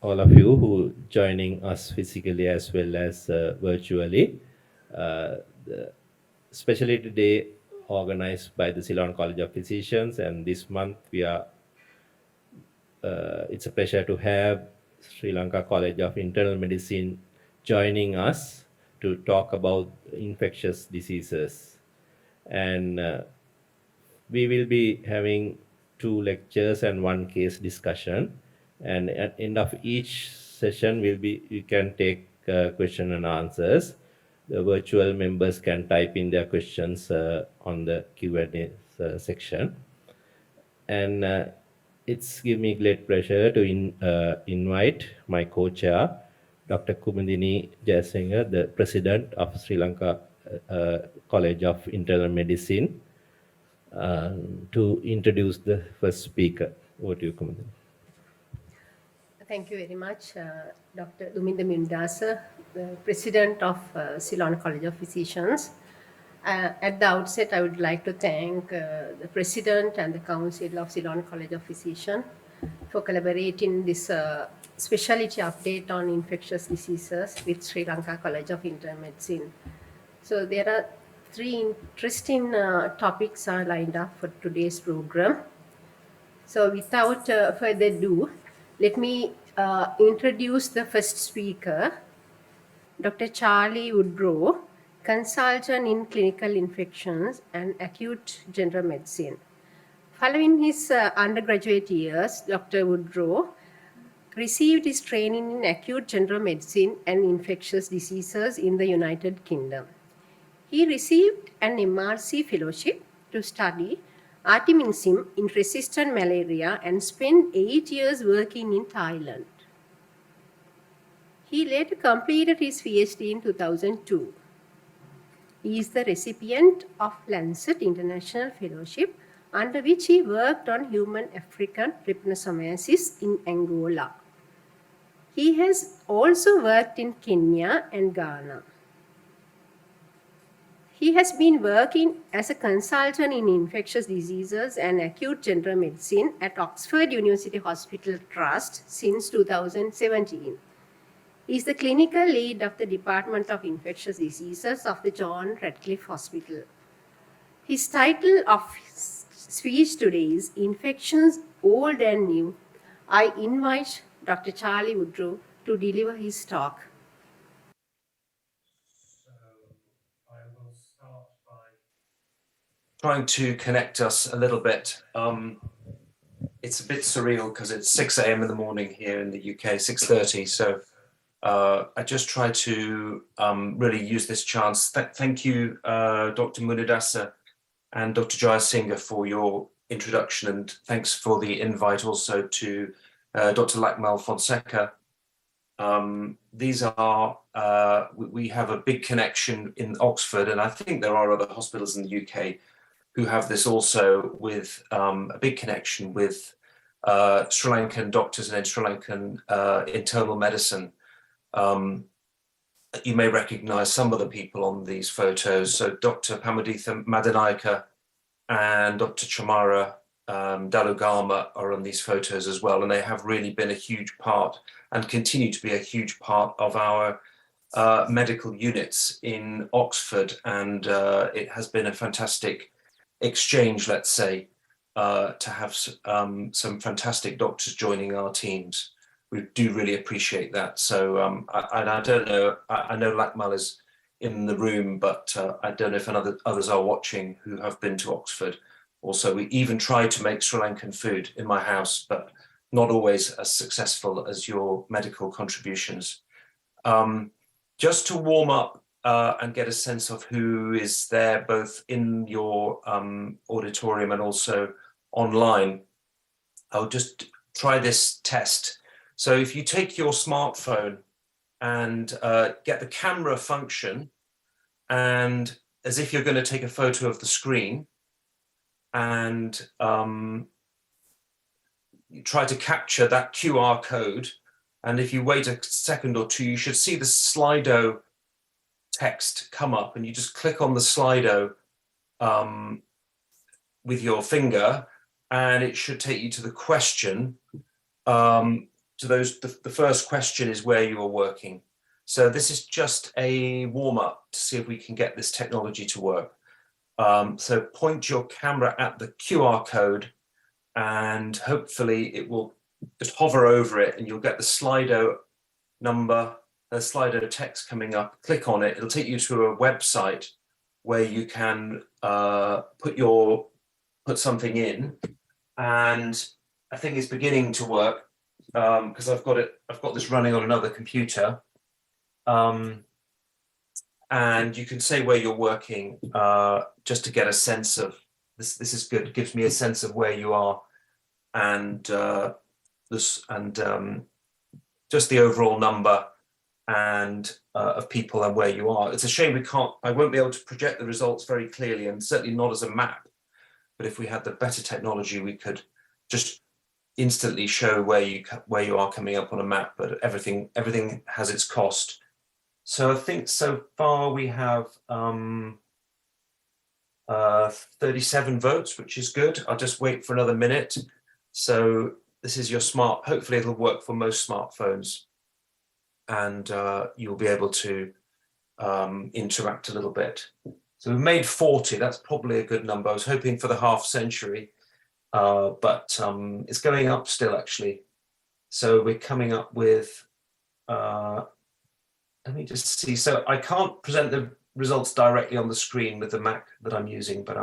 all of you who joining us physically as well as virtually. The Specialty Day organized by the Ceylon College of Physicians, and this month it's a pleasure to have Sri Lanka College of Internal Medicine joining us to talk about infectious diseases. And we will be having two lectures and one case discussion. And at end of each session, we can take question and answers. The virtual members can type in their questions on the Q&A section. And it's give me great pleasure to invite my co-chair, Dr. Kumudini Jayasinghe, the president of Sri Lanka College of Internal Medicine, to introduce the first speaker. Over to you, Kumudini. Thank you very much, Dr. Duminda Mundasa, the President of Ceylon College of Physicians. At the outset, I would like to thank the President and the Council of Ceylon College of Physicians for collaborating this specialty update on infectious diseases with Sri Lanka College of Internal Medicine. So there are three interesting topics are lined up for today's program. So without further ado, let me introduce the first speaker, Dr. Charlie Woodrow, consultant in clinical infections and acute general medicine. Following his undergraduate years, Dr. Woodrow received his training in acute general medicine and infectious diseases in the United Kingdom. He received an MRC fellowship to study artemisinin in resistant malaria and spent 8 years working in Thailand. He later completed his PhD in 2002. He is the recipient of Lancet International Fellowship, under which he worked on human African trypanosomiasis in Angola. He has also worked in Kenya and Ghana. He has been working as a consultant in infectious diseases and acute general medicine at Oxford University Hospital Trust since 2017. He is the clinical lead of the Department of Infectious Diseases of the John Radcliffe Hospital. His title of speech today is Infections Old and New. I invite Dr. Charlie Woodrow to deliver his talk. Trying to connect us a little bit. It's a bit surreal because it's 6 a.m. in the morning here in the UK, 6:30. So I just try to really use this chance. Thank you, Dr. Munidasa and Dr. Jayasinghe for your introduction, and thanks for the invite also to Dr. Lakmal Fonseca. These are, we have a big connection in Oxford, and I think there are other hospitals in the UK who have this also, with a big connection with Sri Lankan doctors and in Sri Lankan internal medicine. You may recognize some of the people on these photos. So Dr. Pamaditha Madanayaka and Dr. Chamara Dalugama are on these photos as well, and they have really been a huge part and continue to be a huge part of our medical units in Oxford, and it has been a fantastic exchange, let's say, to have some fantastic doctors joining our teams. We do really appreciate that. So, and I don't know, I know Lakmal is in the room, but I don't know if others are watching who have been to Oxford. Also, we even try to make Sri Lankan food in my house, but not always as successful as your medical contributions. Just to warm up and get a sense of who is there, both in your auditorium and also online, I'll just try this test. So if you take your smartphone and get the camera function, and as if you're going to take a photo of the screen, and you try to capture that QR code, and if you wait a second or two, you should see the Slido text come up, and you just click on the Slido with your finger, and it should take you to the question. to those, the first question is where you are working. So this is just a warm-up to see if we can get this technology to work. So point your camera at the QR code and hopefully it will just hover over it and you'll get the Slido number, the Slido text coming up. Click on it, it'll take you to a website where you can put something in, and I think it's beginning to work because I've got this running on another computer. And you can say where you're working just to get a sense of this. This is good. It gives me a sense of where you are and just the overall number and of people and where you are. It's a shame I won't be able to project the results very clearly, and certainly not as a map. But if we had the better technology, we could just instantly show where you are coming up on a map. But everything has its cost. So I think so far we have 37 votes, which is good. I'll just wait for another minute. So this is your hopefully it'll work for most smartphones, and you'll be able to interact a little bit. So we've made 40, that's probably a good number. I was hoping for the half century, but it's going up still actually. So we're coming up with, let me just see. So I can't present the results directly on the screen with the Mac that I'm using, but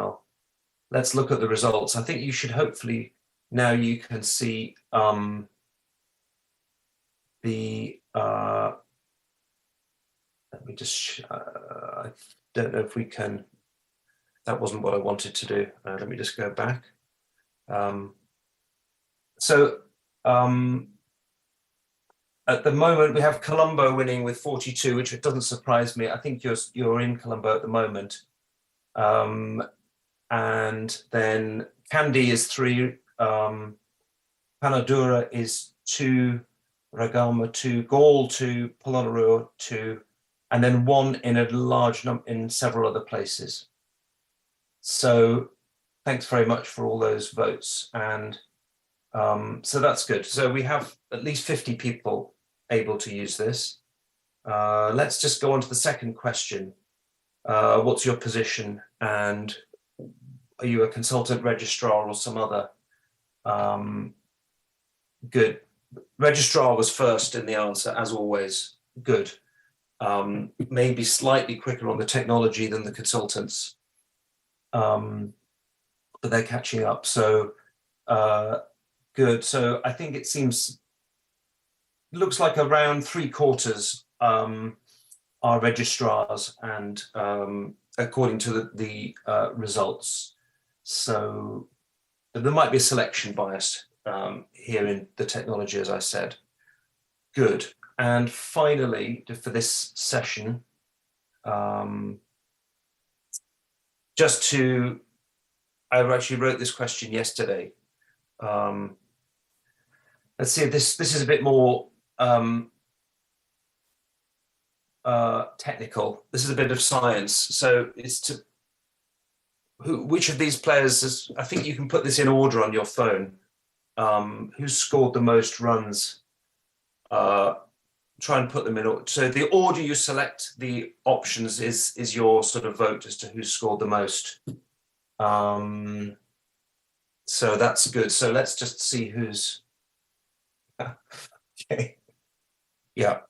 let's look at the results. I think you should hopefully, now you can see let me just, I don't know if we can, that wasn't what I wanted to do. Let me just go back. At the moment, we have Colombo winning with 42, which it doesn't surprise me. I think you're in Colombo at the moment. And then Kandy is 3, Panadura is 2, Ragama 2, Gaul 2, Polonnaruwa 2, and then 1 in a large number in several other places. So thanks very much for all those votes. And so that's good. So we have at least 50 people able to use this. Let's just go on to the second question. What's your position, and are you a consultant registrar or some other? Good. Registrar was first in the answer, as always. Good. Maybe slightly quicker on the technology than the consultants, but they're catching up. So good. So I think it looks like around 3/4 are registrars, and according to the results. So there might be a selection bias here in the technology, as I said. Good. And finally, for this session, I actually wrote this question yesterday. Let's see if this is a bit more technical. This is a bit of science. So it's which of these players I think you can put this in order on your phone. Who scored the most runs? Try and put them in order. So the order you select the options is your sort of vote as to who scored the most. So that's good. So let's just see who's okay. Yeah.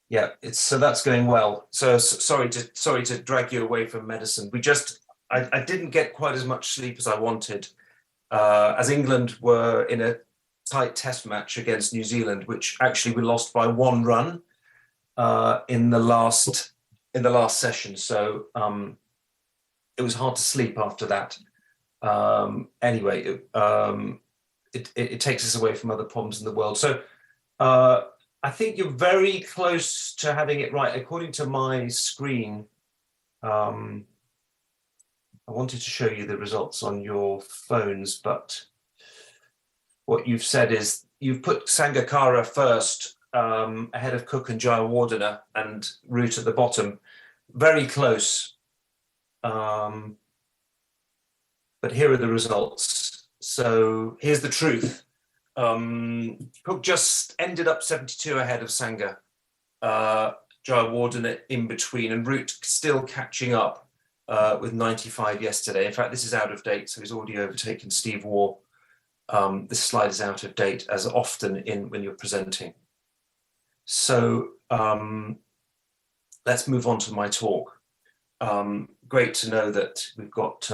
Yeah, so that's going well. So sorry to drag you away from medicine. I didn't get quite as much sleep as I wanted, as England were in a tight test match against New Zealand, which actually we lost by 1 run in the last session. So it was hard to sleep after that. Anyway, it takes us away from other problems in the world. So I think you're very close to having it right. According to my screen, I wanted to show you the results on your phones, but what you've said is you've put Sangakkara first, ahead of Cook and Jayawardena, and Root at the bottom. Very close. But here are the results. So here's the truth. Cook just ended up 72 ahead of Sangha. Jayawarden in between, and Root still catching up with 95 yesterday. In fact, this is out of date, so he's already overtaken Steve Waugh. This slide is out of date, as often when you're presenting. So let's move on to my talk. Great to know that we've got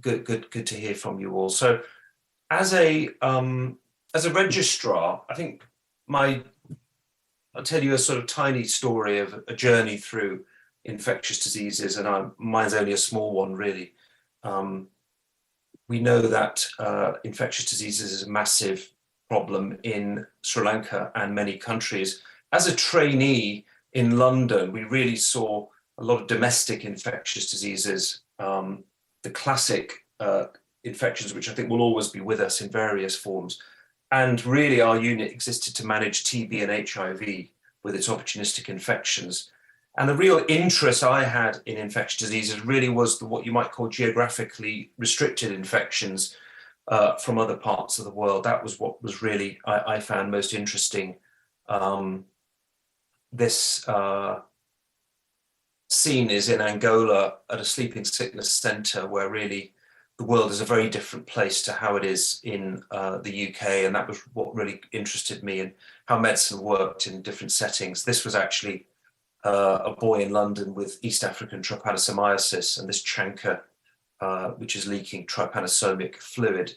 good to hear from you all. So as a registrar, I think I'll tell you a sort of tiny story of a journey through infectious diseases, and mine's only a small one, really. We know that infectious diseases is a massive problem in Sri Lanka and many countries. As a trainee in London, we really saw a lot of domestic infectious diseases, the classic infections, which I think will always be with us in various forms. And really our unit existed to manage TB and HIV with its opportunistic infections. And the real interest I had in infectious diseases really was what you might call geographically restricted infections from other parts of the world. That was what was really, I found most interesting. This scene is in Angola at a sleeping sickness center, where really the world is a very different place to how it is in the UK. And that was what really interested me, in how medicine worked in different settings. This was actually a boy in London with East African trypanosomiasis and this chancre, which is leaking trypanosomic fluid.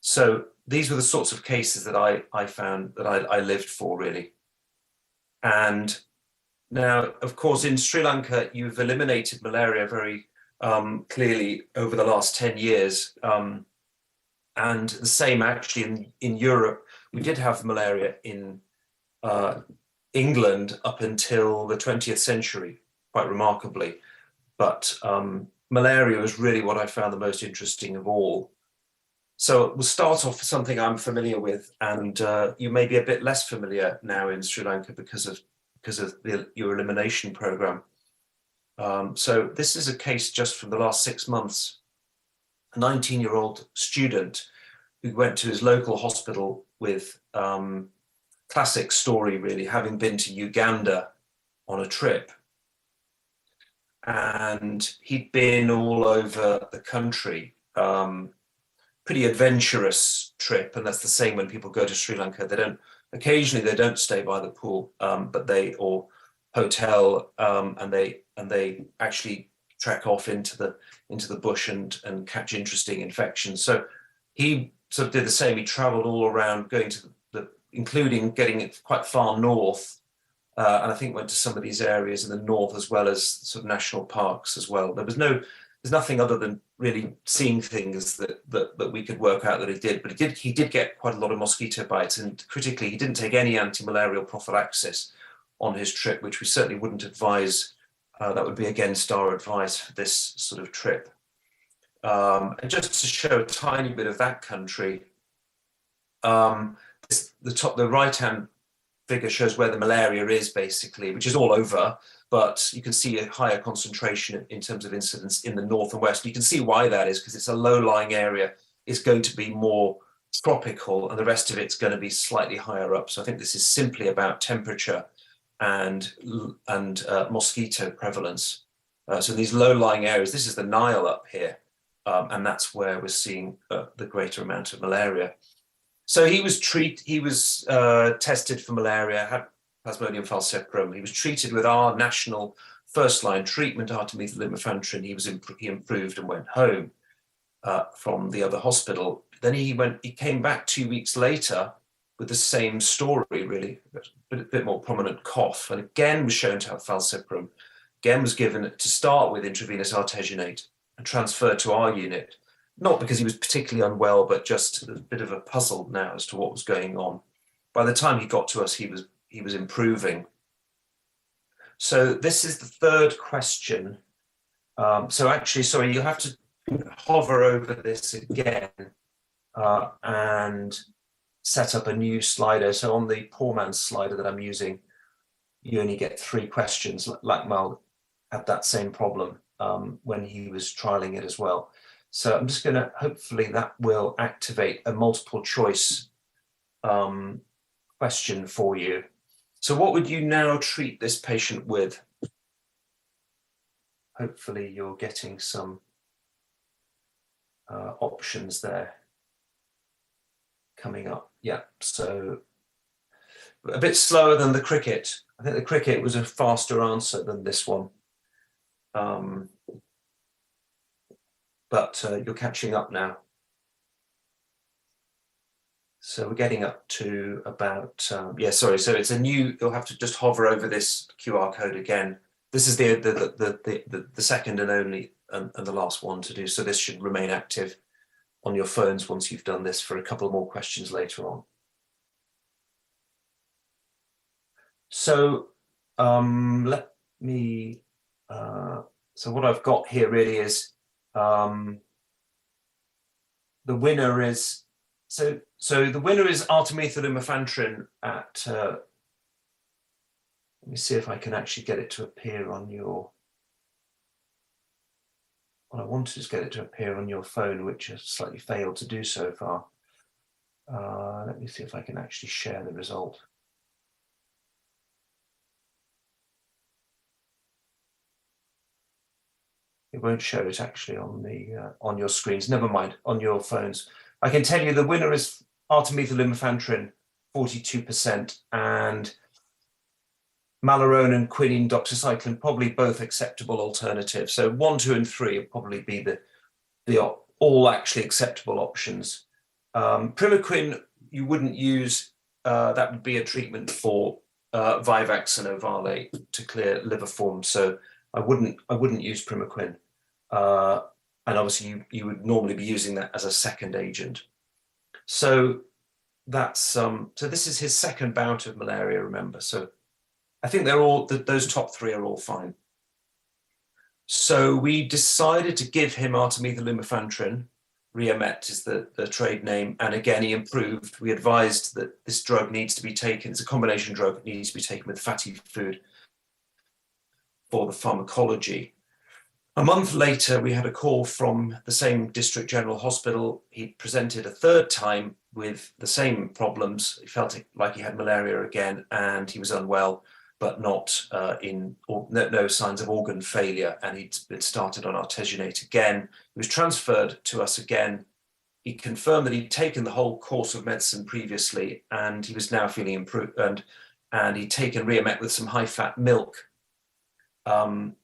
So these were the sorts of cases that I found that I lived for, really. And now, of course, in Sri Lanka, you've eliminated malaria very clearly over the last 10 years. And the same actually in Europe. We did have malaria in England up until the 20th century, quite remarkably. But malaria was really what I found the most interesting of all. So we'll start off with something I'm familiar with, and you may be a bit less familiar now in Sri Lanka because of your elimination program. So this is a case just from the last 6 months. A 19-year-old student who went to his local hospital with classic story, really, having been to Uganda on a trip. And he'd been all over the country, pretty adventurous trip. And that's the same when people go to Sri Lanka. Occasionally they don't stay by the pool, or hotel, and they actually trek off into the bush and catch interesting infections. So he sort of did the same. He traveled all around, going to including getting it quite far north, and I think went to some of these areas in the north, as well as sort of national parks as well. There's nothing other than really seeing things that we could work out that he did. But he did get quite a lot of mosquito bites, and critically, he didn't take any anti-malarial prophylaxis on his trip, which we certainly wouldn't advise. That would be against our advice for this sort of trip. And just to show a tiny bit of that country, the right-hand figure shows where the malaria is, basically, which is all over, but you can see a higher concentration in terms of incidence in the north and west. You can see why that is, because it's a low-lying area. It's going to be more tropical, and the rest of it's going to be slightly higher up. So I think this is simply about temperature and mosquito prevalence. So these low-lying areas, this is the Nile up here, and that's where we're seeing the greater amount of malaria. So he was tested for malaria, had Plasmodium falciparum. He was treated with our national first-line treatment, artemether lumefantrine. He improved and went home from the other hospital. Then he came back 2 weeks later with the same story, really, a bit more prominent cough, and again was shown to have falciparum. Again was given to start with intravenous artesunate and transferred to our unit. Not because he was particularly unwell, but just a bit of a puzzle now as to what was going on. By the time he got to us, he was improving. So this is the third question. So actually, sorry, you'll have to hover over this again and set up a new slider. So on the poor man's slider that I'm using, you only get 3 questions. Lakmal had that same problem when he was trialing it as well. So I'm just going to, hopefully that will activate a multiple choice question for you. So what would you now treat this patient with? Hopefully you're getting some options there coming up. Yeah, so a bit slower than the cricket. I think the cricket was a faster answer than this one. But you're catching up now. So we're getting up to about, yeah, sorry. So it's a new, you'll have to just hover over this QR code again. This is the second and only and the last one to do. So this should remain active on your phones once you've done this for a couple more questions later on. So let me, so what I've got here really is, the winner is, so the winner is artemethyl lumefantrine at, let me see if I can actually get it to appear on your, what I wanted is get it to appear on your phone, which has slightly failed to do so far. Let me see if I can actually share the result. It won't show it actually on the on your screens. Never mind, on your phones. I can tell you the winner is artemethyl lumefantrine, 42%, and Malarone and quinine doxycycline, probably both acceptable alternatives. So 1, 2, and 3 would probably be the all actually acceptable options. Primaquine you wouldn't use. That would be a treatment for Vivax and Ovale to clear liver forms. So I wouldn't use Primaquine. And obviously you would normally be using that as a second agent. So that's so this is his second bout of malaria, remember. So I think they're all, those top 3 are all fine. So we decided to give him artemethyl lumefantrine. Riamet is the trade name, and again he improved. We advised that this drug needs to be taken, it's a combination drug, it needs to be taken with fatty food for the pharmacology. A month later, we had a call from the same district general hospital. He presented a third time with the same problems. He felt like he had malaria again, and he was unwell, but not no signs of organ failure. And he'd been started on artesunate again. He was transferred to us again. He confirmed that he'd taken the whole course of medicine previously, and he was now feeling improved. And he'd taken Riamet with some high-fat milk. Amongst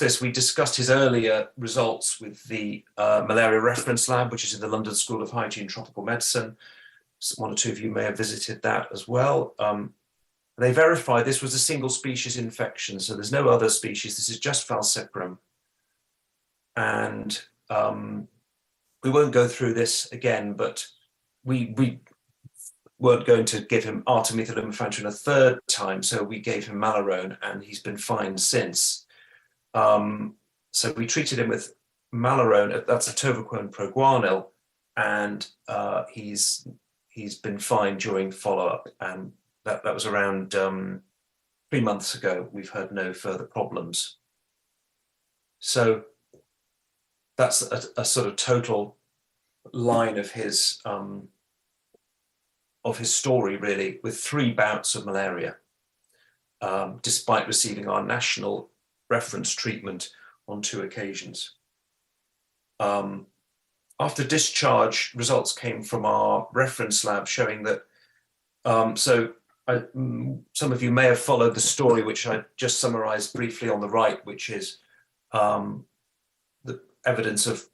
this, we discussed his earlier results with the malaria reference lab, which is in the London School of Hygiene and Tropical Medicine. So 1 or 2 of you may have visited that as well. They verified this was a single species infection, so there's no other species. This is just falciparum. And we won't go through this again, but we weren't going to give him artemethyl lumefantrine a third time, so we gave him Malarone, and he's been fine since. So we treated him with Malarone, that's atovaquone proguanil, and he's been fine during follow-up, and that was around 3 months ago. We've heard no further problems. So that's a sort of total line of his story, really, with 3 bouts of malaria, despite receiving our national reference treatment on 2 occasions. After discharge, results came from our reference lab showing that, some of you may have followed the story, which I just summarized briefly on the right, which is the evidence of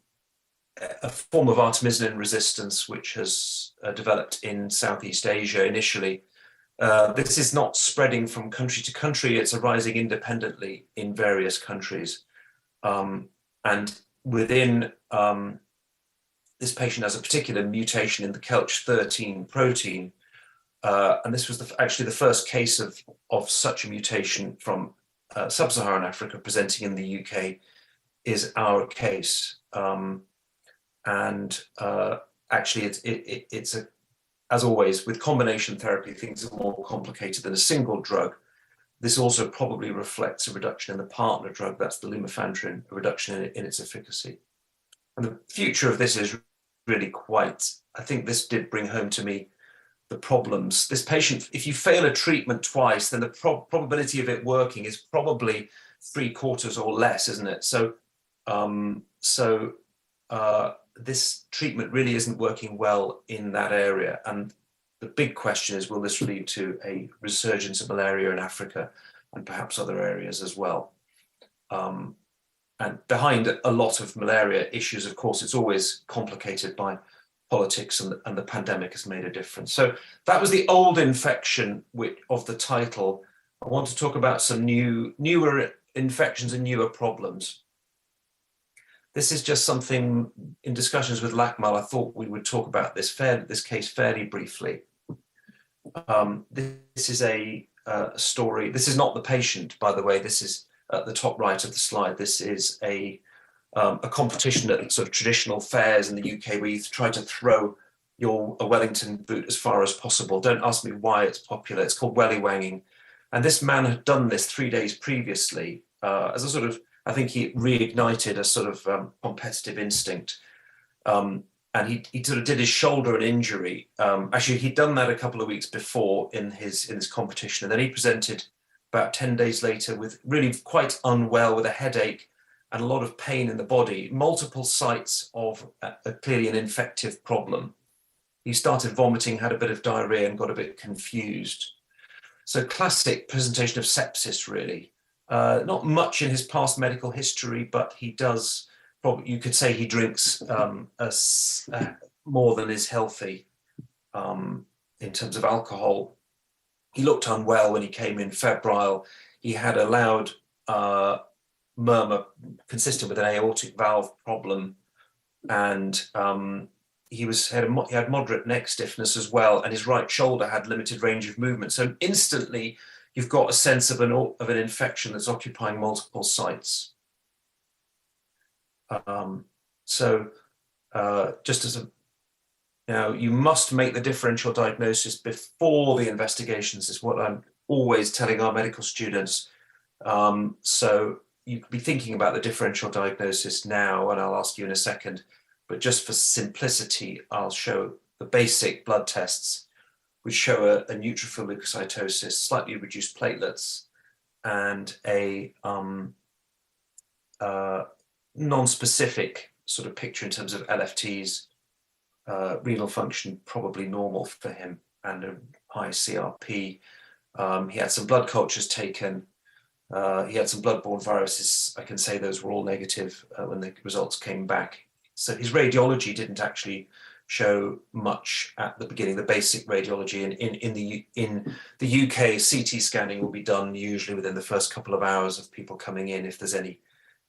a form of artemisinin resistance which has developed in Southeast Asia initially. This is not spreading from country to country, it's arising independently in various countries. And within, this patient has a particular mutation in the Kelch13 protein. And this was actually the first case of such a mutation from sub-Saharan Africa presenting in the UK is our case. Actually, it's as always, with combination therapy, things are more complicated than a single drug. This also probably reflects a reduction in the partner drug, that's the lumefantrine, a reduction in its efficacy. And the future of this is really quite, I think this did bring home to me the problems. This patient, if you fail a treatment twice, then the probability of it working is probably 3/4 or less, isn't it? So, this treatment really isn't working well in that area. And the big question is, will this lead to a resurgence of malaria in Africa and perhaps other areas as well? And behind a lot of malaria issues, of course, it's always complicated by politics, and the pandemic has made a difference. So that was the old infection of the title. I want to talk about some newer infections and newer problems. This is just something in discussions with Lakmal, I thought we would talk about this case fairly briefly. This is a story. This is not the patient, by the way. This is at the top right of the slide. This is a competition at sort of traditional fairs in the UK where you try to throw a Wellington boot as far as possible. Don't ask me why it's popular. It's called welly-wanging. And this man had done this 3 days previously as a sort of, I think he reignited a sort of competitive instinct. And he sort of did his shoulder an injury. Actually, he'd done that a couple of weeks before in this competition. And then he presented about 10 days later with really quite unwell, with a headache and a lot of pain in the body, multiple sites of clearly an infective problem. He started vomiting, had a bit of diarrhea, and got a bit confused. So classic presentation of sepsis, really. Not much in his past medical history, but he does, probably, you could say he drinks more than is healthy in terms of alcohol. He looked unwell when he came in, febrile. He had a loud murmur consistent with an aortic valve problem, and he had moderate neck stiffness as well, and his right shoulder had limited range of movement. So instantly, you've got a sense of an infection that's occupying multiple sites. Just as now, you must make the differential diagnosis before the investigations, is what I'm always telling our medical students. So you could be thinking about the differential diagnosis now, and I'll ask you in a second, but just for simplicity, I'll show the basic blood tests, which show a neutrophil leukocytosis, slightly reduced platelets, and a non-specific sort of picture in terms of LFTs, renal function probably normal for him, and a high CRP. He had some blood cultures taken. He had some blood-borne viruses. I can say those were all negative when the results came back. So his radiology didn't actually show much at the beginning, the basic radiology. In the UK, CT scanning will be done usually within the first couple of hours of people coming in if there's any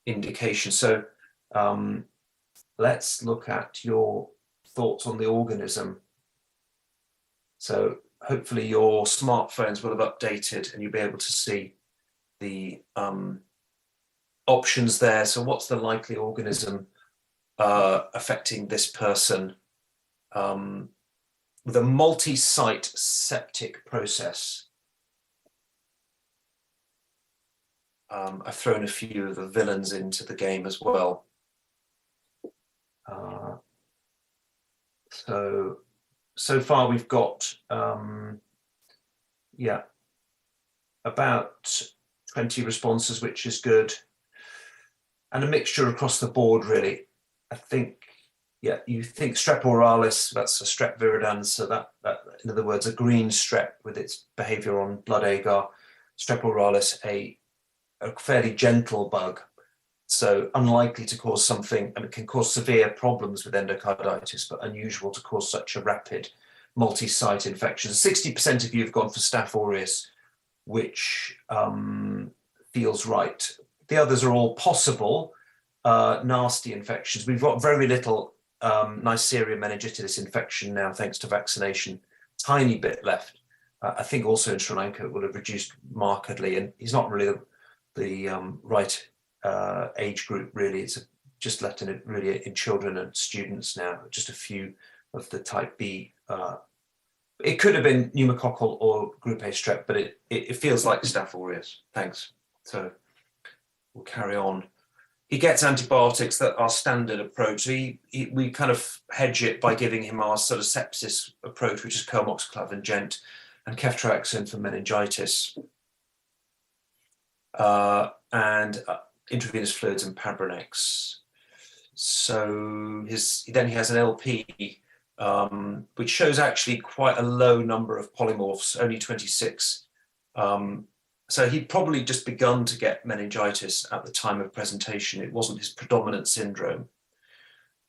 indication. So let's look at your thoughts on the organism. So hopefully your smartphones will have updated and you'll be able to see the options there. So what's the likely organism affecting this person with a multi-site septic process? I've thrown a few of the villains into the game as well. So far we've got about 20 responses, which is good, and a mixture across the board, really. I think, you think Strep oralis, that's a strep viridans, so that in other words, a green strep with its behavior on blood agar. Strep oralis, a fairly gentle bug, so unlikely to cause something, and it can cause severe problems with endocarditis, but unusual to cause such a rapid multi-site infection. 60% of you have gone for Staph aureus, which feels right. The others are all possible nasty infections. We've got very little Neisseria meningitidis infection now, thanks to vaccination. Tiny bit left. I think also in Sri Lanka it will have reduced markedly, and he's not really the right age group, really. It's just left in it really in children and students now. Just a few of the type B It could have been pneumococcal or group A strep, but it feels like Staph aureus. Thanks. So we'll carry on. He gets antibiotics that are standard approach. So we kind of hedge it by giving him our sort of sepsis approach, which is comoxiclav, Gent, and ceftriaxone for meningitis, and intravenous fluids and Pabrinex. So then he has an LP, which shows actually quite a low number of polymorphs, only 26. So he'd probably just begun to get meningitis at the time of presentation. It wasn't his predominant syndrome.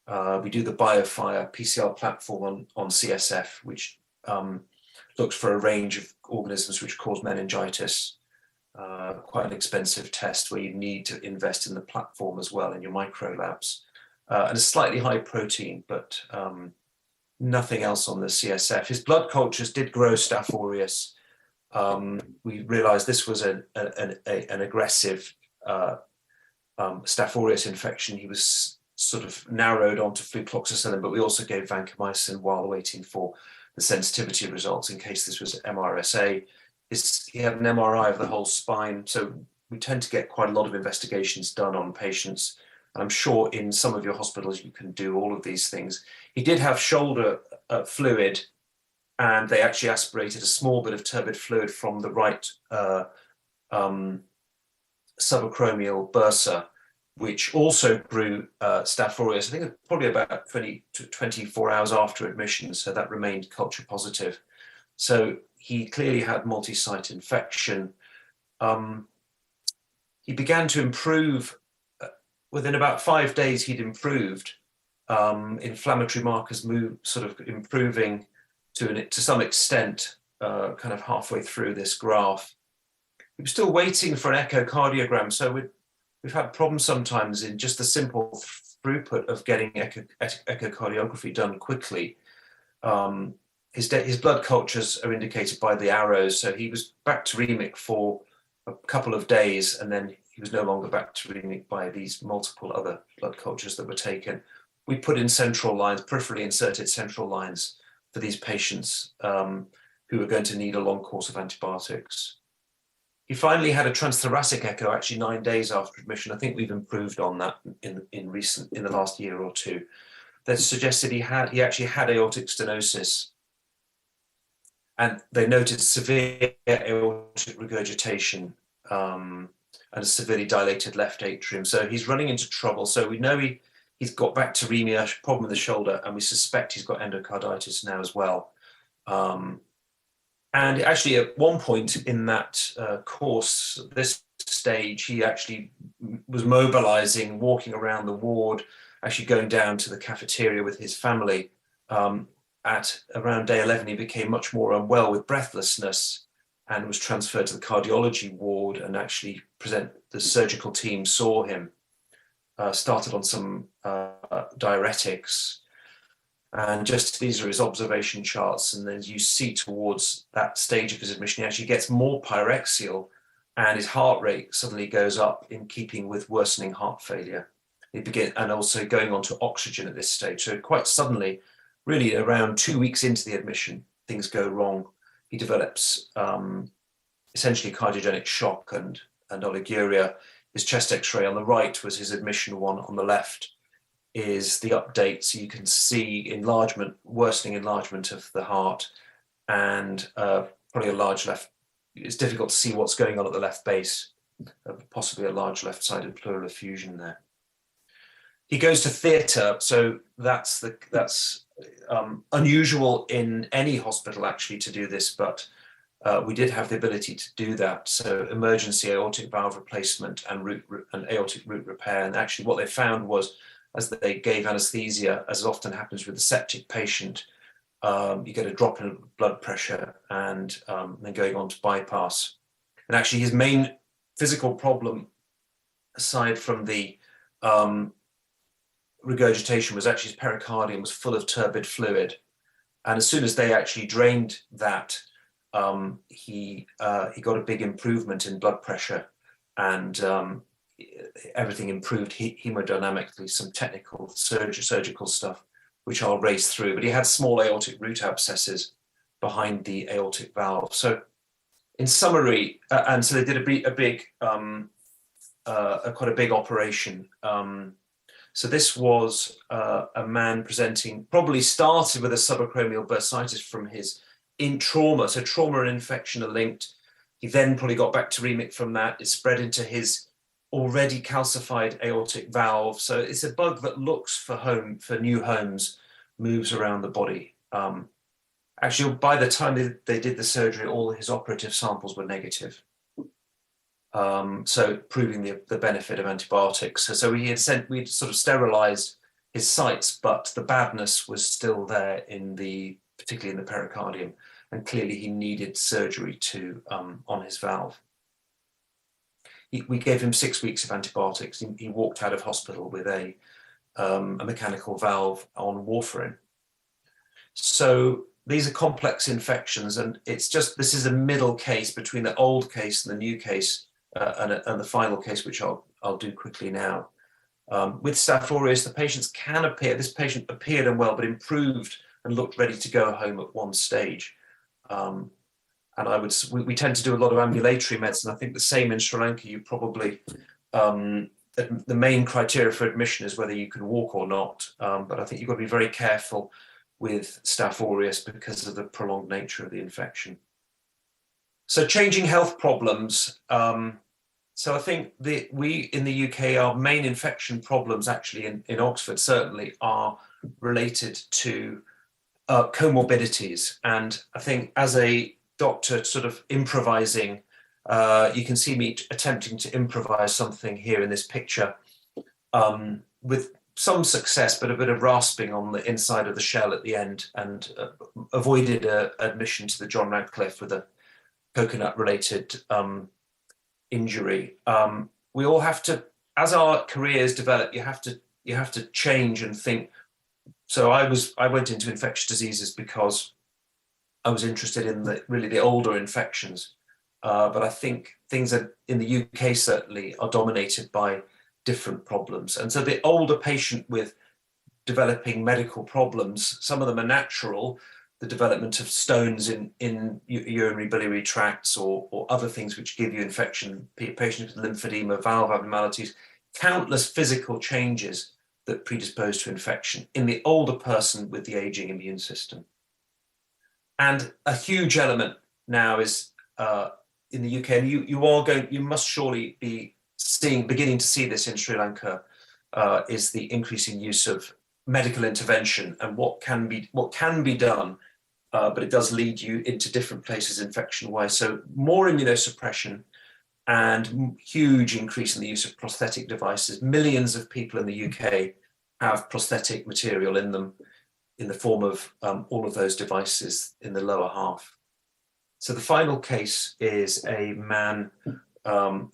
We do the BioFire PCR platform on CSF, which looks for a range of organisms which cause meningitis. Quite an expensive test where you need to invest in the platform as well in your micro labs. And a slightly high protein, but nothing else on the CSF. His blood cultures did grow Staph aureus. We realized this was an aggressive Staph aureus infection. He was sort of narrowed onto flucloxacillin, but we also gave vancomycin while waiting for the sensitivity results in case this was MRSA. He had an MRI of the whole spine, so we tend to get quite a lot of investigations done on patients. And I'm sure in some of your hospitals you can do all of these things. He did have shoulder fluid, and they actually aspirated a small bit of turbid fluid from the right subacromial bursa, which also grew Staph aureus, I think probably about 20 to 24 hours after admission, so that remained culture positive. So he clearly had multi-site infection. He began to improve. Within about 5 days, he'd improved. Inflammatory markers sort of improving to some extent, kind of halfway through this graph. We were still waiting for an echocardiogram, so we've had problems sometimes in just the simple throughput of getting echocardiography done quickly. His blood cultures are indicated by the arrows, so he was bacteremic for a couple of days, and then he was no longer bacteremic by these multiple other blood cultures that were taken. We put in central lines, peripherally inserted central lines for these patients who are going to need a long course of antibiotics. He finally had a transthoracic echo actually 9 days after admission. I think we've improved on that in the last year or two. That suggested he actually had aortic stenosis. And they noted severe aortic regurgitation and a severely dilated left atrium. So he's running into trouble. So we know he's got bacteremia, problem with the shoulder, and we suspect he's got endocarditis now as well. And actually, at one point in that course, this stage, he actually was mobilizing, walking around the ward, actually going down to the cafeteria with his family. At around day 11, he became much more unwell with breathlessness and was transferred to the cardiology ward, and actually the surgical team saw him, started on some diuretics. And just these are his observation charts. And then you see towards that stage of his admission, he actually gets more pyrexial and his heart rate suddenly goes up in keeping with worsening heart failure. And also going on to oxygen at this stage. So quite suddenly, really around 2 weeks into the admission, things go wrong. He develops essentially cardiogenic shock and oliguria. His chest x-ray on the right was his admission one, on the left is the update. So you can see worsening enlargement of the heart, and probably a large left. It's difficult to see what's going on at the left base, possibly a large left-sided pleural effusion there. He goes to theatre, so that's unusual in any hospital actually to do this, but we did have the ability to do that. So emergency aortic valve replacement and aortic root repair. And actually what they found was, as they gave anesthesia, as often happens with a septic patient, you get a drop in blood pressure and then going on to bypass. And actually his main physical problem, aside from the regurgitation, was actually his pericardium was full of turbid fluid. And as soon as they actually drained that, he got a big improvement in blood pressure, and everything improved hemodynamically, some technical surgical stuff, which I'll race through. But he had small aortic root abscesses, behind the aortic valve. So in summary, and so they did quite a big operation. So this was a man presenting, probably started with a subacromial bursitis from his trauma. So trauma and infection are linked. He then probably got bacteremic from that. It spread into his already calcified aortic valve. So it's a bug that looks for new homes, moves around the body. Actually, by the time they did the surgery, all his operative samples were negative. So proving the benefit of antibiotics. So we'd sort of sterilized his sites, but the badness was still there particularly in the pericardium, and clearly he needed surgery on his valve. We gave him 6 weeks of antibiotics. He walked out of hospital with a mechanical valve on warfarin. So these are complex infections, and this is a middle case between the old case and the new case, and the final case, which I'll do quickly now. With Staph aureus, the patients can appear. This patient appeared unwell, but improved and looked ready to go home at one stage. And we tend to do a lot of ambulatory medicine. I think the same in Sri Lanka. You probably the main criteria for admission is whether you can walk or not. But I think you've got to be very careful with Staph aureus because of the prolonged nature of the infection. So changing health problems. So I think we in the UK, our main infection problems actually in Oxford certainly are related to comorbidities. And I think as a doctor sort of improvising, you can see me attempting to improvise something here in this picture with some success, but a bit of rasping on the inside of the shell at the end, and avoided admission to the John Radcliffe with a coconut-related injury. We all have to, as our careers develop, you have to change and think. So I went into infectious diseases because I was interested in the older infections, but I think things that in the UK certainly are dominated by different problems. And so the older patient with developing medical problems, some of them are natural, the development of stones in urinary biliary tracts or other things which give you infection, patients with lymphedema, valve abnormalities, countless physical changes that predispose to infection in the older person with the aging immune system. And a huge element now is in the UK, and you must surely be beginning to see this in Sri Lanka, is the increasing use of medical intervention and what can be done, but it does lead you into different places infection-wise. So more immunosuppression and huge increase in the use of prosthetic devices. Millions of people in the UK have prosthetic material in them in the form of all of those devices in the lower half. So the final case is a man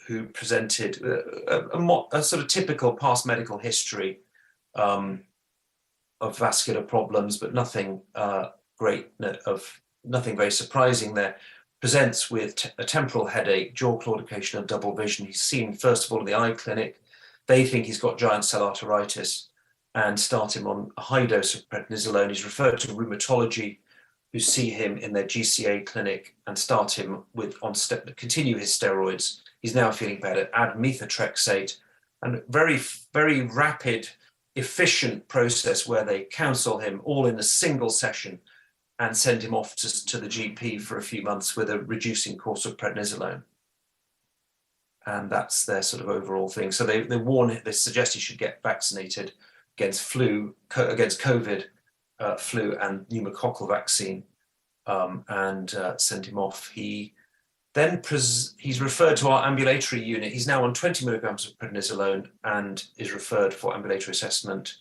who presented a sort of typical past medical history of vascular problems, but nothing nothing very surprising there. Presents with a temporal headache, jaw claudication, and double vision. He's seen first of all in the eye clinic. They think he's got giant cell arteritis and start him on a high dose of prednisolone. He's referred to rheumatology, who see him in their GCA clinic and start him continue his steroids. He's now feeling better. Add methotrexate, and very, very rapid, efficient process where they counsel him all in a single session and send him off to the GP for a few months with a reducing course of prednisolone. And that's their sort of overall thing. So they suggest he should get vaccinated against against COVID, flu and pneumococcal vaccine, and send him off. He's referred to our ambulatory unit. He's now on 20 milligrams of prednisolone and is referred for ambulatory assessment.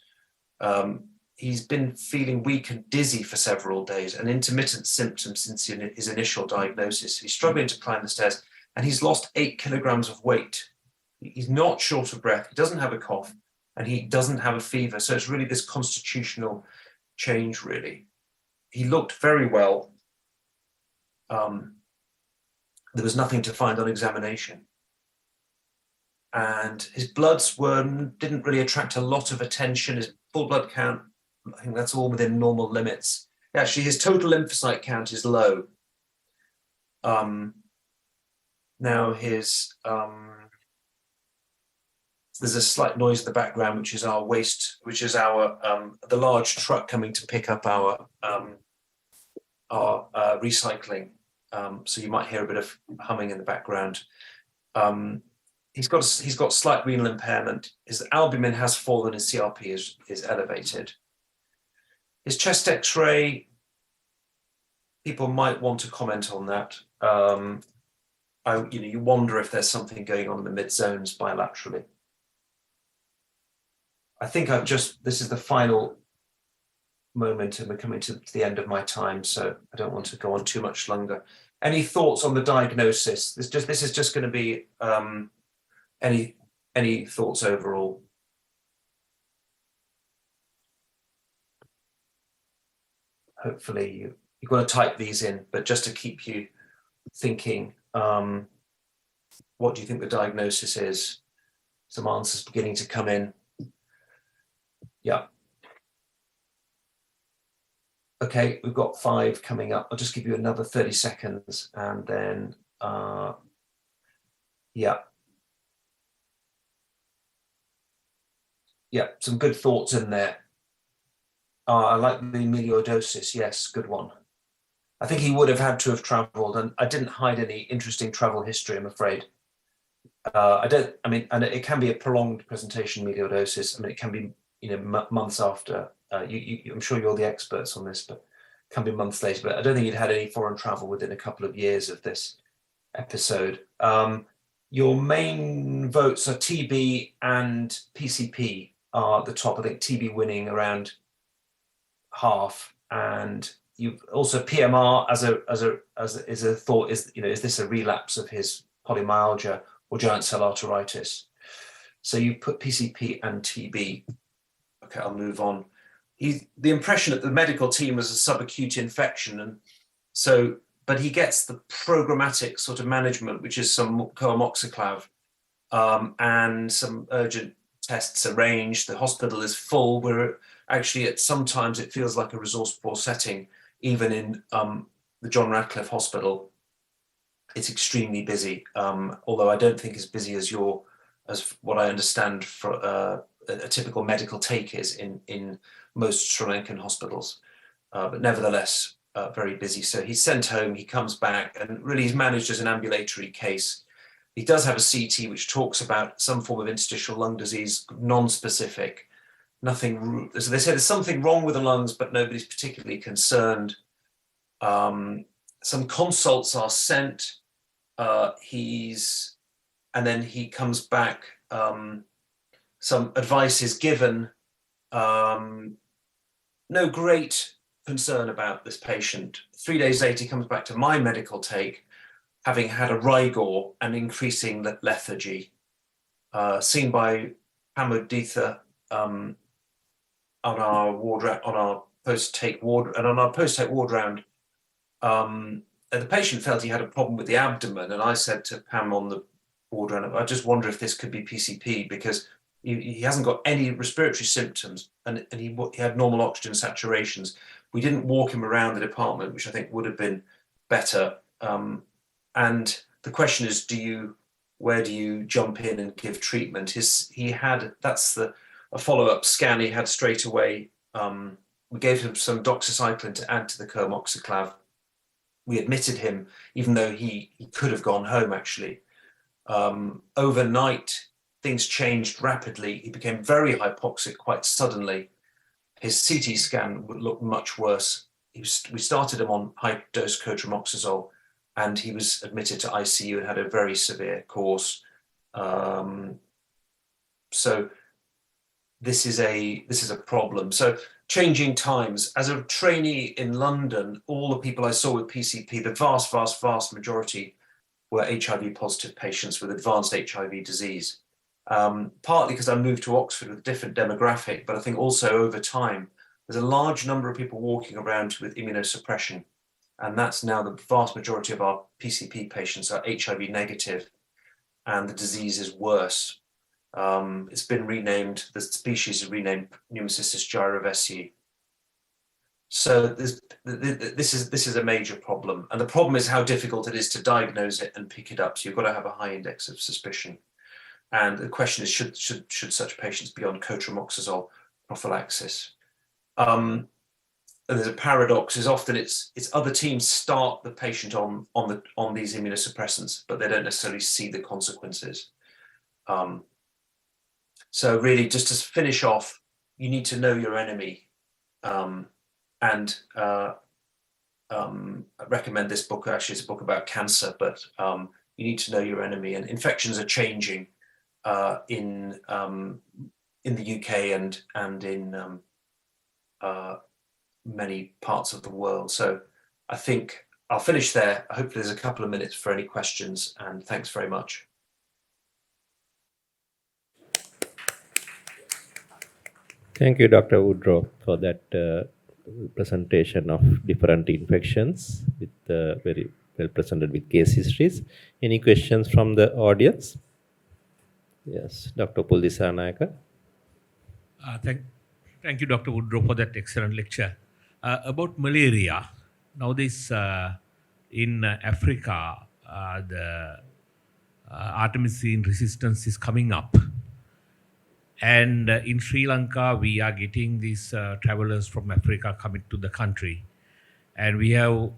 He's been feeling weak and dizzy for several days, and intermittent symptoms since his initial diagnosis. He's struggling to climb the stairs, and he's lost 8 kilograms of weight. He's not short of breath. He doesn't have a cough, and he doesn't have a fever. So it's really this constitutional change, really. He looked very well. There was nothing to find on examination. And his bloods didn't really attract a lot of attention. His full blood count, I think that's all within normal limits. Actually, his total lymphocyte count is low. Now his there's a slight noise in the background, which is our waste, which is our the large truck coming to pick up our recycling. So you might hear a bit of humming in the background. He's got slight renal impairment. His albumin has fallen. His CRP is elevated. His chest X-ray, people might want to comment on that. You wonder if there's something going on in the mid zones bilaterally. I think this is the final moment and we're coming to the end of my time, so I don't want to go on too much longer. Any thoughts on the diagnosis? This is just going to be any thoughts overall? Hopefully you've got to type these in, but just to keep you thinking, what do you think the diagnosis is? Some answers beginning to come in. Yeah. Okay, we've got 5 coming up. I'll just give you another 30 seconds and then, yeah. Yeah, some good thoughts in there. I like the melioidosis. Yes, good one. I think he would have had to have traveled, and I didn't hide any interesting travel history, I'm afraid. And it can be a prolonged presentation, melioidosis. I mean, it can be, months after. I'm sure you're the experts on this, but it can be months later. But I don't think he'd had any foreign travel within a couple of years of this episode. Your main votes are TB and PCP are at the top. I think TB winning around half, and you've also PMR as a thought is this a relapse of his polymyalgia or giant cell arteritis? So you put PCP and TB. Okay, I'll move on. The impression that the medical team was a subacute infection, and so, but he gets the programmatic sort of management, which is some coamoxiclav and some urgent tests arranged. The hospital is full. We're actually sometimes it feels like a resource poor setting, even in the John Radcliffe Hospital. It's extremely busy, although I don't think as busy as what I understand for a typical medical take is in most Sri Lankan hospitals, but nevertheless very busy. So he's sent home, he comes back, and really he's managed as an ambulatory case. He does have a CT which talks about some form of interstitial lung disease, non-specific, nothing. So they say there's something wrong with the lungs, but nobody's particularly concerned. Some consults are sent. And then he comes back. Some advice is given. No great concern about this patient. 3 days later, he comes back to my medical take, having had a rigor and increasing lethargy, seen by Pamuditha on our post-take ward, and on our post-take ward round. The patient felt he had a problem with the abdomen, and I said to Pam on the ward round, I just wonder if this could be PCP, because he hasn't got any respiratory symptoms, and he had normal oxygen saturations. We didn't walk him around the department, which I think would have been better. And the question is, where do you jump in and give treatment? A follow-up scan he had straight away. We gave him some doxycycline to add to the coamoxiclav. We admitted him, even though he could have gone home, actually. Overnight, things changed rapidly. He became very hypoxic quite suddenly. His CT scan would look much worse. We started him on high-dose cotrimoxazole, and he was admitted to ICU and had a very severe course. So this is a problem. So changing times. As a trainee in London, all the people I saw with PCP, the vast, vast, vast majority were HIV positive patients with advanced HIV disease. Partly because I moved to Oxford with a different demographic, but I think also over time, there's a large number of people walking around with immunosuppression. And that's now the vast majority of our PCP patients are HIV negative, and the disease is worse. It's been renamed, the species is renamed Pneumocystis gyrovesii. So this is a major problem, and the problem is how difficult it is to diagnose it and pick it up. So you've got to have a high index of suspicion. And the question is, should such patients be on cotrimoxazole prophylaxis? And there's a paradox: is often it's other teams start the patient on these immunosuppressants, but they don't necessarily see the consequences. So really, just to finish off, you need to know your enemy, and I recommend this book. Actually, it's a book about cancer, but you need to know your enemy. And infections are changing in the UK and in many parts of the world. So I think I'll finish there. Hopefully there's a couple of minutes for any questions, and thanks very much. Thank you, Dr. Woodrow, for that presentation of different infections with very well presented with case histories. Any questions from the audience? Yes, Dr. Puldisanayaka. Thank you, Dr. Woodrow, for that excellent lecture. About malaria, now this in Africa, the artemisinin resistance is coming up. And in Sri Lanka, we are getting these travelers from Africa coming to the country. And we have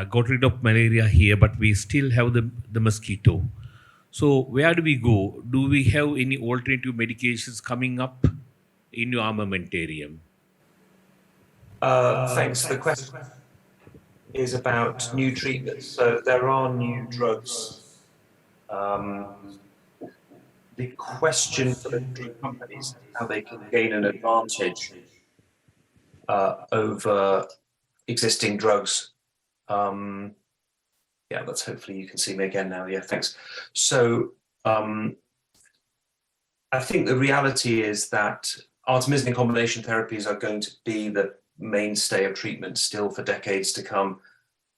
got rid of malaria here, but we still have the mosquito. So where do we go? Do we have any alternative medications coming up in your armamentarium? Thanks. The question is about new treatments. So there are new drugs. The question for the drug companies is how they can gain an advantage over existing drugs. Yeah, that's hopefully you can see me again now. Yeah, thanks. So I think the reality is that artemisinin combination therapies are going to be the mainstay of treatment still for decades to come.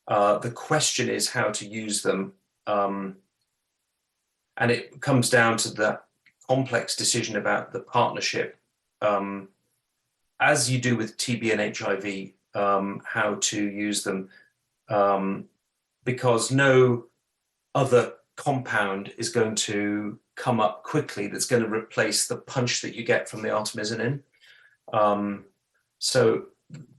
The question is how to use them. And it comes down to the complex decision about the partnership, as you do with TB and HIV, how to use them, because no other compound is going to come up quickly that's going to replace the punch that you get from the artemisinin. So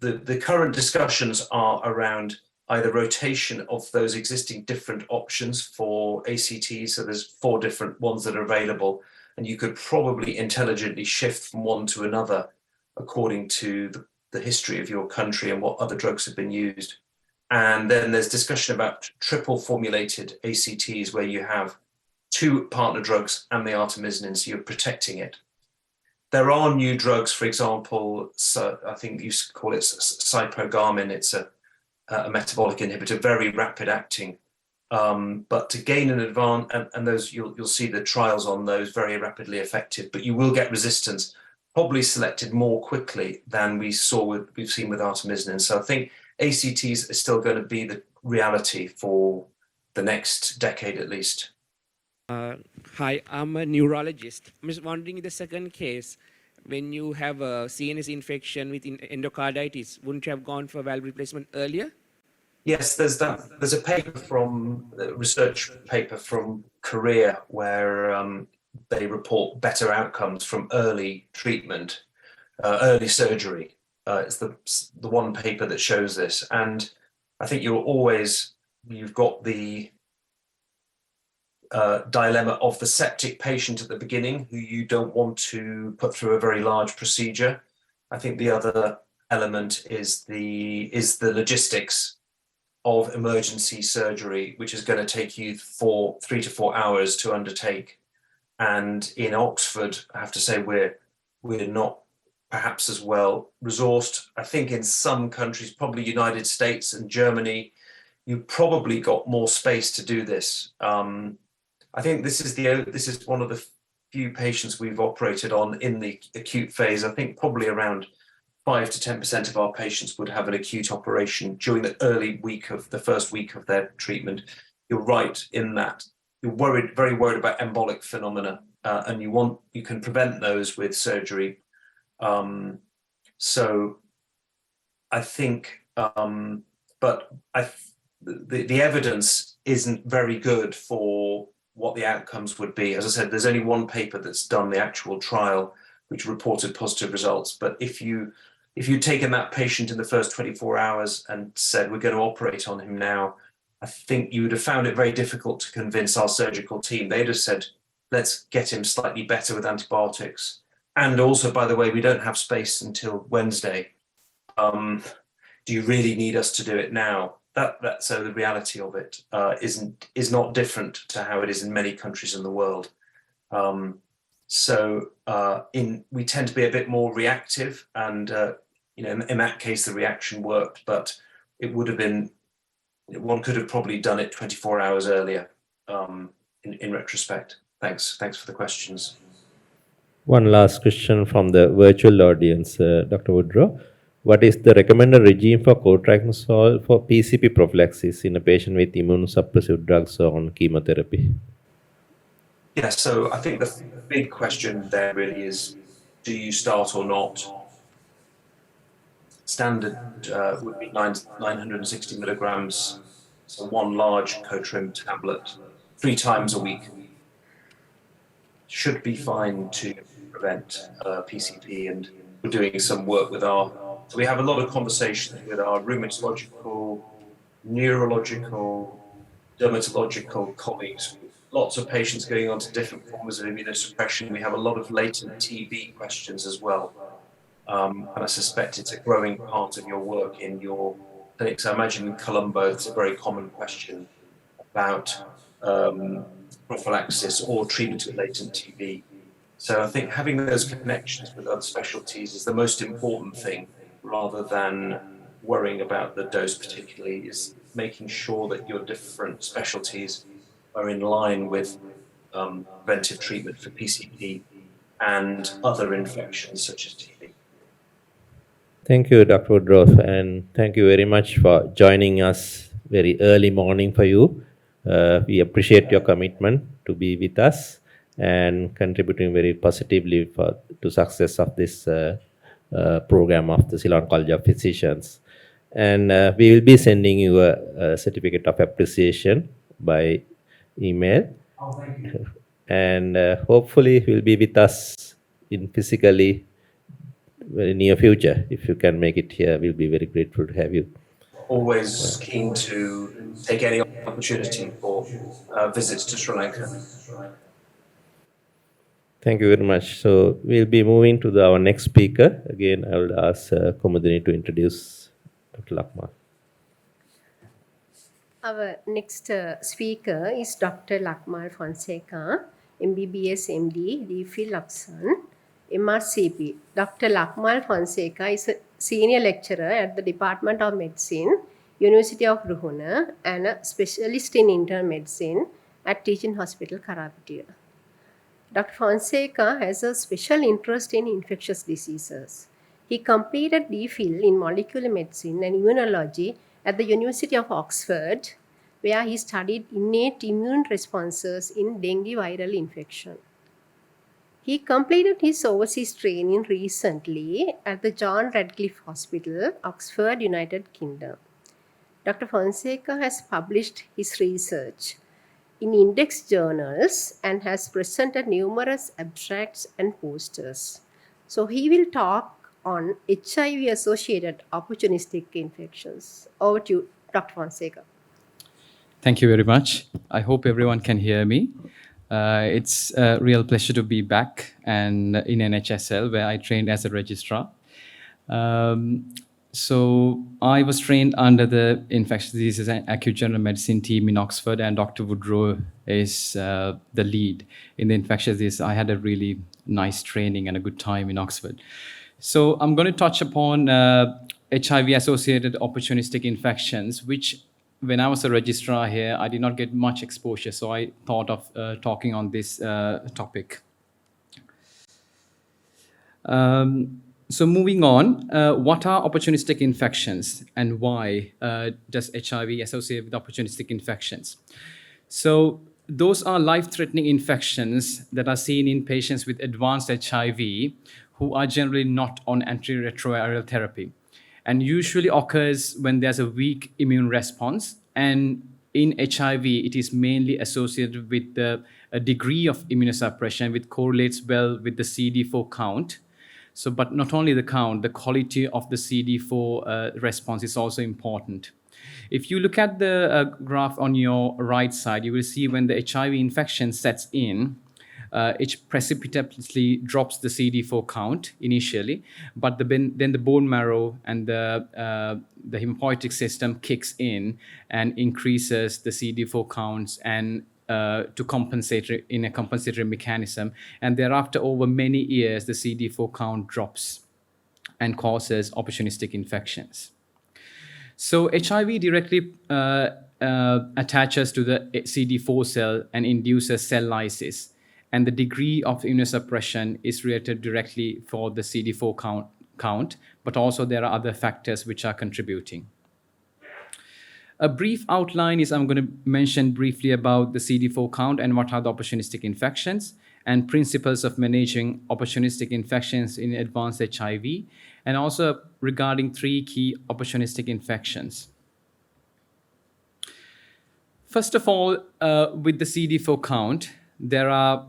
the current discussions are around either rotation of those existing different options for ACTs. So there's 4 different ones that are available, and you could probably intelligently shift from one to another according to the history of your country and what other drugs have been used. And then there's discussion about triple formulated ACTs, where you have 2 partner drugs and the artemisinin, so you're protecting it. There are new drugs, for example, so I think you call it cyprogarmin. It's a metabolic inhibitor, very rapid acting. But to gain an advantage, and those you'll see the trials on those, very rapidly effective, but you will get resistance, probably selected more quickly than we've seen with artemisinin. So I think ACTs are still going to be the reality for the next decade at least. Hi, I'm a neurologist. I'm just wondering, in the second case, when you have a CNS infection with endocarditis, wouldn't you have gone for valve replacement earlier? Yes, there's that. There's a paper from research paper from Korea where they report better outcomes from early treatment, early surgery. It's the one paper that shows this, and I think you've got the dilemma of the septic patient at the beginning, who you don't want to put through a very large procedure. I think the other element is the logistics of emergency surgery, which is going to take you 3 to 4 hours to undertake. And in Oxford, I have to say we're not perhaps as well resourced. I think in some countries, probably United States and Germany, you've probably got more space to do this. I think this is one of the few patients we've operated on in the acute phase. I think probably around 5 to 10% of our patients would have an acute operation during the first week of their treatment. You're right in that you're very worried about embolic phenomena, and you can prevent those with surgery. So I think, but the evidence isn't very good for what the outcomes would be. As I said, there's only one paper that's done the actual trial which reported positive results. But if you'd taken that patient in the first 24 hours and said, we're going to operate on him now, I think you would have found it very difficult to convince our surgical team. They'd have said, let's get him slightly better with antibiotics. And also, by the way, we don't have space until Wednesday. Do you really need us to do it now? So the reality of it is not different to how it is in many countries in the world. We tend to be a bit more reactive, and in that case, the reaction worked, but it would have been, one could have probably done it 24 hours earlier. In retrospect, thanks for the questions. One last question from the virtual audience, Dr. Woodrow. What is the recommended regime for cotrimoxazole for PCP prophylaxis in a patient with immunosuppressive drugs or on chemotherapy? Yeah, so I think the big question there really is, do you start or not? Standard would be 960 milligrams, so one large Cotrim tablet, 3 times a week. Should be fine to prevent PCP, and we're doing some work with so we have a lot of conversations with our rheumatological, neurological, dermatological colleagues. Lots of patients going on to different forms of immunosuppression. We have a lot of latent TB questions as well. And I suspect it's a growing part of your work in your clinics. I imagine in Colombo, it's a very common question about prophylaxis or treatment of latent TB. So I think having those connections with other specialties is the most important thing, rather than worrying about the dose particularly, is making sure that your different specialties are in line with preventive treatment for PCP and other infections such as TB. Thank you, Dr. Woodrow, and thank you very much for joining us very early morning for you. We appreciate your commitment to be with us and contributing very positively to success of this program of the Ceylon College of Physicians. And we will be sending you a certificate of appreciation by email. Oh, thank you. And hopefully you'll be with us in physically very near future. If you can make it here, we'll be very grateful to have you. Always keen to take any opportunity for visits to Sri Lanka. Thank you very much. So we'll be moving to our next speaker. Again, I will ask Kumudini to introduce Dr. Lakmal. Our next speaker is Dr. Lakmal Fonseca, MBBS MD, DPhil Laksan, MRCP. Dr. Lakmal Fonseca is a senior lecturer at the Department of Medicine, University of Ruhuna, and a specialist in internal medicine at Teaching Hospital, Karapitiya. Dr. Fonseca has a special interest in infectious diseases. He completed DPhil in molecular medicine and immunology at the University of Oxford, where he studied innate immune responses in dengue viral infection. He completed his overseas training recently at the John Radcliffe Hospital, Oxford, United Kingdom. Dr. Fonseca has published his research in index journals and has presented numerous abstracts and posters. So he will talk on HIV-associated opportunistic infections. Over to you, Dr. Fonseca. Thank you very much. I hope everyone can hear me. It's a real pleasure to be back and in NHSL, where I trained as a registrar. So I was trained under the infectious diseases and acute general medicine team in Oxford, and Dr. Woodrow is the lead in the infectious disease. I had a really nice training and a good time in Oxford. So I'm going to touch upon HIV-associated opportunistic infections, which when I was a registrar here, I did not get much exposure. So I thought of talking on this topic. So moving on, what are opportunistic infections and why does HIV associate with opportunistic infections? So those are life-threatening infections that are seen in patients with advanced HIV who are generally not on antiretroviral therapy. and usually occurs when there's a weak immune response. And in HIV, it is mainly associated with a degree of immunosuppression, which correlates well with the CD4 count. So, but not only the count, the quality of the CD4 response is also important. If you look at the graph on your right side, you will see when the HIV infection sets in, it precipitously drops the CD4 count initially, but then the bone marrow and the hematopoietic system kicks in and increases the CD4 counts and to compensate in a compensatory mechanism. And thereafter, over many years, the CD4 count drops and causes opportunistic infections. So HIV directly attaches to the CD4 cell and induces cell lysis. And the degree of immunosuppression is related directly for the CD4 count, but also there are other factors which are contributing. A brief outline is I'm going to mention briefly about the CD4 count and what are the opportunistic infections and principles of managing opportunistic infections in advanced HIV, and also regarding 3 key opportunistic infections. First of all, with the CD4 count, there are,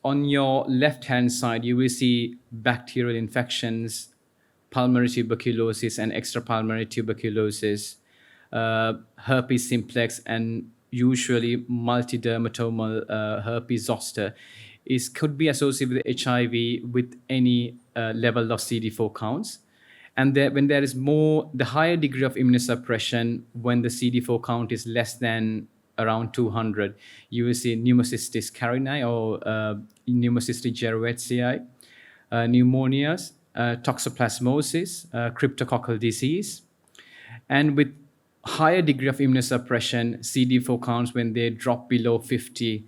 on your left-hand side, you will see bacterial infections, pulmonary tuberculosis and extrapulmonary tuberculosis, herpes simplex, and usually multidermatomal herpes zoster could be associated with HIV with any level of CD4 counts. And when there is the higher degree of immunosuppression, when the CD4 count is less than around 200, you will see pneumocystis carinii or pneumocystis jirovecii, pneumonias, toxoplasmosis, cryptococcal disease. And with higher degree of immunosuppression, CD4 counts, when they drop below 50,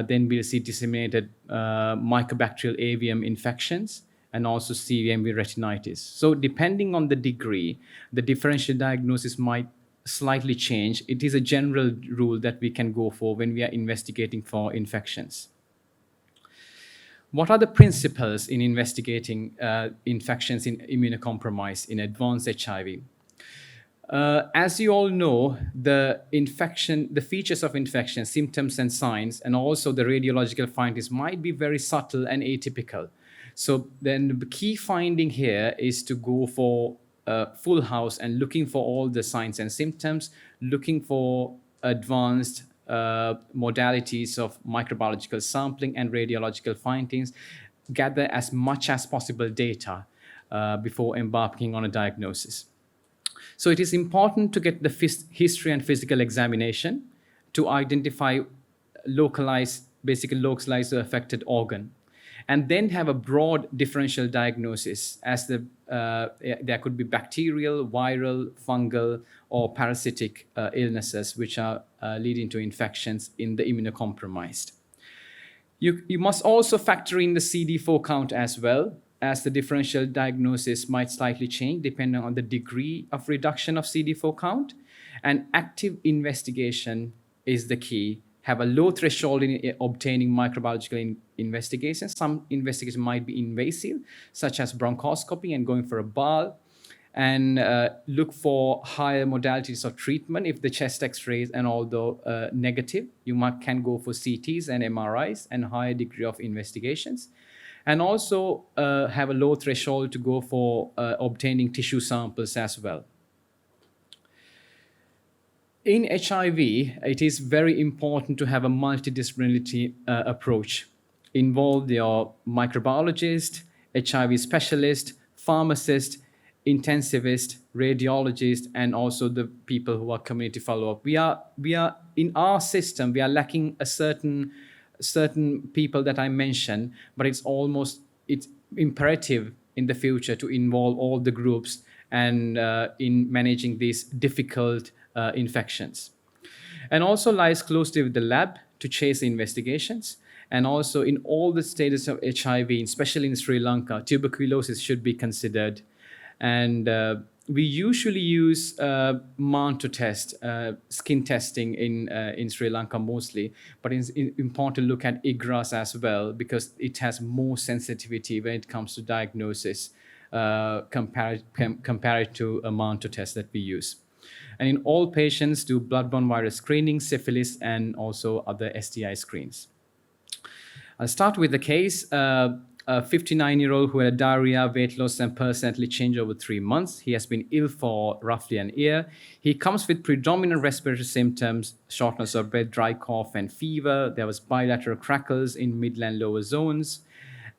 then we'll see disseminated mycobacterial avium infections and also CVMV retinitis. So depending on the degree, the differential diagnosis might slightly change. It is a general rule that we can go for when we are investigating for infections. What are the principles in investigating infections in immunocompromised in advanced HIV? As you all know, the features of infection, symptoms and signs, and also the radiological findings might be very subtle and atypical. So then the key finding here is to go for full house and looking for all the signs and symptoms, looking for advanced modalities of microbiological sampling and radiological findings, gather as much as possible data before embarking on a diagnosis. So it is important to get the history and physical examination to identify basically localize the affected organ, and then have a broad differential diagnosis as there could be bacterial, viral, fungal, or parasitic illnesses which are leading to infections in the immunocompromised. You must also factor in the CD4 count as well, as the differential diagnosis might slightly change depending on the degree of reduction of CD4 count. And active investigation is the key. Have a low threshold in obtaining microbiological investigations. Some investigations might be invasive, such as bronchoscopy and going for a BAL, and look for higher modalities of treatment. If the chest x-rays and although negative, you can go for CTs and MRIs and higher degree of investigations. And also have a low threshold to go for obtaining tissue samples as well. In HIV, it is very important to have a multidisciplinary approach. Involve your microbiologist, HIV specialist, pharmacist, intensivist, radiologist, and also the people who are community follow-up. We are in our system, we are lacking a certain people that I mentioned, but it's imperative in the future to involve all the groups and in managing these difficult infections. And also lies closely with the lab to chase investigations. And also in all the status of HIV, especially in Sri Lanka, tuberculosis should be considered. And we usually use MANTO test, skin testing in Sri Lanka mostly, but it's important to look at IGRAS as well because it has more sensitivity when it comes to diagnosis compared to amount of tests that we use. And in all patients, do bloodborne virus screening, syphilis, and also other STI screens. I'll start with the case. A 59-year-old who had diarrhea, weight loss, and personality change over 3 months. He has been ill for roughly an year. He comes with predominant respiratory symptoms, shortness of breath, dry cough, and fever. There was bilateral crackles in middle and lower zones.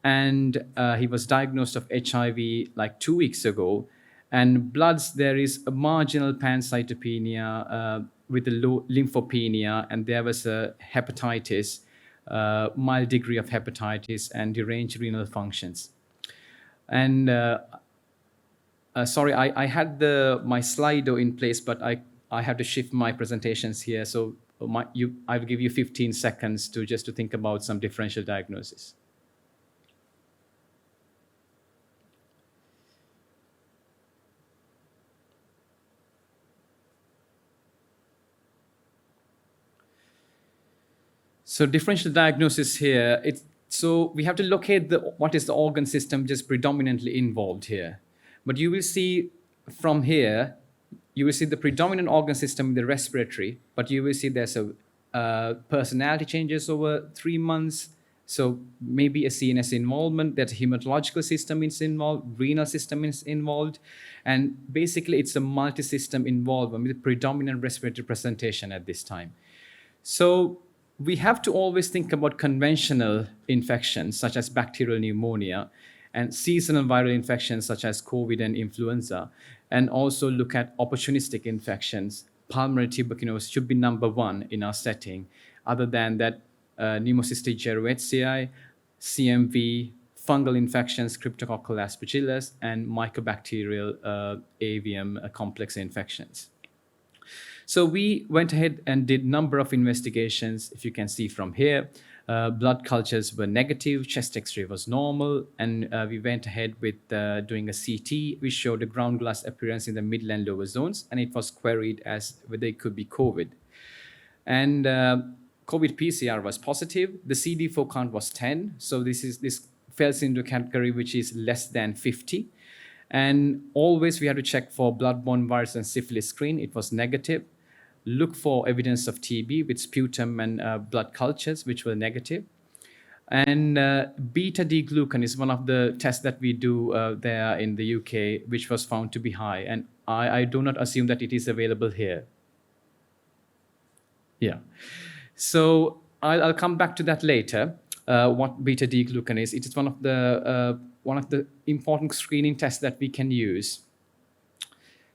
And he was diagnosed of HIV like 2 weeks ago. And bloods, there is a marginal pancytopenia with a low lymphopenia, and there was a hepatitis, mild degree of hepatitis, and deranged renal functions. And sorry, I had my Slido in place, but I have to shift my presentations here. So I'll give you 15 seconds to think about some differential diagnosis. So differential diagnosis here, so we have to locate what is the organ system just predominantly involved here. But you will see from here, you will see the predominant organ system in the respiratory, but you will see there's a personality changes over 3 months. So maybe a CNS involvement, that hematological system is involved, renal system is involved, and basically it's a multi-system involvement with predominant respiratory presentation at this time. So we have to always think about conventional infections such as bacterial pneumonia and seasonal viral infections such as COVID and influenza, and also look at opportunistic infections. Pulmonary tuberculosis should be number 1 in our setting. Other than that, pneumocystis jirovecii, CMV, fungal infections, cryptococcal aspergillus, and mycobacterial avium complex infections. So we went ahead and did a number of investigations. If you can see from here, blood cultures were negative, chest X-ray was normal, and we went ahead with doing a CT, which showed a ground glass appearance in the middle and lower zones, and it was queried as whether it could be COVID. And COVID PCR was positive. The CD4 count was 10, so this falls into a category which is less than 50. And always we had to check for bloodborne virus and syphilis screen. It was negative. Look for evidence of TB with sputum and blood cultures, which were negative. And beta-D-glucan is one of the tests that we do there in the UK, which was found to be high. And I do not assume that it is available here. Yeah. So I'll come back to that later, what beta-D-glucan is. It is one of the important screening tests that we can use.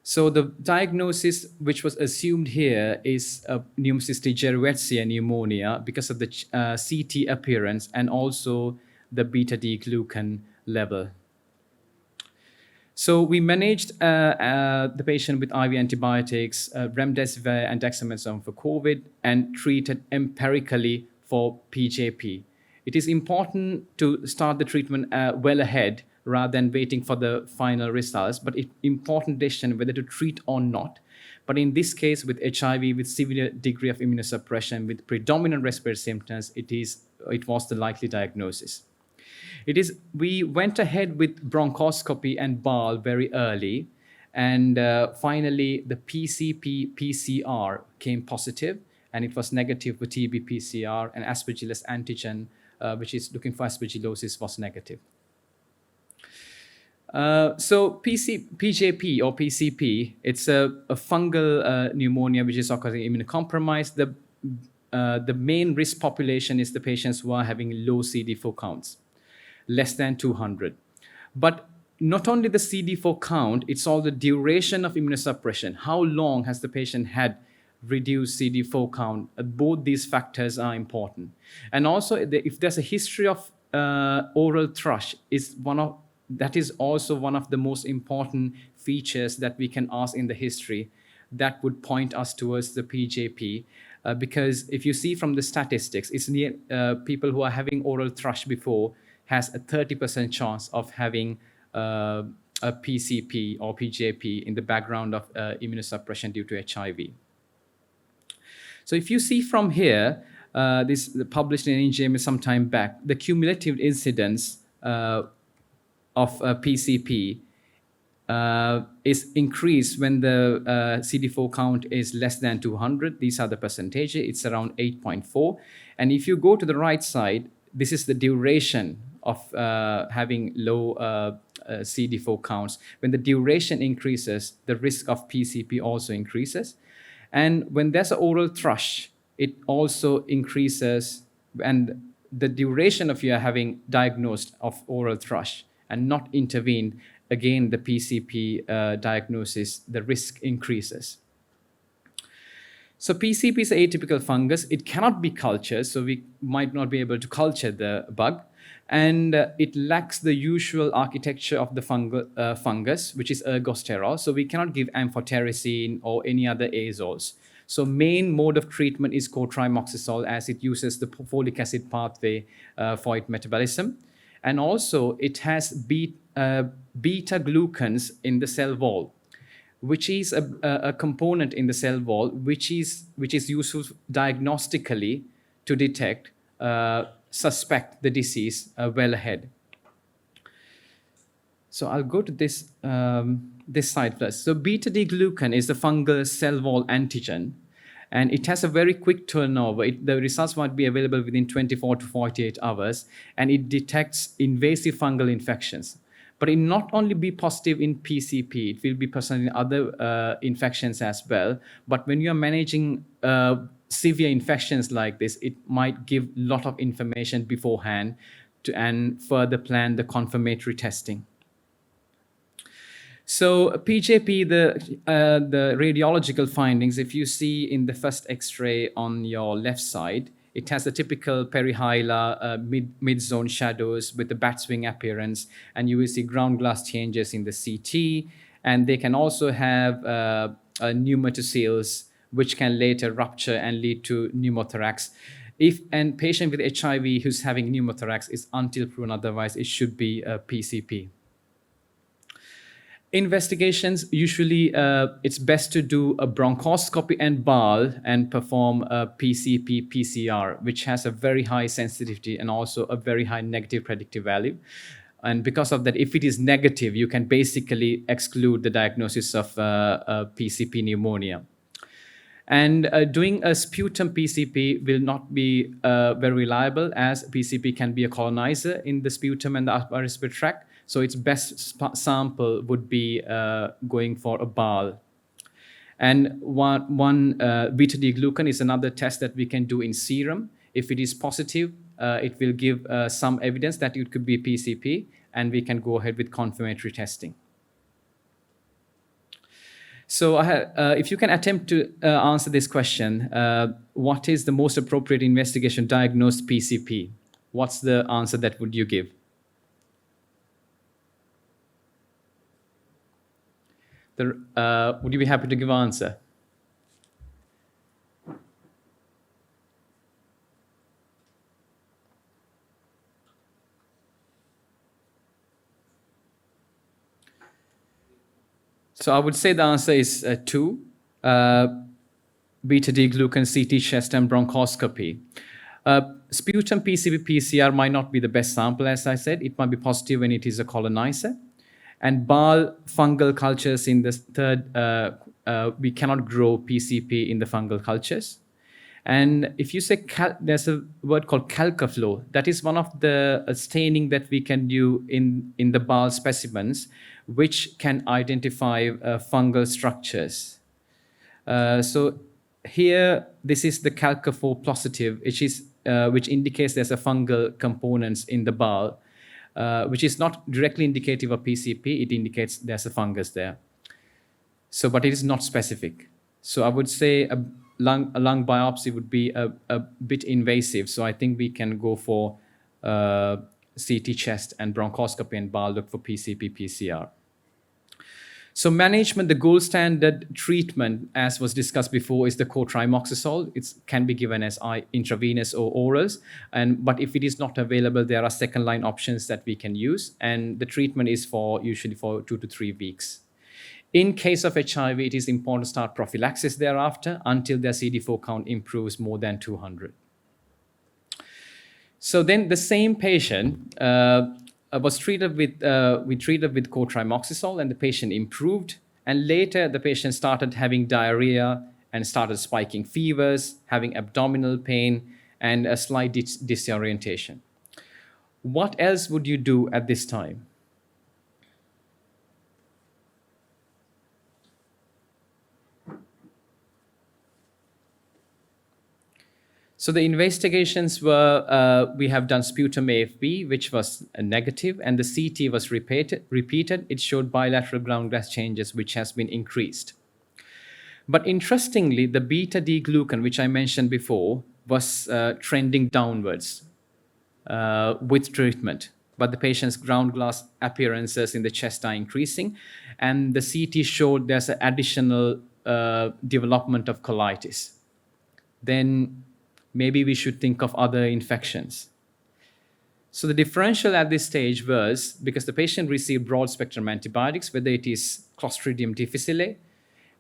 So the diagnosis which was assumed here is pneumocystis jirovecii pneumonia because of the CT appearance and also the beta-D-glucan level. So we managed the patient with IV antibiotics, remdesivir and dexamethasone for COVID, and treated empirically for PJP. It is important to start the treatment well ahead rather than waiting for the final results, but it's important decision whether to treat or not. But in this case, with HIV, with severe degree of immunosuppression, with predominant respiratory symptoms, it was the likely diagnosis. We went ahead with bronchoscopy and BAL very early, and finally the PCR came positive, and it was negative for TB PCR, and aspergillus antigen, which is looking for aspergillosis, was negative. So PJP or PCP, it's a fungal pneumonia which is occurring immunocompromised. The main risk population is the patients who are having low CD4 counts, less than 200. But not only the CD4 count, it's all the duration of immunosuppression. How long has the patient had reduced CD4 count? Both these factors are important. And also, if there's a history of oral thrush, that is also one of the most important features that we can ask in the history that would point us towards the PJP. Because if you see from the statistics, it's near people who are having oral thrush before has a 30% chance of having a PCP or PJP in the background of immunosuppression due to HIV. So if you see from here, this published in NJM some time back, the cumulative incidence of PCP is increased when the CD4 count is less than 200. These are the percentages. It's around 8.4. And if you go to the right side, this is the duration of having low CD4 counts. When the duration increases, the risk of PCP also increases. And when there's an oral thrush, it also increases, and the duration of you having diagnosed of oral thrush and not intervened, again, the PCP diagnosis, the risk increases. So PCP is an atypical fungus. It cannot be cultured, so we might not be able to culture the bug. And it lacks the usual architecture of the fungus, which is ergosterol. So we cannot give amphotericin or any other azoles. So main mode of treatment is cotrimoxazole, as it uses the folic acid pathway for its metabolism. And also it has beta-glucans in the cell wall, which is a component in the cell wall which is useful diagnostically to detect, suspect the disease well ahead. So I'll go to this side first. So beta-D-glucan is the fungal cell wall antigen, and it has a very quick turnover. The results might be available within 24 to 48 hours, and it detects invasive fungal infections. But it not only be positive in PCP, it will be present in other infections as well. But when you are managing severe infections like this, it might give a lot of information beforehand and further plan the confirmatory testing. So PJP, the radiological findings, if you see in the first X-ray on your left side, it has the typical perihilar mid-zone shadows with the bat wing appearance, and you will see ground glass changes in the CT, and they can also have pneumatoceles, which can later rupture and lead to pneumothorax. If a patient with HIV who's having pneumothorax is until proven otherwise, it should be a PCP. Investigations, usually it's best to do a bronchoscopy and BAL and perform a PCP PCR, which has a very high sensitivity and also a very high negative predictive value. And because of that, if it is negative, you can basically exclude the diagnosis of PCP pneumonia. And doing a sputum PCP will not be very reliable, as PCP can be a colonizer in the sputum and the upper respiratory tract. So its best sample would be going for a BAL. And one beta-D-glucan is another test that we can do in serum. If it is positive, it will give some evidence that it could be PCP, and we can go ahead with confirmatory testing. So if you can attempt to answer this question, what is the most appropriate investigation to diagnose PCP? What's the answer that would you give? Would you be happy to give an answer? So I would say the answer is 2, beta-D-glucan, CT chest, and bronchoscopy. Sputum PCP PCR might not be the best sample, as I said. It might be positive when it is a colonizer. And BAL fungal cultures in the third, we cannot grow PCP in the fungal cultures. And if you say, there's a word called calcaflow, that is one of the staining that we can do in the BAL specimens, which can identify fungal structures. So here, this is the calcaflow positive, which indicates there's a fungal components in the BAL. Which is not directly indicative of PCP, it indicates there's a fungus there. So, but it is not specific. So I would say a lung biopsy would be a bit invasive. So I think we can go for CT chest and bronchoscopy and BAL, look for PCP PCR. So management, the gold standard treatment, as was discussed before, is the cotrimoxazole. It can be given as intravenous or orals. But if it is not available, there are second line options that we can use. And the treatment is usually for 2 to 3 weeks. In case of HIV, it is important to start prophylaxis thereafter until their CD4 count improves more than 200. So then the same patient, was treated with we treated with cotrimoxazole, and the patient improved. And later, the patient started having diarrhea and started spiking fevers, having abdominal pain, and a slight disorientation. What else would you do at this time? So the investigations were, we have done sputum AFB, which was a negative, and the CT was repeated. It showed bilateral ground glass changes, which has been increased. But interestingly, the beta D glucan, which I mentioned before, was trending downwards with treatment. But the patient's ground glass appearances in the chest are increasing, and the CT showed there's an additional development of colitis. Then maybe we should think of other infections. So the differential at this stage was because the patient received broad spectrum antibiotics, whether it is Clostridium difficile,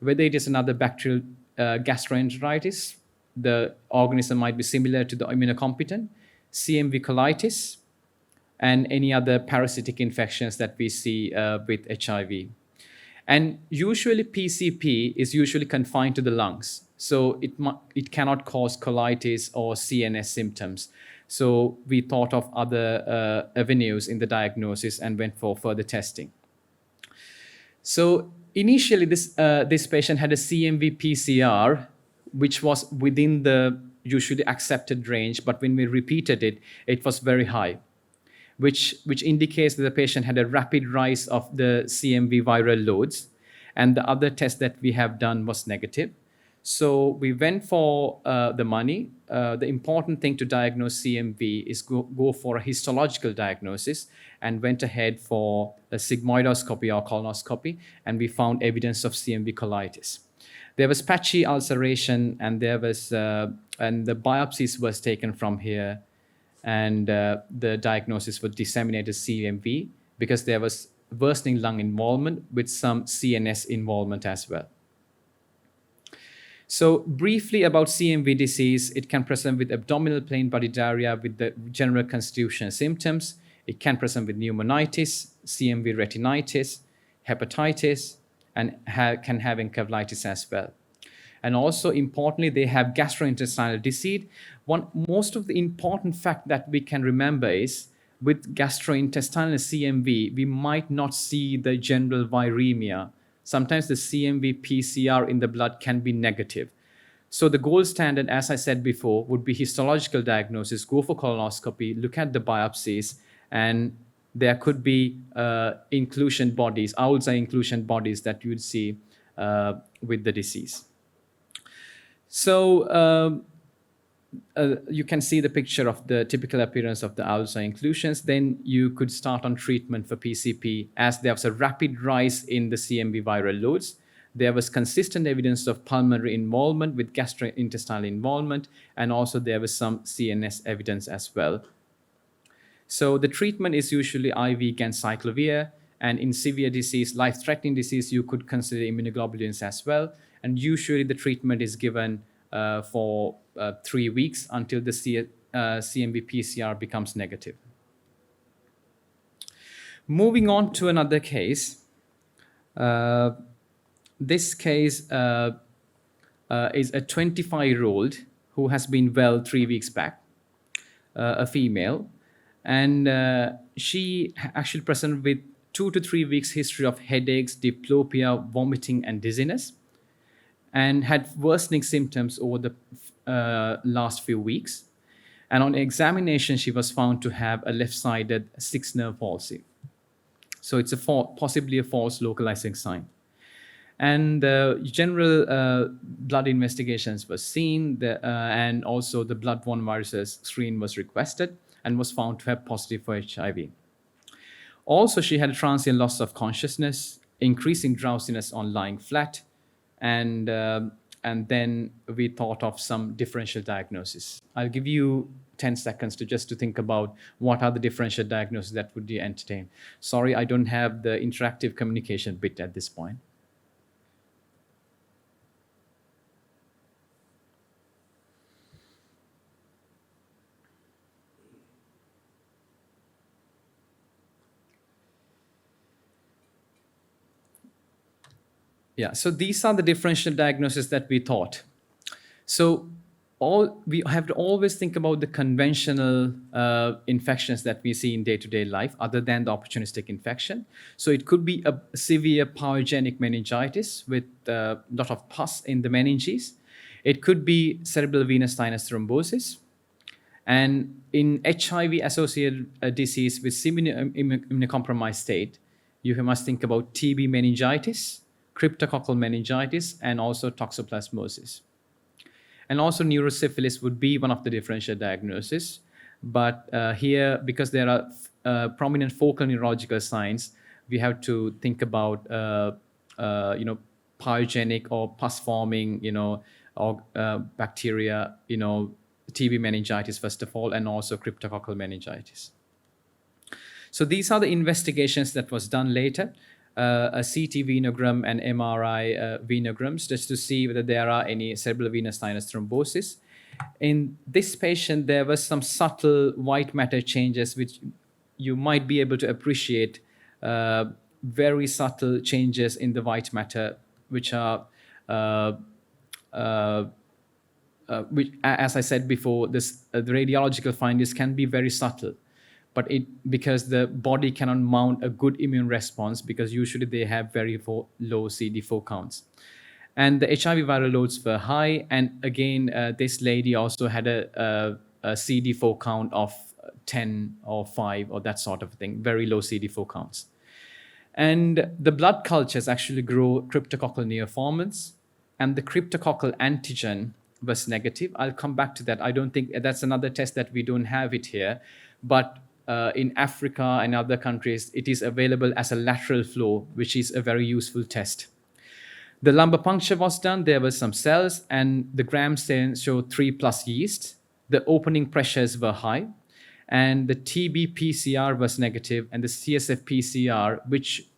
whether it is another bacterial gastroenteritis, the organism might be similar to the immunocompetent, CMV colitis, and any other parasitic infections that we see with HIV. And usually PCP is usually confined to the lungs. So it cannot cause colitis or CNS symptoms. So we thought of other avenues in the diagnosis and went for further testing. So initially, this patient had a CMV PCR, which was within the usually accepted range, but when we repeated it, it was very high, which indicates that the patient had a rapid rise of the CMV viral loads, and the other test that we have done was negative. So we went for the money. The important thing to diagnose CMV is go for a histological diagnosis, and went ahead for a sigmoidoscopy or colonoscopy, and we found evidence of CMV colitis. There was patchy ulceration, and there was and the biopsies was taken from here, and the diagnosis was disseminated CMV because there was worsening lung involvement with some CNS involvement as well. So briefly about CMV disease, it can present with abdominal plain body diarrhea with the general constitutional symptoms. It can present with pneumonitis, CMV retinitis, hepatitis, and can have encephalitis as well. And also importantly, they have gastrointestinal disease. Most of the important fact that we can remember is with gastrointestinal CMV, we might not see the general viremia. Sometimes the CMV PCR in the blood can be negative. So the gold standard, as I said before, would be histological diagnosis, go for colonoscopy, look at the biopsies, and there could be inclusion bodies, outside inclusion bodies that you'd see with the disease. So you can see the picture of the typical appearance of the ulcer inclusions. Then you could start on treatment for PCP as there was a rapid rise in the CMV viral loads. There was consistent evidence of pulmonary involvement with gastrointestinal involvement, and also there was some CNS evidence as well. So the treatment is usually IV ganciclovir, and in severe disease, life-threatening disease, you could consider immunoglobulins as well. And usually the treatment is given for 3 weeks until the CMV PCR becomes negative. Moving on to another case. This case is a 25-year-old who has been well 3 weeks back, a female, and she actually presented with 2 to 3 weeks history of headaches, diplopia, vomiting, and dizziness, and had worsening symptoms over the last few weeks. And on examination, she was found to have a left-sided sixth nerve palsy. So it's possibly a false localizing sign. And general blood investigations were seen, and also the blood-borne viruses screen was requested and was found to have positive for HIV. Also, she had a transient loss of consciousness, increasing drowsiness on lying flat, and then we thought of some differential diagnosis. I'll give you 10 seconds to think about what are the differential diagnoses that would be entertained. Sorry, I don't have the interactive communication bit at this point. Yeah, so these are the differential diagnoses that we thought. So we have to always think about the conventional infections that we see in day-to-day life other than the opportunistic infection. So it could be a severe pyogenic meningitis with a lot of pus in the meninges. It could be cerebral venous sinus thrombosis. And in HIV-associated disease with immunocompromised state, you must think about TB meningitis, cryptococcal meningitis, and also toxoplasmosis. And also neurosyphilis would be one of the differential diagnoses. But here, because there are prominent focal neurological signs, we have to think about pyogenic or pus-forming, or bacteria, TB meningitis first of all, and also cryptococcal meningitis. So these are the investigations that was done later. A CT venogram and MRI venograms just to see whether there are any cerebral venous sinus thrombosis. In this patient, there was some subtle white matter changes which you might be able to appreciate, very subtle changes in the white matter, which are, which, as I said before, the radiological findings can be very subtle. But because the body cannot mount a good immune response, because usually they have very low CD4 counts. And the HIV viral loads were high. And again, this lady also had a CD4 count of 10 or 5 or that sort of thing, very low CD4 counts. And the blood cultures actually grow cryptococcal neoformans, and the cryptococcal antigen was negative. I'll come back to that. I don't think that's another test that we don't have it here, but in Africa and other countries, it is available as a lateral flow, which is a very useful test. The lumbar puncture was done. There were some cells, and the gram stain showed 3+ yeast. The opening pressures were high, and the TB PCR was negative, and the CSF PCR, which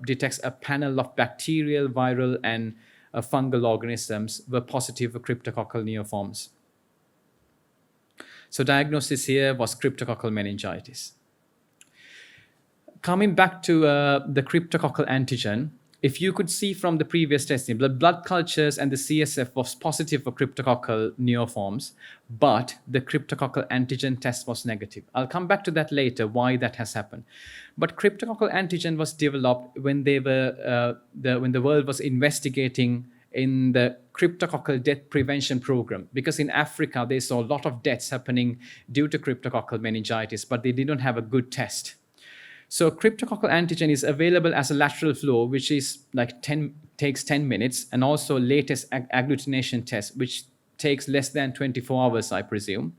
detects a panel of bacterial, viral, and fungal organisms, were positive for cryptococcal neoforms. So diagnosis here was cryptococcal meningitis. Coming back to the cryptococcal antigen, if you could see from the previous testing, the blood cultures and the CSF was positive for cryptococcal neoforms, but the cryptococcal antigen test was negative. I'll come back to that later, why that has happened. But cryptococcal antigen was developed when they were when the world was investigating in the cryptococcal death prevention program, because in Africa they saw a lot of deaths happening due to cryptococcal meningitis, but they didn't have a good test. So cryptococcal antigen is available as a lateral flow, which is like takes 10 minutes, and also latest agglutination test, which takes less than 24 hours, I presume.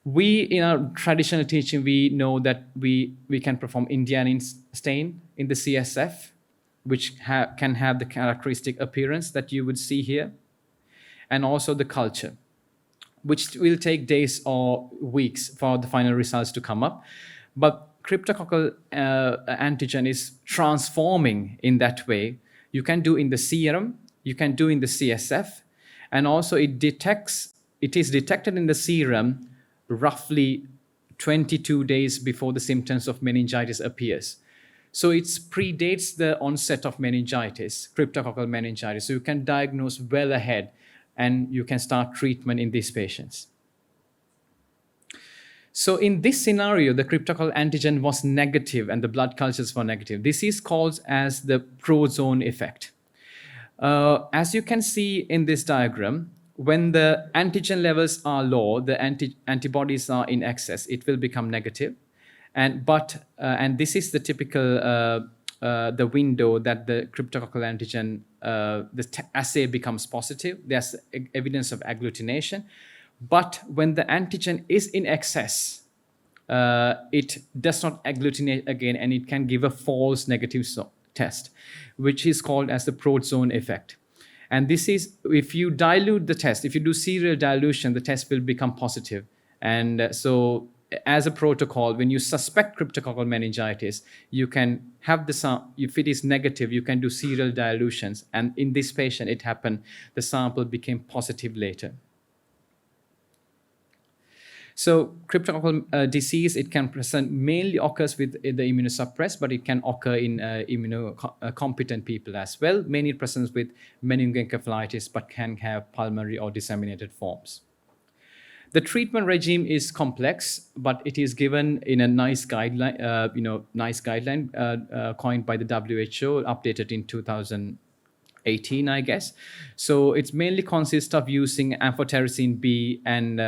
We, in our traditional teaching, we know that we can perform Indian stain in the CSF, which can have the characteristic appearance that you would see here, and also the culture, which will take days or weeks for the final results to come up. But cryptococcal antigen is transforming in that way. You can do in the serum, you can do in the CSF, and also it is detected in the serum roughly 22 days before the symptoms of meningitis appears. So it predates the onset of meningitis, cryptococcal meningitis. So you can diagnose well ahead, and you can start treatment in these patients. So in this scenario, the cryptococcal antigen was negative and the blood cultures were negative. This is called as the prozone effect. As you can see in this diagram, when the antigen levels are low, the antibodies are in excess, it will become negative. And this is the typical the window that the cryptococcal antigen, the assay becomes positive. There's evidence of agglutination. But when the antigen is in excess, it does not agglutinate again, and it can give a false negative test, which is called as the prozone effect. And this is, if you dilute the test, if you do serial dilution, the test will become positive. And so as a protocol, when you suspect cryptococcal meningitis, you can have if it is negative, you can do serial dilutions. And in this patient, it happened, the sample became positive later. So cryptococcal disease, it can present, mainly occurs with the immunosuppressed, but it can occur in immunocompetent people as well. Mainly it presents with meningoencephalitis, but can have pulmonary or disseminated forms. The treatment regime is complex, but it is given in a nice guideline, coined by the WHO, updated in 2018, I guess. So it mainly consists of using amphotericin B and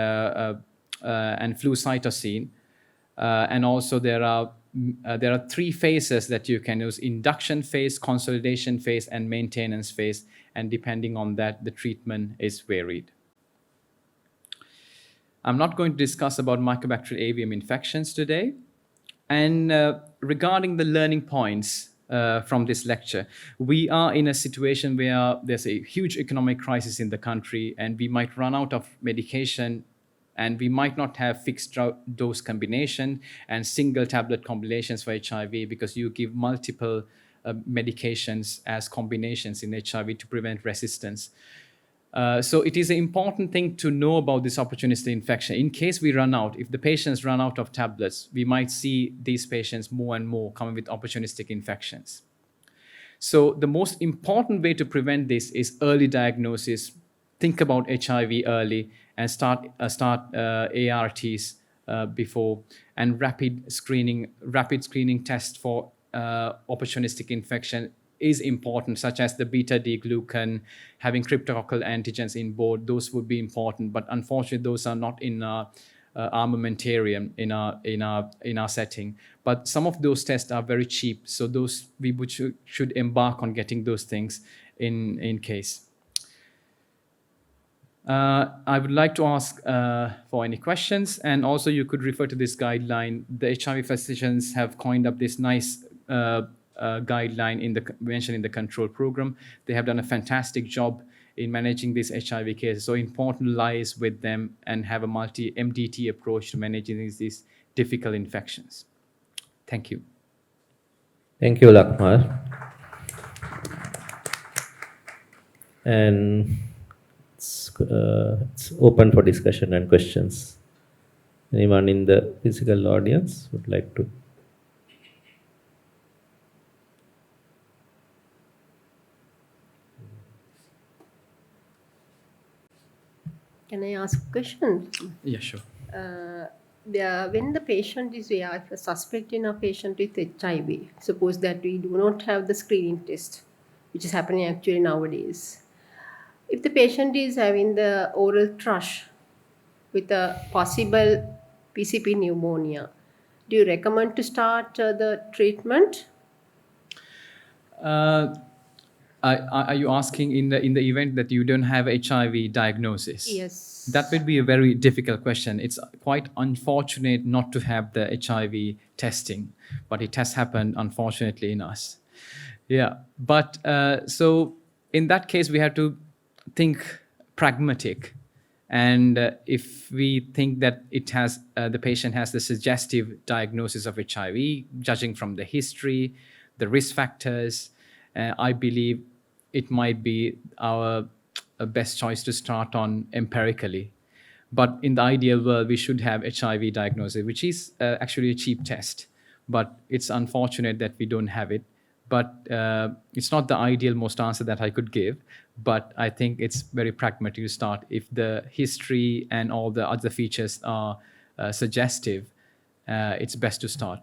flucytosine, and also there are 3 phases that you can use: induction phase, consolidation phase, and maintenance phase. And depending on that, the treatment is varied. I'm not going to discuss about mycobacterial avium infections today. And regarding the learning points from this lecture, we are in a situation where there's a huge economic crisis in the country, and we might run out of medication, and we might not have fixed dose combination and single tablet combinations for HIV, because you give multiple medications as combinations in HIV to prevent resistance. So it is an important thing to know about this opportunistic infection. In case we run out, if the patients run out of tablets, we might see these patients more and more coming with opportunistic infections. So the most important way to prevent this is early diagnosis. Think about HIV early and start ARTs before, and rapid screening test for opportunistic infection is important, such as the beta-D-glucan, having cryptococcal antigens in board. Those would be important, but unfortunately, those are not in our armamentarium in our setting. But some of those tests are very cheap, so those we should embark on getting those things in case. I would like to ask for any questions, and also you could refer to this guideline. The HIV physicians have coined up this nice guideline mentioned in the control program. They have done a fantastic job in managing these HIV cases. So important lies with them, and have a multi-MDT approach to managing these difficult infections. Thank you. Thank you, Lakmal. And it's open for discussion and questions. Anyone in the physical audience would like to? Can I ask a question? Yeah, sure. When the patient is, we are suspecting a patient with HIV, suppose that we do not have the screening test, which is happening actually nowadays. If the patient is having the oral thrush with a possible PCP pneumonia, do you recommend to start the treatment? Are you asking in the event that you don't have HIV diagnosis? Yes. That would be a very difficult question. It's quite unfortunate not to have the HIV testing, but it has happened, unfortunately, in us. Yeah, but so in that case, we have to think pragmatic. And if we think that the patient has the suggestive diagnosis of HIV, judging from the history, the risk factors, I believe it might be our best choice to start on empirically. But in the ideal world, we should have HIV diagnosis, which is actually a cheap test. But it's unfortunate that we don't have it. But it's not the ideal most answer that I could give. But I think it's very pragmatic to start. If the history and all the other features are suggestive, it's best to start.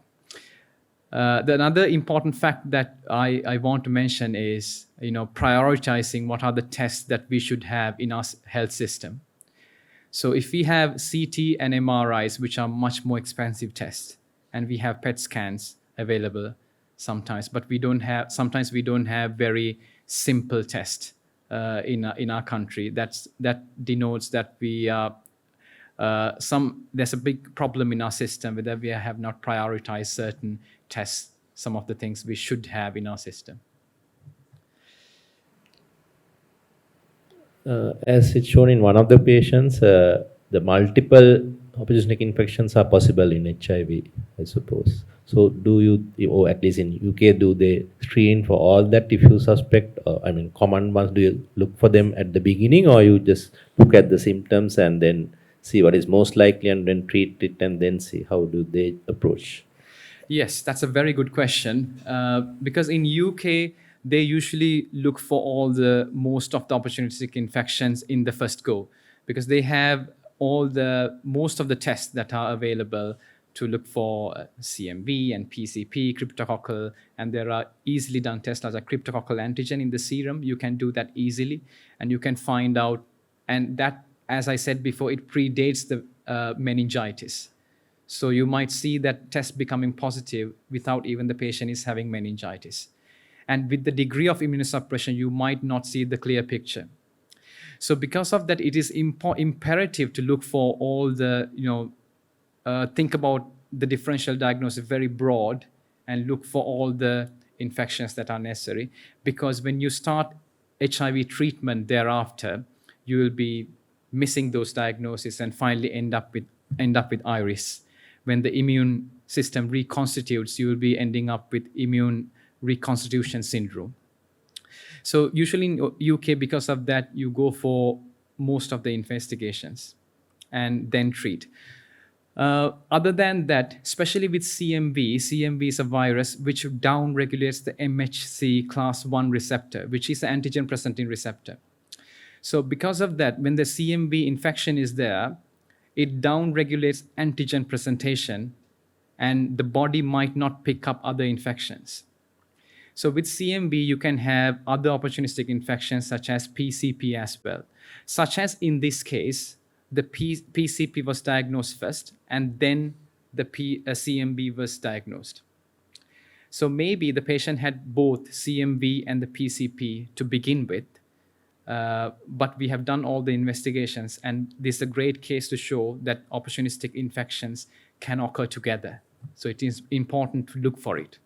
Another important fact that I want to mention is, prioritizing what are the tests that we should have in our health system. So if we have CT and MRIs, which are much more expensive tests, and we have PET scans available sometimes, but sometimes we don't have very simple tests in our country. That denotes that we are there's a big problem in our system whether we have not prioritized certain tests, some of the things we should have in our system. As it's shown in one of the patients, the multiple opportunistic infections are possible in HIV, I suppose. So or at least in UK, do they screen for all that if you suspect, common ones, do you look for them at the beginning, or you just look at the symptoms and then see what is most likely and then treat it and then see how do they approach? Yes, that's a very good question. Because in UK, they usually look for all the most of the opportunistic infections in the first go, because they have most of the tests that are available to look for CMV and PCP, cryptococcal, and there are easily done tests like a cryptococcal antigen in the serum. You can do that easily, and you can find out, and that, as I said before, it predates the meningitis. So you might see that test becoming positive without even the patient is having meningitis. And with the degree of immunosuppression, you might not see the clear picture. So because of that, it is imperative to look for all the, think about the differential diagnosis very broad and look for all the infections that are necessary. Because when you start HIV treatment thereafter, you will be missing those diagnoses and finally end up with iris. When the immune system reconstitutes, you will be ending up with immune reconstitution syndrome. So usually in UK, because of that, you go for most of the investigations and then treat. Other than that, especially with CMV is a virus which downregulates the MHC class 1 receptor, which is the antigen presenting receptor. So because of that, when the CMV infection is there, it downregulates antigen presentation, and the body might not pick up other infections. So with CMV, you can have other opportunistic infections such as PCP as well. Such as in this case, the PCP was diagnosed first, and then the CMV was diagnosed. So maybe the patient had both CMV and the PCP to begin with, but we have done all the investigations, and this is a great case to show that opportunistic infections can occur together. So it is important to look for it.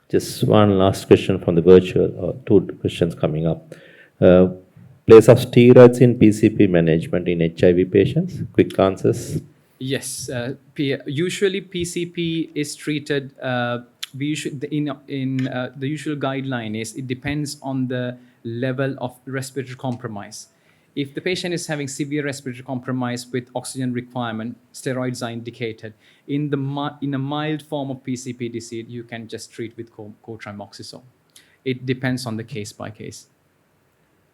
Just one last question from the virtual, or two questions coming up. Place of steroids in PCP management in HIV patients? Quick answers. Yes, usually PCP is treated. The usual guideline is it depends on the level of respiratory compromise. If the patient is having severe respiratory compromise with oxygen requirement, steroids are indicated. In a mild form of PCP disease, you can just treat with cotrimoxazole. It depends on the case by case.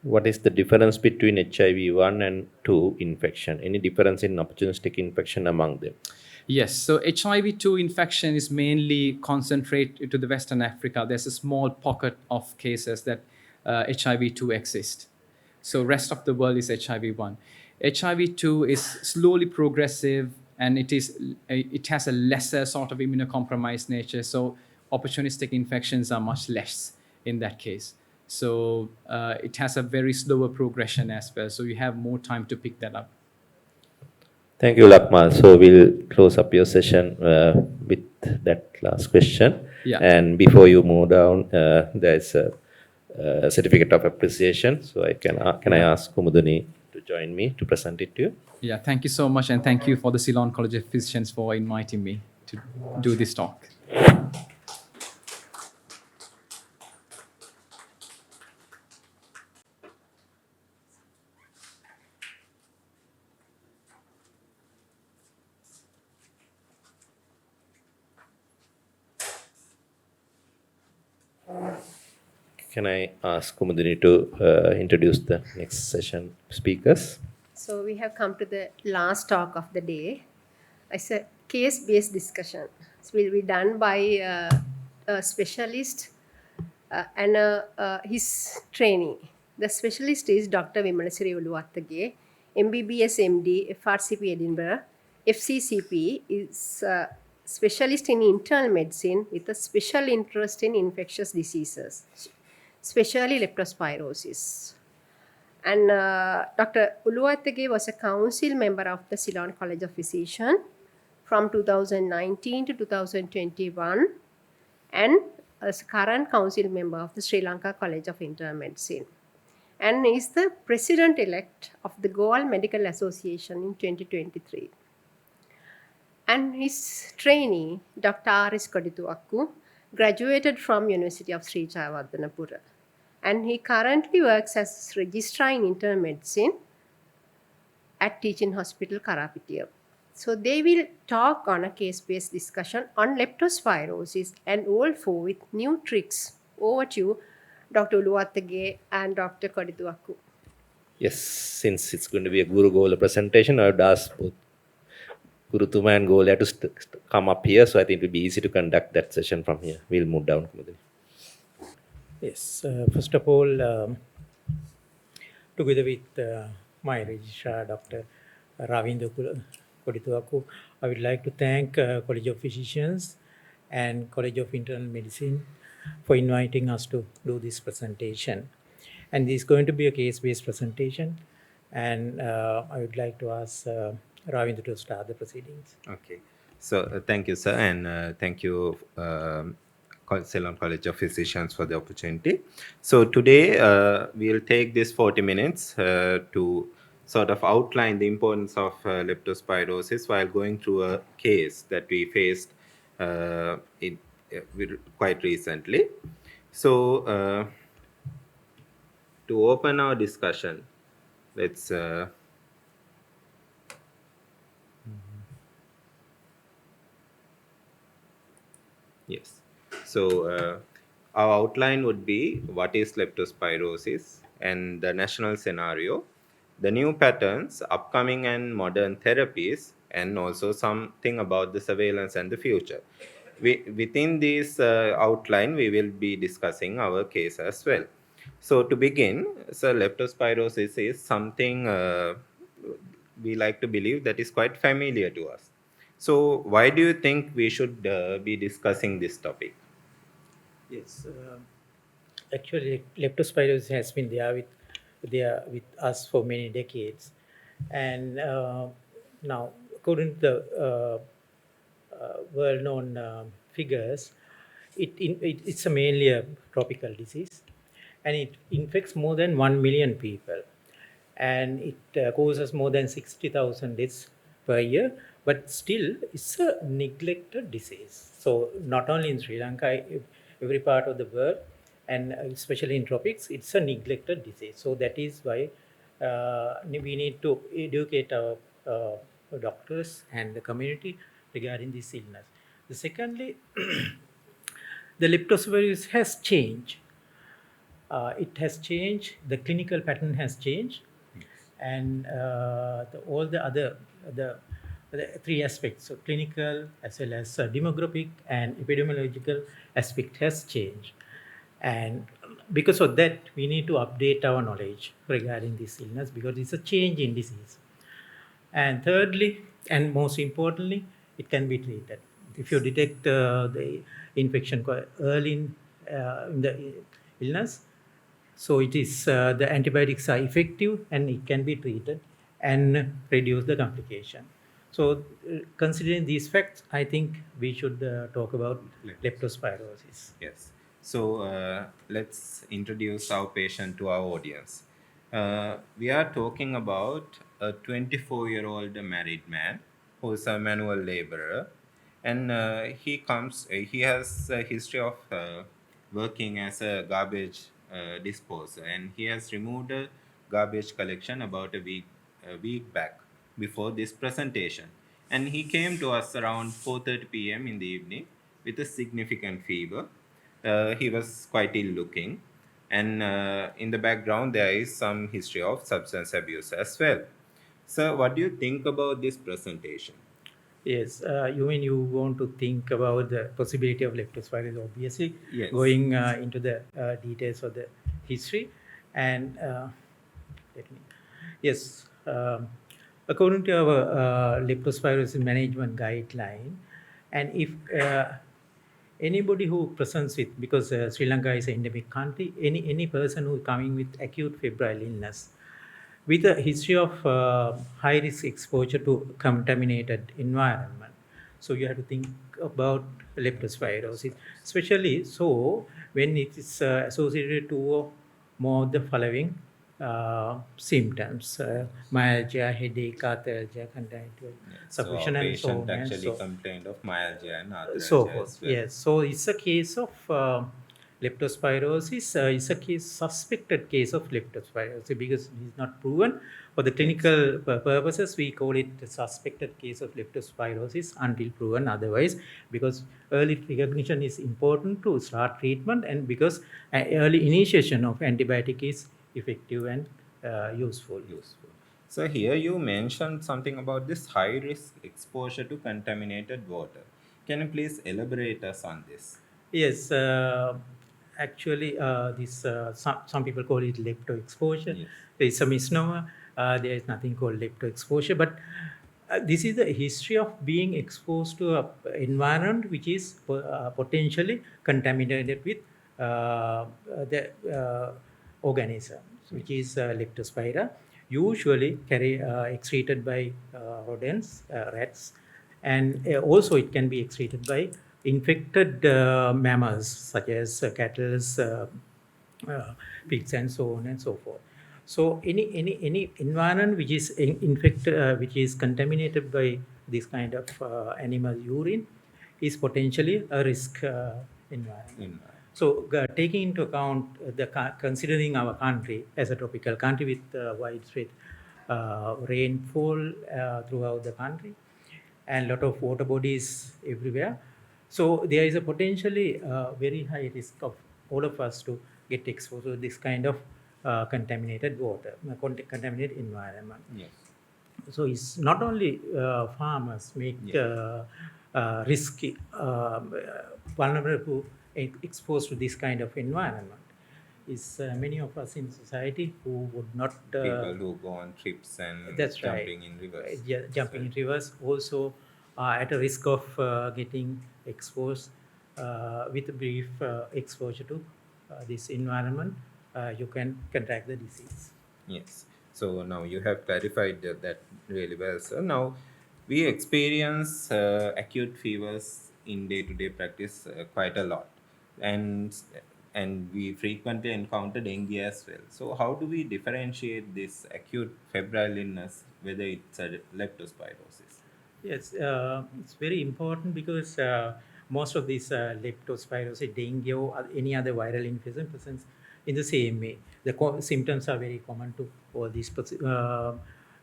What is the difference between HIV 1 and 2 infection? Any difference in opportunistic infection among them? Yes, so HIV-2 infection is mainly concentrated to the Western Africa. There's a small pocket of cases that HIV-2 exist. So rest of the world is HIV-1. HIV-2 is slowly progressive, and it has a lesser sort of immunocompromised nature. So opportunistic infections are much less in that case. So it has a very slower progression as well. So you have more time to pick that up. Thank you, Lakmal. So we'll close up your session with that last question. Yeah. And before you move down, there's a certificate of appreciation. So can I ask Kumuduni to join me to present it to you? Yeah, thank you so much, and thank you for the Ceylon College of Physicians for inviting me to do this talk. Can I ask Kumudini to introduce the next session speakers? So we have come to the last talk of the day. It's a case-based discussion. It will be done by a specialist and his trainee. The specialist is Dr. Vimalasiri Uluwathage, MBBS MD, FRCP Edinburgh. FCCP is specialist in internal medicine with a special interest in infectious diseases, especially leptospirosis. And Dr. Uluwathage was a council member of the Ceylon College of Physicians from 2019 to 2021, and as a current council member of the Sri Lanka College of Internal Medicine, and is the president-elect of the Goa Medical Association in 2023. And his trainee, Dr. R.S. Kodithuakku, graduated from University of Sri Jayawardhanapura. And he currently works as registrar in internal medicine at Teaching Hospital Karapitiya. So they will talk on a case-based discussion on leptospirosis and all four with new tricks. Over to you, Dr. Uluwatage and Dr. Kodituaku. Yes, since it's going to be a Guru Gola presentation, I would ask both Guru Tuma and Gola to come up here. So I think it will be easy to conduct that session from here. We'll move down. Yes, first of all, together with my registrar, Dr. Ravinder Kodituaku, I would like to thank College of Physicians and College of Internal Medicine for inviting us to do this presentation. And this is going to be a case-based presentation. And I would like to ask Ravinder to start the proceedings. Okay. So thank you, sir, and thank you, Ceylon College of Physicians, for the opportunity. So today we'll take this 40 minutes to sort of outline the importance of leptospirosis while going through a case that we faced quite recently. So to open our discussion, let's yes. So our outline would be what is leptospirosis and the national scenario, the new patterns, upcoming and modern therapies, and also something about the surveillance and the future. Within this outline, we will be discussing our case as well. So to begin, so leptospirosis is something we like to believe that is quite familiar to us. So why do you think we should be discussing this topic? Yes, actually, leptospirosis has been there with us for many decades, and now, according to the well-known figures, it's mainly a tropical disease, and it infects more than 1 million people, and it causes more than 60,000 deaths per year. But still, it's a neglected disease. So not only in Sri Lanka, every part of the world, and especially in tropics, it's a neglected disease. So that is why we need to educate our doctors and the community regarding this illness. Secondly, the leptospirosis has changed. It has changed. The clinical pattern has changed, and all the other the three aspects, so clinical as well as demographic and epidemiological aspect has changed. And because of that, we need to update our knowledge regarding this illness because it's a change in disease. And thirdly, and most importantly, it can be treated. If you detect the infection quite early in the illness, so it is the antibiotics are effective and it can be treated and reduce the complication. So considering these facts, I think we should talk about leptospirosis. Yes. So let's introduce our patient to our audience. We are talking about a 24-year-old married man who is a manual laborer, and he has a history of working as a garbage disposer, and he has removed a garbage collection about a week back before this presentation. And he came to us around 4:30 p.m. in the evening with a significant fever. He was quite ill looking, and in the background there is some history of substance abuse as well. So what do you think about this presentation? Yes, you mean you want to think about the possibility of leptospirosis, obviously, Yes. going into the details of the history. And yes, according to our leptospirosis management guideline, and if anybody who presents with, because Sri Lanka is an endemic country, any person who is coming with acute febrile illness, with a history of high risk exposure to contaminated environment. So you have to think about leptospirosis, especially so when it is associated to more of the following symptoms: myalgia, headache, arthralgia, conjunctival suppression, so and so patient on. And actually so complained of myalgia and arthralgia so as forth. well. Yes. So it's a case of leptospirosis is a suspected case of leptospirosis because it is not proven. For the clinical purposes, we call it a suspected case of leptospirosis until proven otherwise, because early recognition is important to start treatment, and because early initiation of antibiotic is effective and useful. So here you mentioned something about this high risk exposure to contaminated water. Can you please elaborate us on this? Yes, actually, some people call it lepto exposure. Yes. It's a misnomer. There is nothing called lepto exposure, but this is the history of being exposed to an environment which is potentially contaminated with the organisms, which is leptospira, usually excreted by rodents, rats, and also it can be excreted by infected mammals such as cattle, pigs, and so on and so forth. So any environment which is infected, which is contaminated by this kind of animal urine, is potentially a risk environment. So taking into account considering our country as a tropical country with widespread rainfall throughout the country and lot of water bodies everywhere, so there is a potentially very high risk of all of us to get exposed to this kind of contaminated water, contaminated environment. Yes. So it's not only farmers make risky, vulnerable to exposed to this kind of environment. It's many of us in society who would not. People who go on trips and That's jumping right. in rivers. Jumping in rivers also are at a risk of getting exposed with a brief exposure to this environment. You can contract the disease. Yes. So now you have clarified that really well, sir. Now we experience acute fevers in day-to-day practice quite a lot, and we frequently encounter dengue as well. So how do we differentiate this acute febrile illness, whether it's a leptospirosis? Yes, it's very important because most of these leptospirosis, dengue, or any other viral infection presents in the same way. The symptoms are very common to all these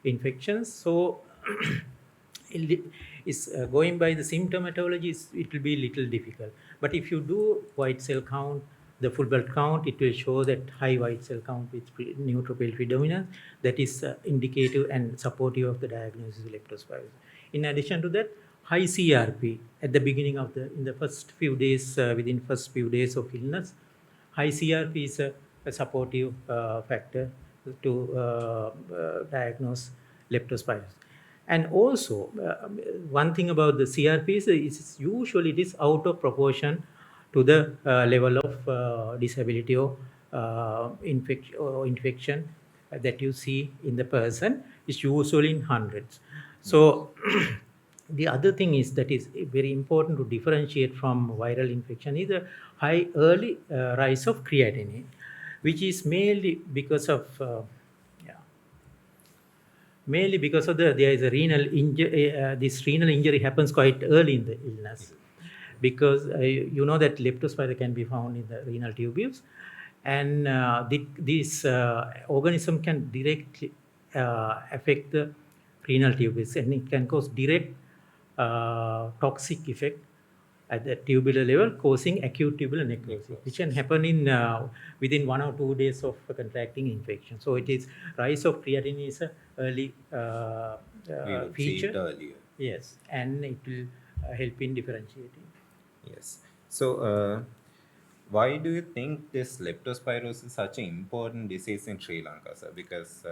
infections. So, is going by the symptomatology, it will be a little difficult. But if you do white cell count, the full blood count, it will show that high white cell count with neutrophil predominance. That is indicative and supportive of the diagnosis of leptospirosis. In addition to that, high CRP at the beginning of in the first few days, within first few days of illness, high CRP is a supportive factor to diagnose leptospirosis. And also, one thing about the CRP is usually it is out of proportion to the level of disability or infection that you see in the person. Is usually in hundreds. So the other thing is that is very important to differentiate from viral infection is the high early rise of creatinine, which is mainly because of there is a renal injury. This renal injury happens quite early in the illness, because you know that leptospira can be found in the renal tubules, and this organism can directly affect the renal tubules, and it can cause direct toxic effect at the tubular level, causing acute tubular necrosis, which can happen in within 1 or 2 days of contracting infection. So it is rise of creatinine is a early feature. Earlier. Yes, and it will help in differentiating. Yes. So why do you think this leptospirosis is such an important disease in Sri Lanka, sir? Because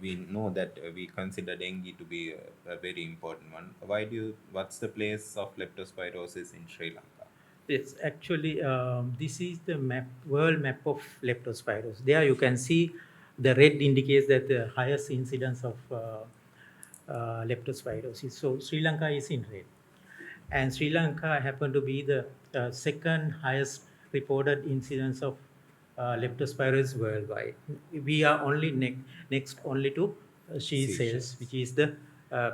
we know that we consider dengue to be a very important one. What's the place of leptospirosis in Sri Lanka? Yes, actually, this is the world map of leptospirosis. There you can see the red indicates that the highest incidence of leptospirosis. So Sri Lanka is in red. And Sri Lanka happened to be the second highest reported incidence of leptospirosis worldwide. We are only next only to Seychelles, which is the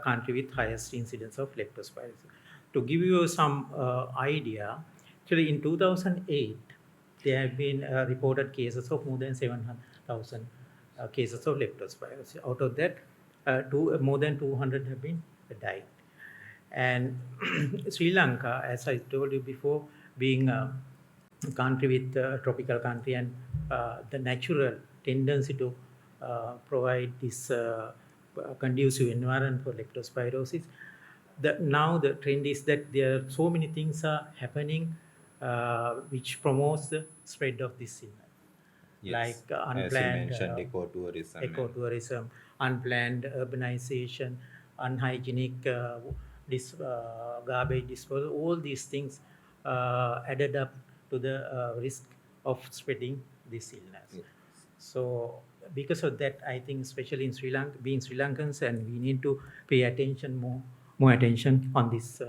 country with highest incidence of leptospirosis. To give you some idea, actually in 2008, there have been reported cases of more than 700,000 cases of leptospirosis. Out of that, more than 200 have been died. And Sri Lanka, as I told you before, being a country with tropical country and the natural tendency to provide this conducive environment for leptospirosis, now the trend is that there are so many things are happening which promotes the spread of this illness. Yes. Like As you unplanned mentioned, ecotourism. and- ecotourism, unplanned urbanization, unhygienic garbage disposal, all these things added up to the risk of spreading this illness. Yes. So because of that, I think especially in Sri Lanka, being Sri Lankans, and we need to pay attention more attention on this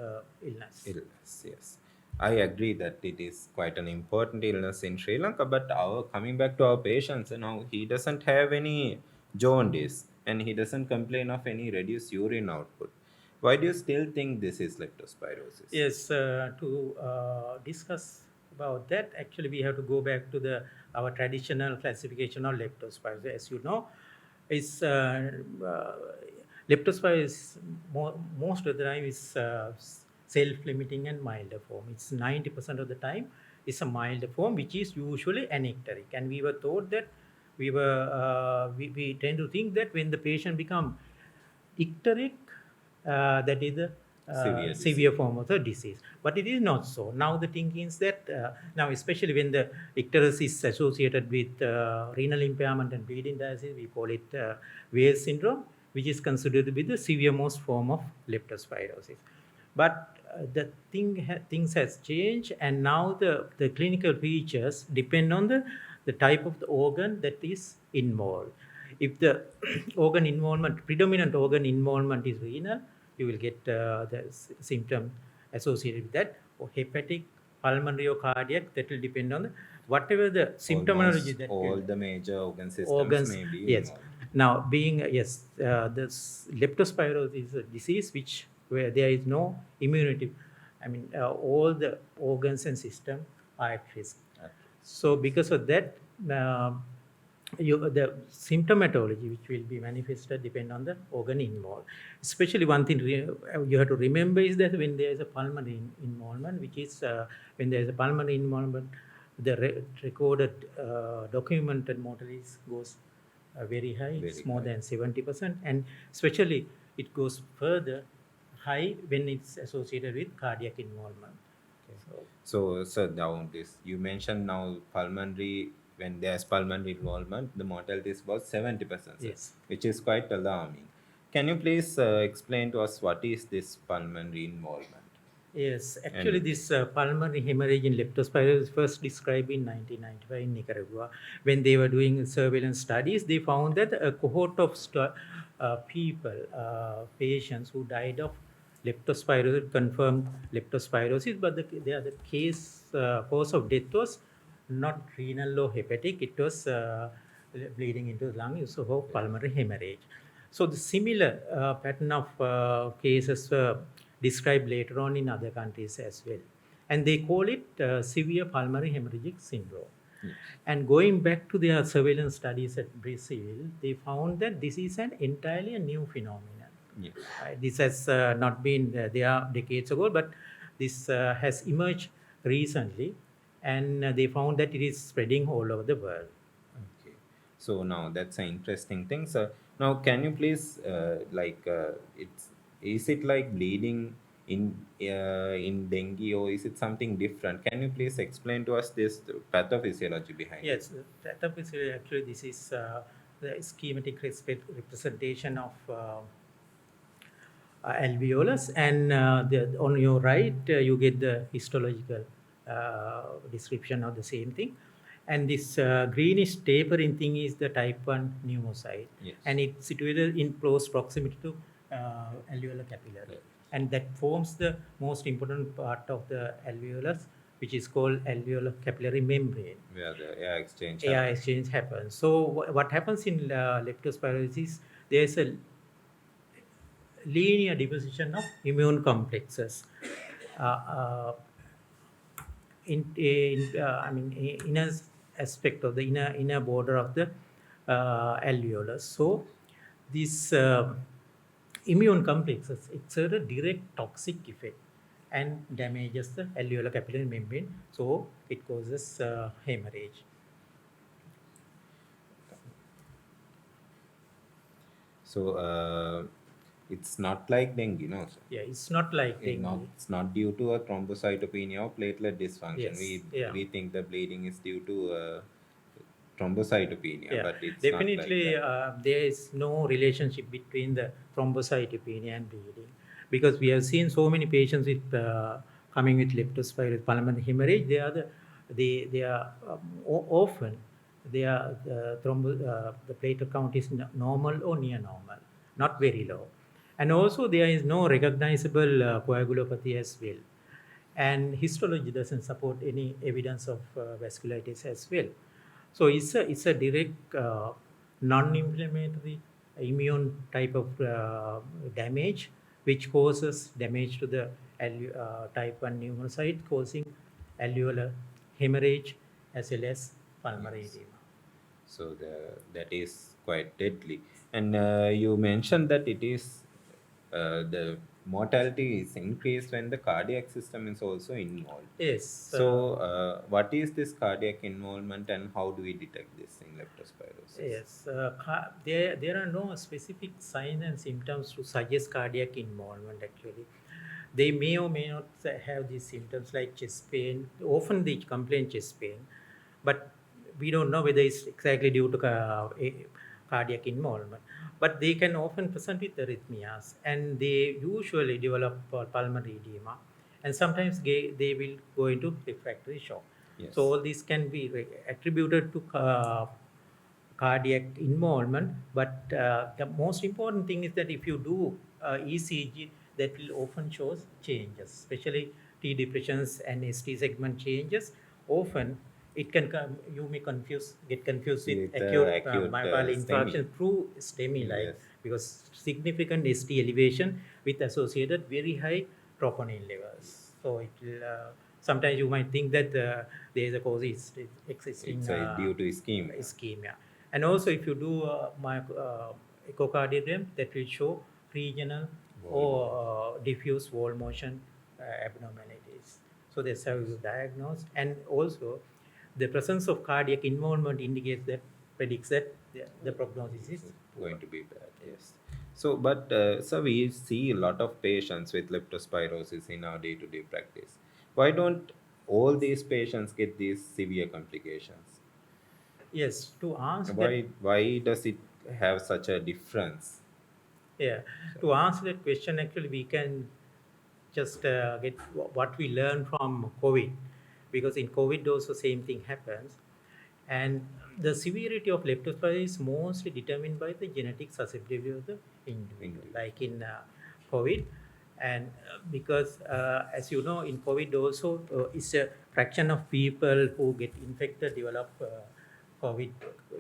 illness. Illness, yes. I agree that it is quite an important illness in Sri Lanka, but coming back to our patient, now he doesn't have any jaundice and he doesn't complain of any reduced urine output. Why do you still think this is leptospirosis? Yes, to discuss about that, actually we have to go back to our traditional classification of leptospirosis. As you know, it's leptospirosis most of the time is self-limiting and milder form. It's 90% of the time is a milder form, which is usually anecteric. And we were taught that we tend to think that when the patient become icteric, that is the severe form of the disease. But it is not so. Now the thinking is that, now especially when the icterus is associated with renal impairment and bleeding disease, we call it Wales syndrome, which is considered to be the severest form of leptospirosis. But the things has changed, and now the clinical features depend on the type of the organ that is involved. If the predominant organ involvement is renal, you will get the symptom associated with that, or hepatic, pulmonary, or cardiac. That will depend on whatever the symptomology that all the major organ systems may be yes. involved. Now, being this leptospirosis is a disease where there is no immunity. I mean, all the organs and system are at risk. So, because of that, the symptomatology which will be manifested depend on the organ involved. Especially one thing you have to remember is that when there is a pulmonary involvement, which is when there is a pulmonary involvement, the recorded documented mortality goes very high. It's more than 70%, and especially it goes further high when it's associated with cardiac involvement. Okay. So now you mentioned now pulmonary. When there's pulmonary involvement, the mortality is about 70%, yes, which is quite alarming. Can you please explain to us what is this pulmonary involvement? Yes, actually this pulmonary hemorrhage in leptospirosis first described in 1995 in Nicaragua. When they were doing surveillance studies, they found that a cohort of patients who died of leptospirosis, confirmed leptospirosis, but the cause of death was not renal or hepatic, it was bleeding into the lung, so pulmonary hemorrhage. So the similar pattern of cases were described later on in other countries as well. And they call it severe pulmonary hemorrhagic syndrome. Yes. And going back to their surveillance studies at Brazil, they found that this is an entirely new phenomenon. Yes. This has not been there decades ago, but this has emerged recently, and they found that it is spreading all over the world. Okay, so now that's an interesting thing. So now, can you please is it like bleeding in dengue, or is it something different? Can you please explain to us this pathophysiology behind it? Yes, pathophysiology, actually this is the schematic representation of alveolus, and on your right you get the histological description of the same thing, and this greenish tapering thing is the type 1 pneumocyte. Yes. And it's situated in close proximity to alveolar capillary, and that forms the most important part of the alveolus, which is called alveolar capillary membrane, where the air exchange happens. So what happens in leptospirosis, there is a linear deposition of immune complexes inner aspect of the inner border of the alveolus. So this immune complexes exert a direct toxic effect and damages the alveolar capillary membrane. So it causes hemorrhage. So it's not like dengue, no, sir? Yeah, it's not like dengue. It's not due to a thrombocytopenia or platelet dysfunction. Yes, yeah. We think the bleeding is due to thrombocytopenia, Yeah, but it's definitely not like that. there is no relationship between the thrombocytopenia and bleeding, because we have seen so many patients with coming with leptospirosis pulmonary hemorrhage. They are often they are the platelet count is normal or near normal, not very low, and also there is no recognizable coagulopathy as well, and histology doesn't support any evidence of vasculitis as well. So it's a direct non-inflammatory immune type of damage, which causes damage to the type 1 pneumocyte, causing alveolar hemorrhage as well as pulmonary edema. So that is quite deadly. And you mentioned that it is the mortality is increased when the cardiac system is also involved. Yes. So what is this cardiac involvement and how do we detect this in leptospirosis? Yes, there are no specific signs and symptoms to suggest cardiac involvement actually. They may or may not have these symptoms like chest pain. Often they complain chest pain, but we don't know whether it's exactly due to cardiac involvement. But they can often present with arrhythmias, and they usually develop pulmonary edema, and sometimes they will go into refractory shock. Yes. So all these can be attributed to cardiac involvement, but the most important thing is that if you do ECG, that will often shows changes, especially T depressions and ST segment changes. Often it can come, you may get confused with With, acute acute, myocardial STEMI. infarction through STEMI, like Yes. because significant ST elevation with associated very high troponin levels. So it will, sometimes you might think that there is a cause is existing It's due to ischemia. and also if you do echocardiogram, that will show regional or diffuse wall motion abnormalities. So that's how you diagnose, and also the presence of cardiac involvement indicates that predicts that the prognosis is Going to be bad, yes. So, but so we see a lot of patients with leptospirosis in our day-to-day practice. Why don't all these patients get these severe complications? yes to answer Why does it have such a difference? Yeah, to answer that question, actually, we can just get what we learned from COVID, because in COVID also same thing happens, and the severity of leptospirosis is mostly determined by the genetic susceptibility of the individual, like in COVID, and because as you know, in COVID also it's a fraction of people who get infected develop COVID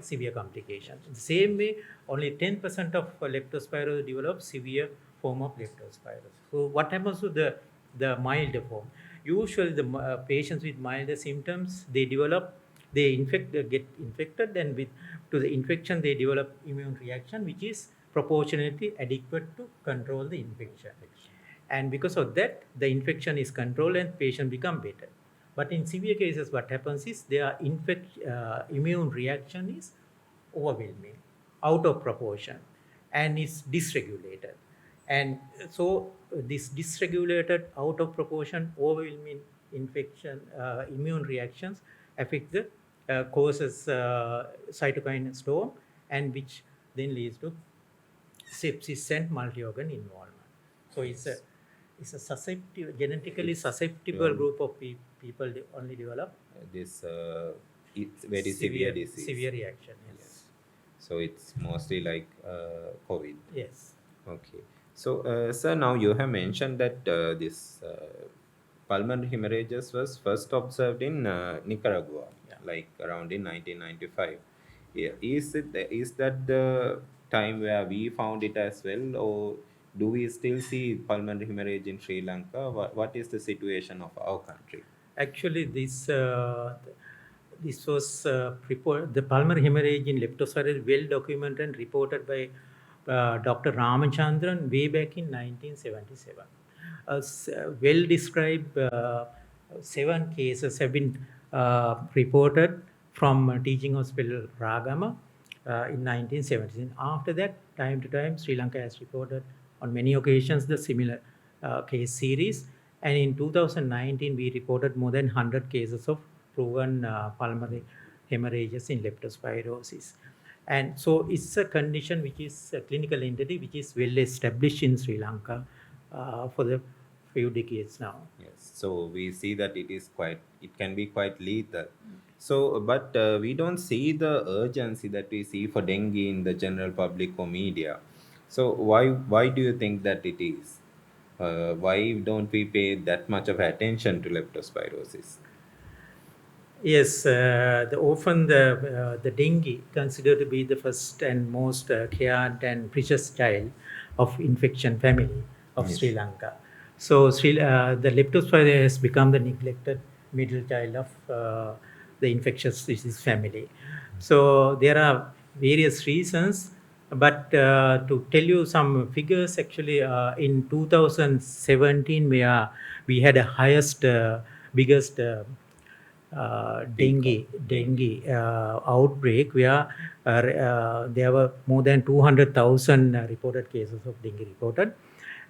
severe complications. In the same way, only 10% of leptospirosis develop severe form of leptospirosis. So what happens to the milder form? Usually the patients with milder symptoms, they get infected, and with to the infection they develop immune reaction, which is proportionately adequate to control the infection. And because of that, the infection is controlled and patient become better. But in severe cases, what happens is their immune reaction is overwhelming, out of proportion, and is dysregulated. And so this dysregulated, out of proportion, overwhelming infection, immune reactions affect the causes cytokine storm, and which then leads to sepsis and multi-organ involvement. So it's a genetically susceptible group of people only develop This it's very severe disease. severe reaction. Yes. So it's mostly like COVID. Yes. Okay. So, sir, now you have mentioned that this pulmonary hemorrhages was first observed in Nicaragua, Yeah. like around in 1995. Yeah. Is that the time where we found it as well, or do we still see pulmonary hemorrhage in Sri Lanka? What is the situation of our country? Actually, this was the pulmonary hemorrhage in leptospirosis well documented and reported by Dr. Ramachandran way back in 1977. Well described 7 cases have been reported from teaching hospital Ragama in 1970s. After that, time to time, Sri Lanka has reported on many occasions the similar case series. And in 2019, we reported more than 100 cases of proven pulmonary hemorrhages in leptospirosis. And so it's a condition which is a clinical entity which is well established in Sri Lanka for the few decades now. Yes, so we see that it can be quite lethal. So, but we don't see the urgency that we see for dengue in the general public or media. So, why do you think that it is? Why don't we pay that much of attention to leptospirosis? Yes, often the dengue considered to be the first and most cared and precious child of infection family of Yes. Sri Lanka. So the leptospirosis has become the neglected middle child of the infectious disease family. So there are various reasons, but to tell you some figures, actually in 2017 we had a highest, biggest dengue outbreak where there were more than 200,000 reported cases of dengue reported,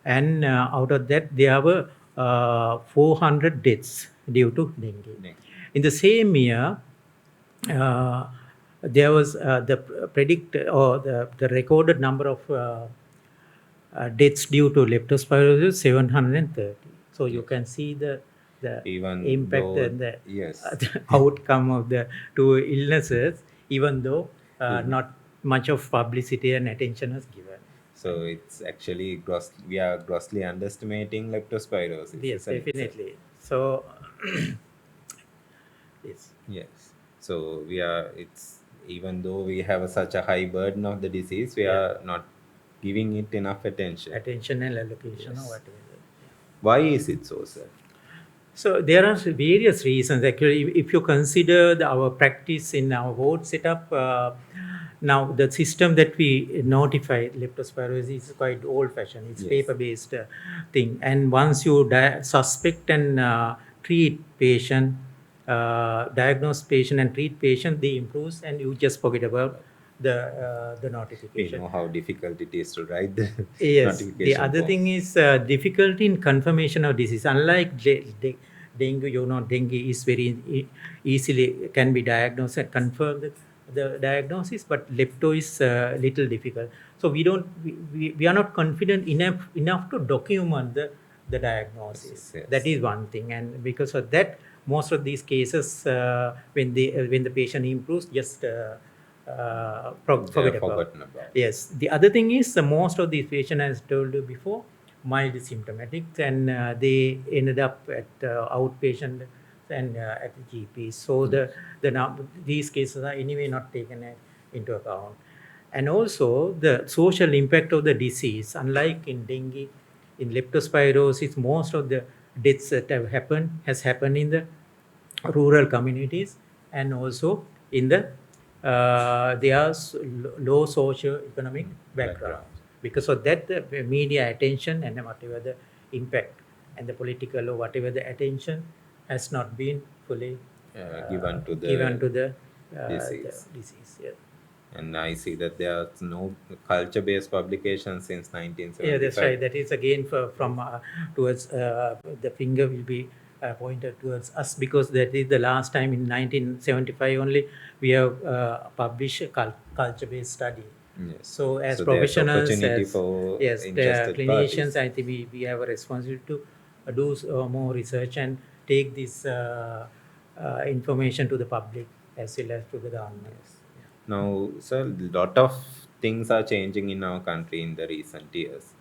and out of that there were 400 deaths due to dengue. In the same year, there was the predict or the recorded number of deaths due to leptospirosis 730. So you can see the Even impact though- and the, yes. the outcome of the two illnesses, even though not much of publicity and attention was given. So it's actually we are grossly underestimating leptospirosis. Yes, isn't it, sir? definitely. So yes. Yes. So it's even though we have such a high burden of the disease, we Yeah. are not giving it enough attention. Attention and allocation Yes. or whatever. Why is it so, sir? So there are various reasons. Actually, if you consider our practice in our ward setup, now the system that we notify leptospirosis is quite old-fashioned. It's Yes. paper-based thing. And once you suspect and treat patient, diagnose patient and treat patient, they improve, and you just forget about the We notification. know how difficult it is to write the Yes. The notification other form. thing is difficulty in confirmation of disease. Unlike dengue, dengue is very easily can be diagnosed and confirmed the diagnosis, but lepto is little difficult. So we are not confident enough to document the diagnosis. Yes. That is one thing, and because of that, most of these cases when the patient improves, just forget about. Forgotten about. Yes. The other thing is most of these patients, as told you before, mild symptomatic, and they ended up at outpatient and at the GP. So these cases are anyway not taken into account. And also the social impact of the disease, unlike in dengue, in leptospirosis, most of the deaths that has happened in the rural communities, and also in the their low socio-economic background. Because of that, the media attention and whatever the impact and the political or whatever the attention has not been fully Given to the disease. disease. Yeah. And I see that there are no culture-based publications since 1975. Yeah, that's right. That is again from towards the finger will be pointed towards us, because that is the last time in 1975 only we have published a culture-based study. Yes. So as So there's professionals, opportunity as for yes, the interested clinicians, parties. I think we have a responsibility to do more research and take this information to the public as well as to the government. Now, sir, a lot of things are changing in our country in the recent years.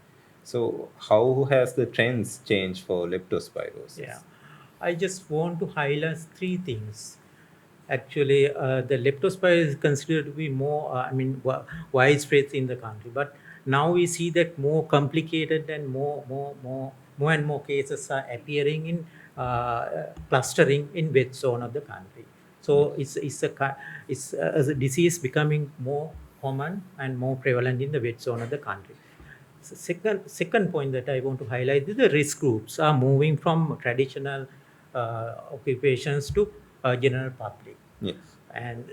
So, how has the trends changed for leptospirosis? Yeah, I just want to highlight three things. Actually, the leptospirosis is considered to be more, widespread in the country. But now we see that more complicated and more and more cases are appearing in clustering in wet zone of the country. So it's a disease becoming more common and more prevalent in the wet zone of the country. Second point that I want to highlight is the risk groups are moving from traditional occupations to general public. Yes. And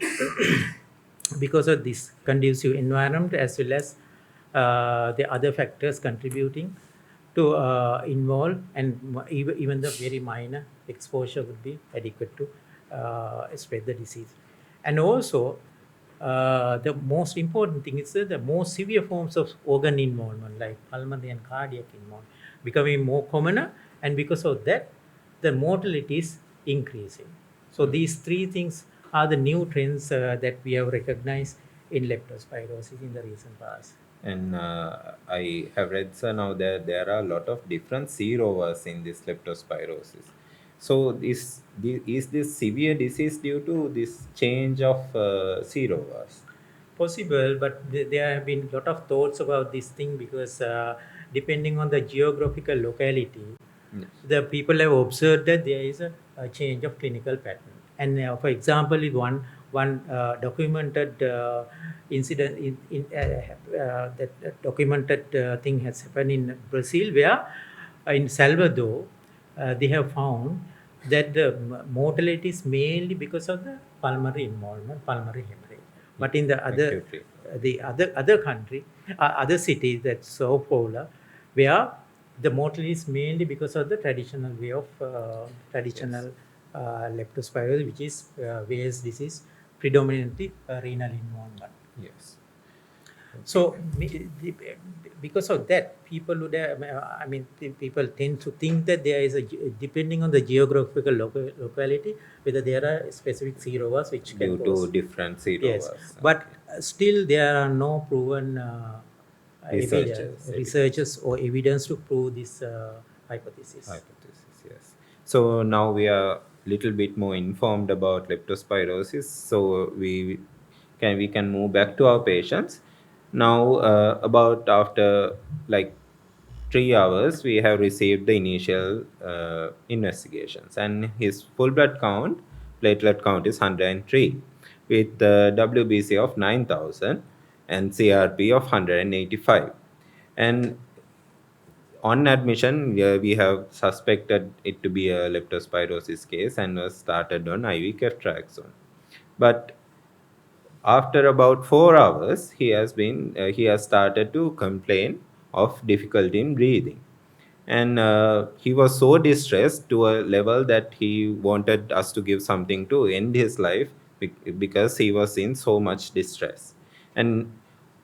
because of this conducive environment as well as the other factors contributing to involve, and even the very minor exposure would be adequate to spread the disease. And also the most important thing is that the more severe forms of organ involvement like pulmonary and cardiac involvement becoming more commoner, and because of that the mortality is increasing. So these three things are the new trends that we have recognized in leptospirosis in the recent past. And I have read, sir, now that there are a lot of different serovers in this leptospirosis. So is this severe disease due to this change of serovers? Possible, but there have been a lot of thoughts about this thing because depending on the geographical locality, Yes. the people have observed that there is a change of clinical pattern. And for example, one documented incident that documented thing has happened in Brazil, where in Salvador they have found that the mortality is mainly because of the pulmonary involvement, pulmonary hemorrhage. But in the other Acutely. other country, other cities, that's Sao Paulo, where the mortality is mainly because of the traditional way of traditional leptospirosis, which is Weil's disease, predominantly renal involvement. Yes. So because of that, people would have, people tend to think that there is depending on the geographical locality, whether there are specific serovers which can Due cause. to different serovers. Yes, but still there are no proven researchers or evidence to prove this hypothesis. Yes. So now we are little bit more informed about leptospirosis. So we can move back to our patients. Now about after like 3 hours, we have received the initial investigations, and his full blood count, platelet count is 103, with WBC of 9,000 and CRP of 185. And on admission, we have suspected it to be a leptospirosis case and was started on IV ceftriaxone. But after about 4 hours, he has started to complain of difficulty in breathing, and he was so distressed to a level that he wanted us to give something to end his life because he was in so much distress. And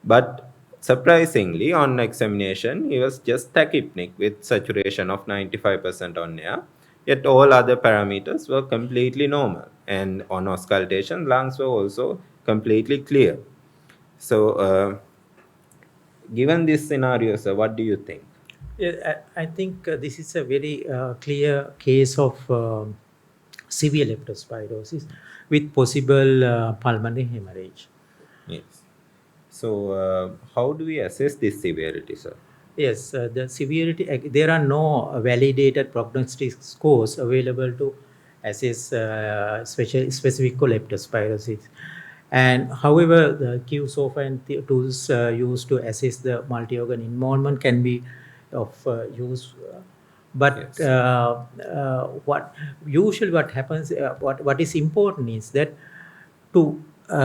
but surprisingly, on examination, he was just tachypnic with saturation of 95% on air, yet all other parameters were completely normal, and on auscultation lungs were also completely clear. So given this scenario, sir, what do you think? Yeah, I think this is a very clear case of severe leptospirosis with possible pulmonary hemorrhage. Yes. So how do we assess this severity, sir? Yes, the severity, there are no validated prognostic scores available to assess specific leptospirosis. And however, the QSOFA and the tools used to assess the multi-organ involvement can be of use. But Yes. what happens, what is important is that to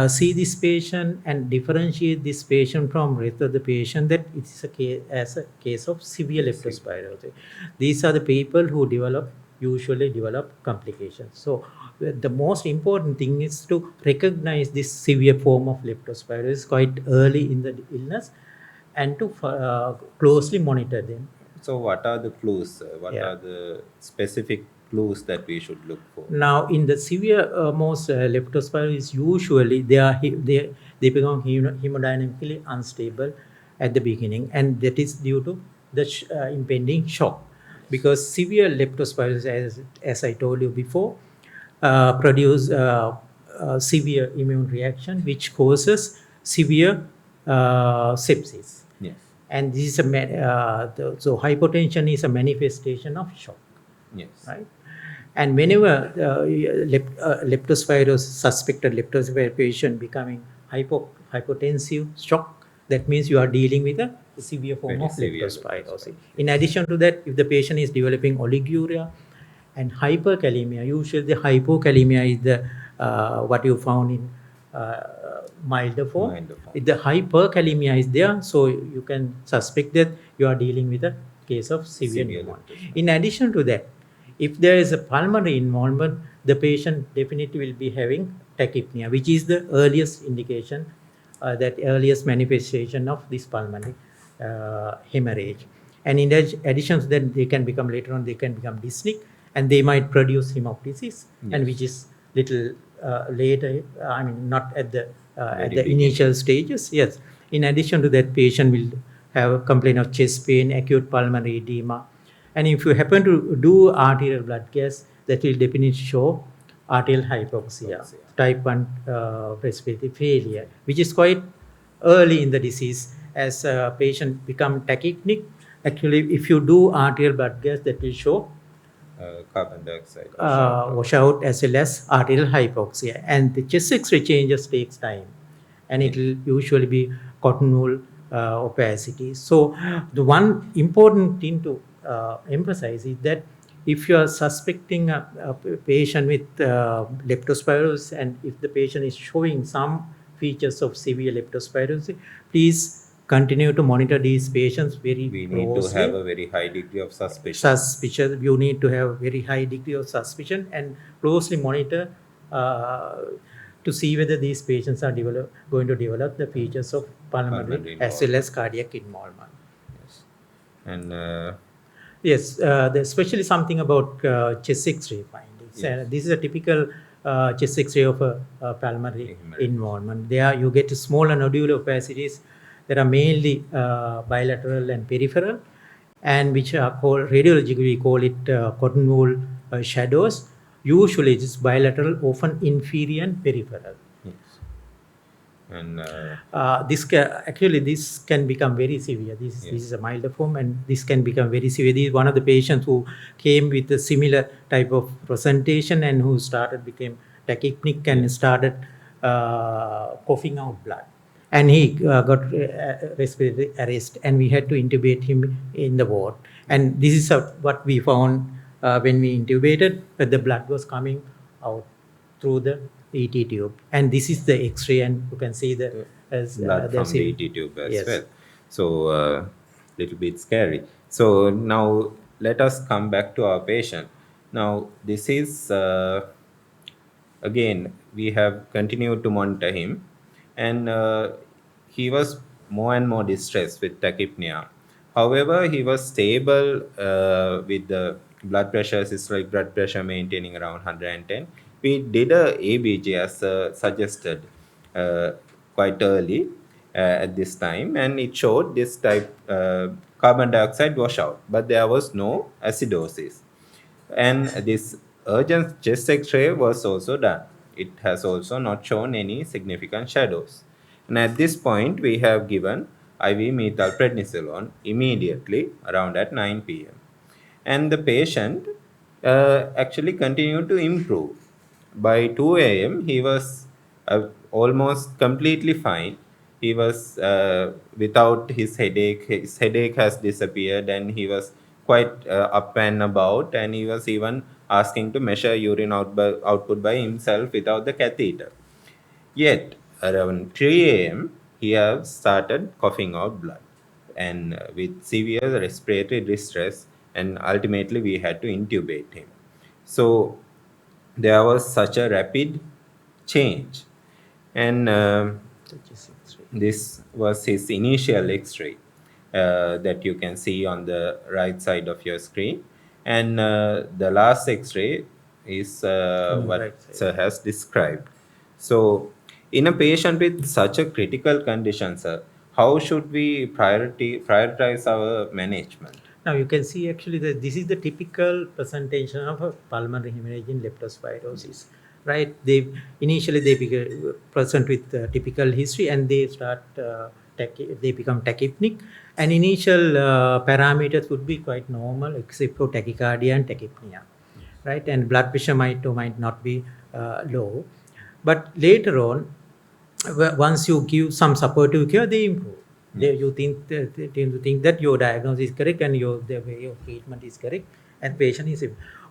see this patient and differentiate this patient from rest of the patient, that it is a case of severe leptospirosis. These are the people who usually develop complications. So the most important thing is to recognize this severe form of leptospirosis quite early in the illness and to closely monitor them. So what are the clues, sir? What Yeah. are the specific clues that we should look for? Now, in the severe most leptospirosis, usually they become hemodynamically unstable at the beginning, and that is due to the impending shock. Because severe leptospirosis, as I told you before, produce severe immune reaction, which causes severe sepsis. Yes. And this is so hypotension is a manifestation of shock, Yes. right? And whenever leptospirosis, suspected leptospirosis patient becoming hypotensive shock, that means you are dealing with a severe form Very of severe leptospirosis. In addition to that, if the patient is developing oliguria and hyperkalemia, usually the hypokalemia is the what you found in milder form. Milder form. If the hyperkalemia is there, so you can suspect that you are dealing with a case of severe Severe pneumonia. leptospirosis. In addition to that, if there is a pulmonary involvement, the patient definitely will be having tachypnea, which is the earliest indication, that earliest manifestation of this pulmonary hemorrhage. And in addition to that, they can become later on, they can become dyspneic, and they might produce hemoptysis, and which is little later, I mean, not at the Very initial beginning. stages. Yes. In addition to that, patient will have a complaint of chest pain, acute pulmonary edema, and if you happen to do arterial blood gas, that will definitely show arterial hypoxia, type 1 respiratory failure, which is quite early in the disease. As a patient become tachypneic, actually, if you do arterial blood gas, that will show Carbon dioxide. washout as well as arterial hypoxia. And the chest X-ray changes takes time, and it will usually be cotton wool opacity. So the one important thing to emphasize is that if you are suspecting a patient with leptospirosis, and if the patient is showing some features of severe leptospirosis, please continue to monitor these patients very We closely. need to have a very high degree of suspicion. You need to have very high degree of suspicion and closely monitor to see whether these patients are going to develop the features of pulmonary as well as cardiac involvement. Yes. And Yes, there's especially something about chest X-ray findings. Yes. This is a typical chest X-ray of a pulmonary Hemorrhage. involvement. There you get smaller nodular opacities that are mainly bilateral and peripheral, and which are called radiologically, we call it cotton wool shadows. Usually it is bilateral, often inferior and peripheral. yes. And This can become very severe. This is a milder form, and this can become very severe. This is one of the patients who came with a similar type of presentation and who became tachypneic and started coughing out blood. And he got respiratory arrest, and we had to intubate him in the ward. And this is what we found when we intubated, that the blood was coming out through the ET tube. And this is the X-ray, and you can see the blood from the ET tube as Yes. well. So little bit scary. So now let us come back to our patient. Now this is again we have continued to monitor him, and he was more and more distressed with tachypnea. However, he was stable with the blood pressure, systolic blood pressure maintaining around 110. We did a ABG as suggested quite early at this time, and it showed this type carbon dioxide washout, but there was no acidosis. And this urgent chest X-ray was also done. It has also not shown any significant shadows. And at this point, we have given IV methylprednisolone immediately around at 9 p.m. And the patient actually continued to improve. By 2 a.m., he was almost completely fine. He was without his headache. His headache has disappeared, and he was quite up and about, and he was even asking to measure urine output by himself without the catheter. Yet, around 3 a.m., he has started coughing out blood, and with severe respiratory distress, and ultimately we had to intubate him. So there was such a rapid change, and this was his initial X-ray that you can see on the right side of your screen, and the last X-ray is what right side. sir has described. So in a patient with such a critical condition, sir, how should we prioritize our management? Now you can see actually that this is the typical presentation of a pulmonary hemorrhage in leptospirosis, right? They initially present with typical history, and they they become tachypneic, and initial parameters would be quite normal except for tachycardia and tachypnea. right? And blood pressure might or might not be low. But later on, once you give some supportive care, they improve. You tend to think that your diagnosis is correct and the way your treatment is correct, and patient is.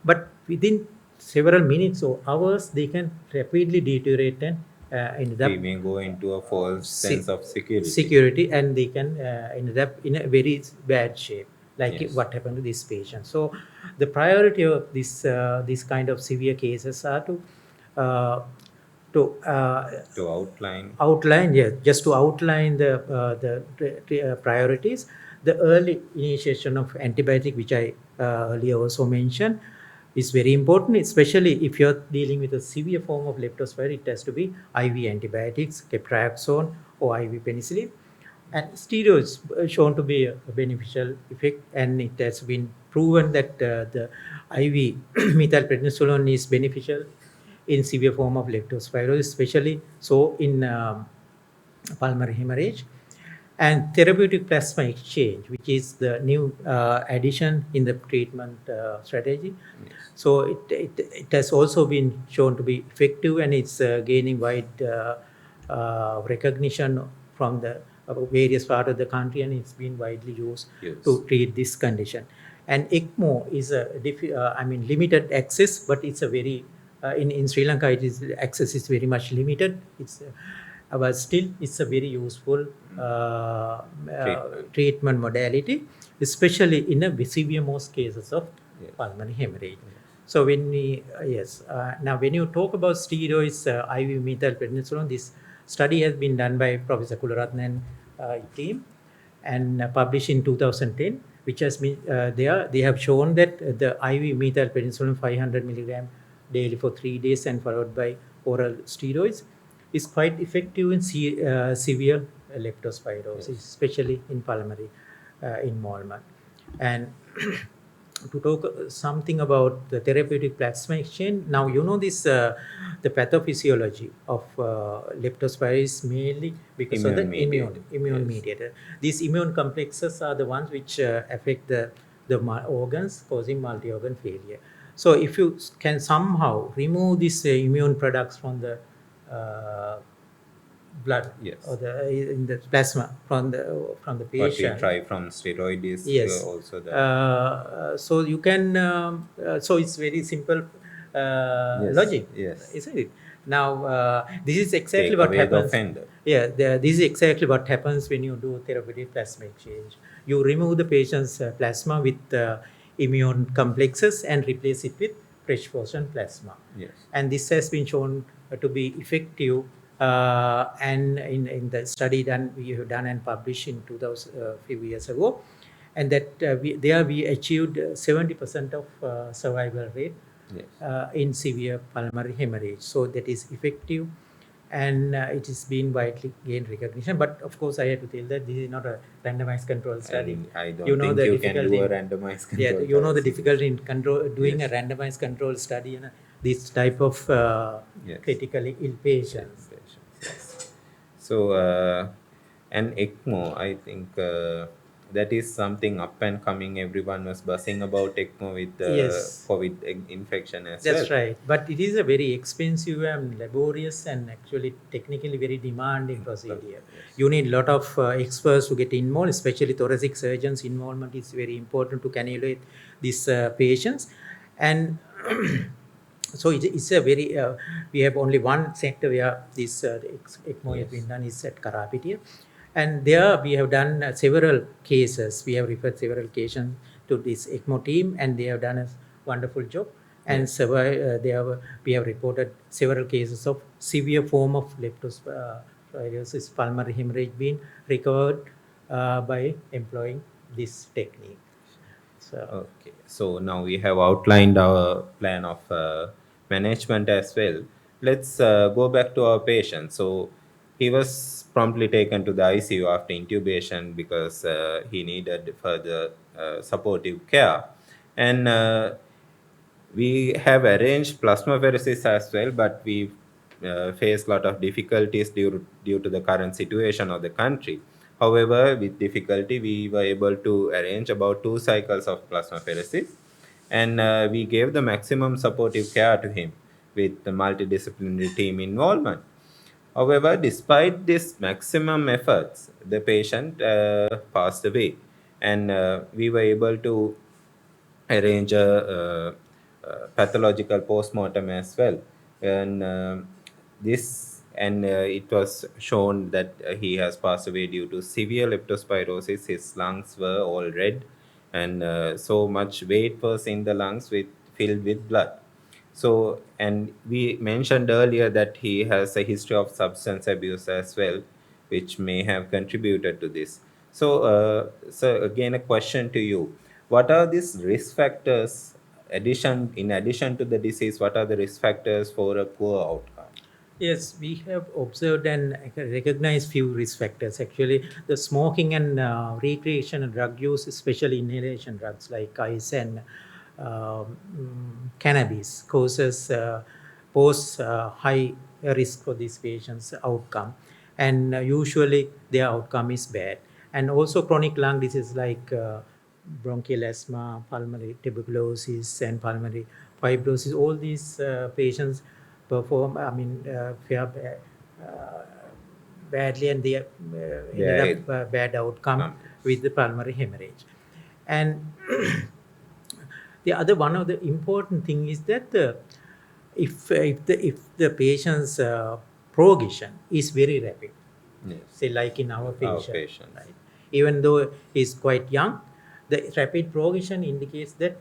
But within several minutes or hours, they can rapidly deteriorate and end up We may go into a false sense of security. security, and they can end up in a very bad shape, like Yes. what happened to this patient. So the priority of this kind of severe cases are to uh, to outline, yeah, just to outline the priorities. The early initiation of antibiotic, which I earlier also mentioned, is very important, especially if you're dealing with a severe form of leptospira. It has to be IV antibiotics, ceftriaxone or IV penicillin. And steroids shown to be a beneficial effect, and it has been proven that the IV methylprednisolone is beneficial in severe form of leptospirosis, especially so in pulmonary hemorrhage. And therapeutic plasma exchange, which is the new addition in the treatment strategy. So it has also been shown to be effective, and it's gaining wide recognition from the various parts of the country, and it's been widely used to treat this condition. And ECMO is limited access, but it's a very in Sri Lanka, access is very much limited. It's but still it's a very useful treatment modality, especially in a severe most cases of pulmonary hemorrhage. So when we now when you talk about steroids, IV methylprednisolone, this study has been done by Professor Kularatne and team, and published in 2010, which has been they have shown that the IV methylprednisolone 500 milligram daily for 3 days and followed by oral steroids is quite effective in severe leptospirosis, especially in pulmonary involvement. And to talk something about the therapeutic plasma exchange, now you know this the pathophysiology of leptospirosis mainly because of the immune mediator. These immune complexes are the ones which affect the organs, causing multi-organ failure. So if you can somehow remove these immune products from the blood or in the plasma from the patient. What we try from steroid is also the so you can so it's very simple logic, isn't it? Now this is exactly what happens. This is exactly what happens when you do therapeutic plasma exchange. You remove the patient's plasma with immune complexes and replace it with fresh frozen plasma. And this has been shown to be effective, and in the study we have done and published in 2000 few years ago, and that we achieved 70% of survival rate in severe pulmonary hemorrhage. So that is effective, and it is being widely gained recognition. But of course, I have to tell that this is not a randomized control study. I don't think you can do a randomized control. You know the difficulty in doing a randomized control study in this type of critically ill patients. So, and ECMO, I think that is something up and coming. Everyone was buzzing about ECMO with the COVID infection as well. That's right. But it is a very expensive and laborious and actually technically very demanding procedure. You need a lot of experts to get involved, especially thoracic surgeons' involvement is very important to cannulate these patients. And so it's a very, we have only one center where this ECMO has been done, is at Karapitia. And there we have done several cases. We have referred several cases to this ECMO team, and they have done a wonderful job. And we have reported several cases of severe form of leptospirosis, pulmonary hemorrhage being recovered by employing this technique. Okay, so now we have outlined our plan of management as well. Let's go back to our patient. So he was promptly taken to the ICU after intubation because he needed further supportive care. And we have arranged plasmapheresis as well, but we face a lot of difficulties due to the current situation of the country. However, with difficulty, we were able to arrange about 2 cycles of plasmapheresis. and we gave the maximum supportive care to him with the multidisciplinary team involvement. However, despite this maximum efforts, the patient passed away, and we were able to arrange a pathological postmortem as well. And it was shown that he has passed away due to severe leptospirosis. His lungs were all red, and so much weight was in the lungs filled with blood. So, and we mentioned earlier that he has a history of substance abuse as well, which may have contributed to this. So again, a question to you: what are these risk factors? In addition to the disease, what are the risk factors for a poor outcome? Yes, we have observed and recognized few risk factors. Actually, the smoking and recreational drug use, especially inhalation drugs like ice and cannabis, pose high risk for these patients' outcome, and usually their outcome is bad. And also chronic lung disease like bronchial asthma, pulmonary tuberculosis, and pulmonary fibrosis. All these patients fare badly, and they ended up bad outcome with the pulmonary hemorrhage. And the other one of the important thing is that if the patient's progression is very rapid, Yes. say like in our patient, patient. right? Even though he's quite young, the rapid progression indicates that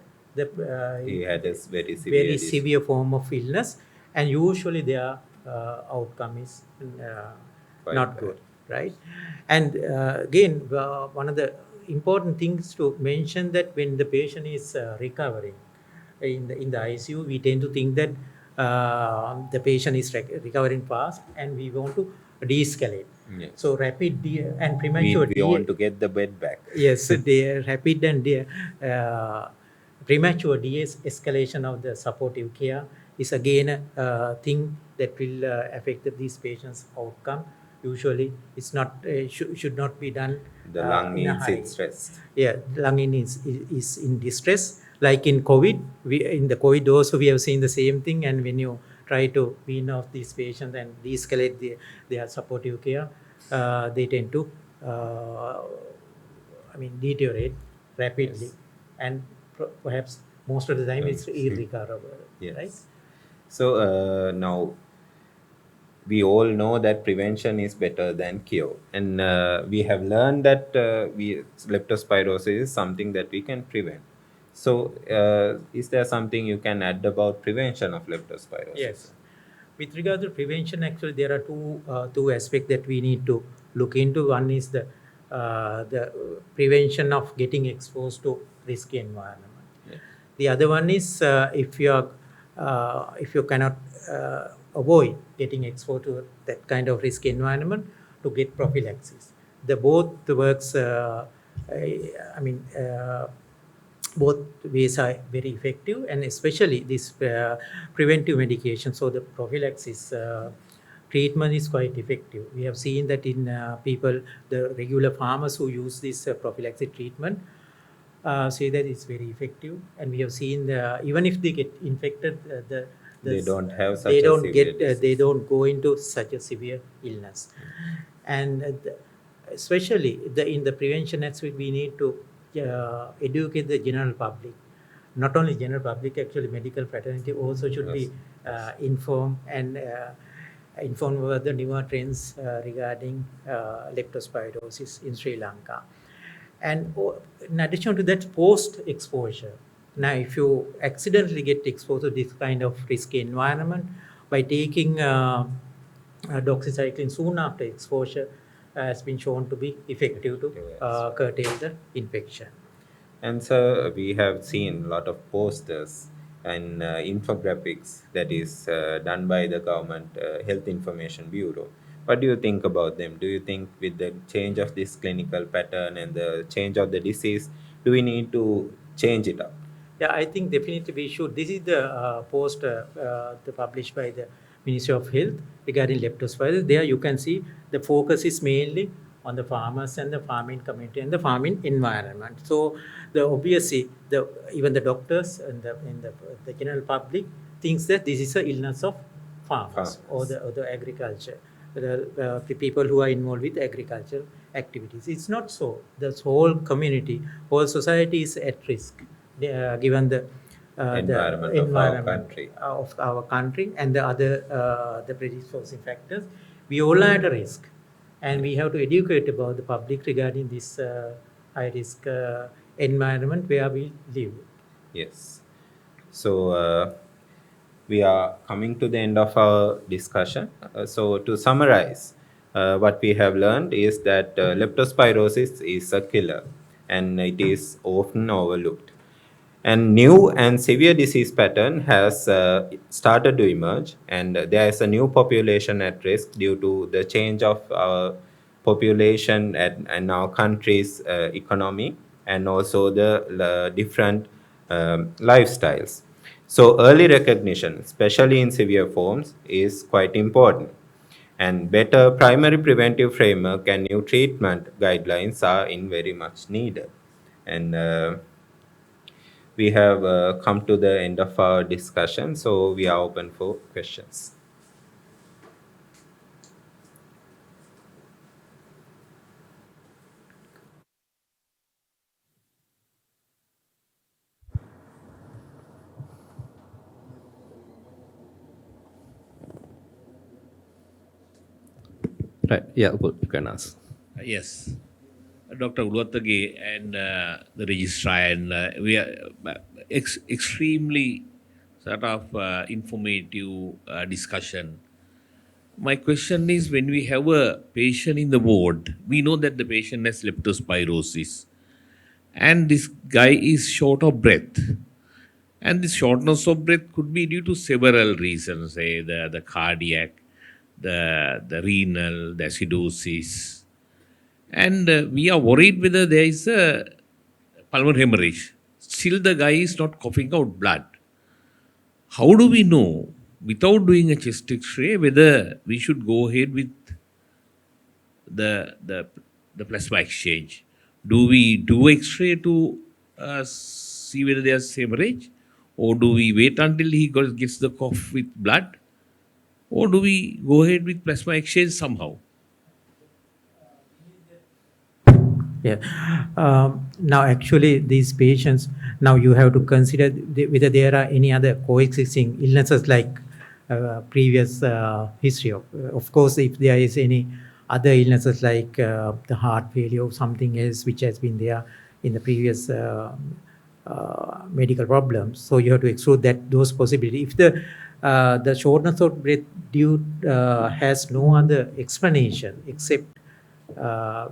He had a very severe very disease. severe form of illness, and usually their outcome is Quite not bad. good, right? And again, one of the important things to mention that when the patient is recovering in the ICU, we tend to think that the patient is recovering fast, and we want to de-escalate. Yes. So rapid and premature We want to get the bed back. yes, the rapid and premature de-escalation of the supportive care is again a thing that will affect these patients' outcome. Usually, it's not should not be done. The lung in a needs hurry. its rest. Yeah, lung is in distress. Like in COVID, in the COVID also we have seen the same thing. And when you try to wean off these patients and de-escalate their supportive care, they tend to deteriorate rapidly, Yes. and perhaps most of the time it's irrecoverable. Yes. Right? So now we all know that prevention is better than cure, and we have learned that leptospirosis is something that we can prevent. So, is there something you can add about prevention of leptospirosis? Yes. With regard to prevention, actually, there are two aspects that we need to look into. One is the prevention of getting exposed to risky environment. Yes. The other one is if you cannot avoid getting exposed to that kind of risky environment, to get prophylaxis. The both works. Both ways are very effective, and especially this preventive medication. So the prophylaxis treatment is quite effective. We have seen that in people, the regular farmers who use this prophylaxis treatment say that it's very effective. And we have seen even if they get infected, They don't have such they a don't severe get disease. they don't go into such a severe illness. And especially in the prevention aspect, we need to educate the general public. Not only general public, actually medical fraternity also should be informed and informed about the newer trends regarding leptospirosis in Sri Lanka. And in addition to that, post exposure. Now, if you accidentally get exposed to this kind of risky environment, by taking doxycycline soon after exposure, has been shown to be effective to curtail the infection. And so we have seen a lot of posters and infographics that is done by the government Health Information Bureau. What do you think about them? Do you think with the change of this clinical pattern and the change of the disease, do we need to change it up? Yeah, I think definitely we should. This is the post published by the Ministry of Health regarding leptospirosis. There you can see the focus is mainly on the farmers and the farming community and the farming environment. So obviously even the doctors and the general public thinks that this is an illness of farmers or the agriculture, the people who are involved with agricultural activities. It's not so. The whole community, whole society is at risk, given the Environment the of our environment country. of our country and the other the predisposing factors. We all are at a risk, and we have to educate about the public regarding this high risk environment where we live. Yes. So we are coming to the end of our discussion. So to summarize, what we have learned is that leptospirosis is a killer and it is often overlooked. And new and severe disease pattern has started to emerge, and there is a new population at risk due to the change of our population and our country's economy, and also the different lifestyles. So early recognition, especially in severe forms, is quite important. And better primary preventive framework and new treatment guidelines are in very much needed. And we have come to the end of our discussion, so we are open for questions. Right. Yeah, you can ask. Yes. Dr. Uluwatage and the registrar, and we are extremely sort of informative discussion. My question is, when we have a patient in the ward, we know that the patient has leptospirosis, and this guy is short of breath. And this shortness of breath could be due to several reasons, say the cardiac, the renal, the acidosis. And we are worried whether there is a pulmonary hemorrhage. Still, the guy is not coughing out blood. How do we know, without doing a chest X-ray, whether we should go ahead with the plasma exchange? Do we do X-ray to see whether there's hemorrhage, or do we wait until he gets the cough with blood, or do we go ahead with plasma exchange somehow? Yeah. Now, actually, these patients, now you have to consider whether there are any other coexisting illnesses like previous history. Of course, if there is any other illnesses like the heart failure or something else which has been there in the previous medical problems, so you have to exclude those possibilities. If the shortness of breath due has no other explanation except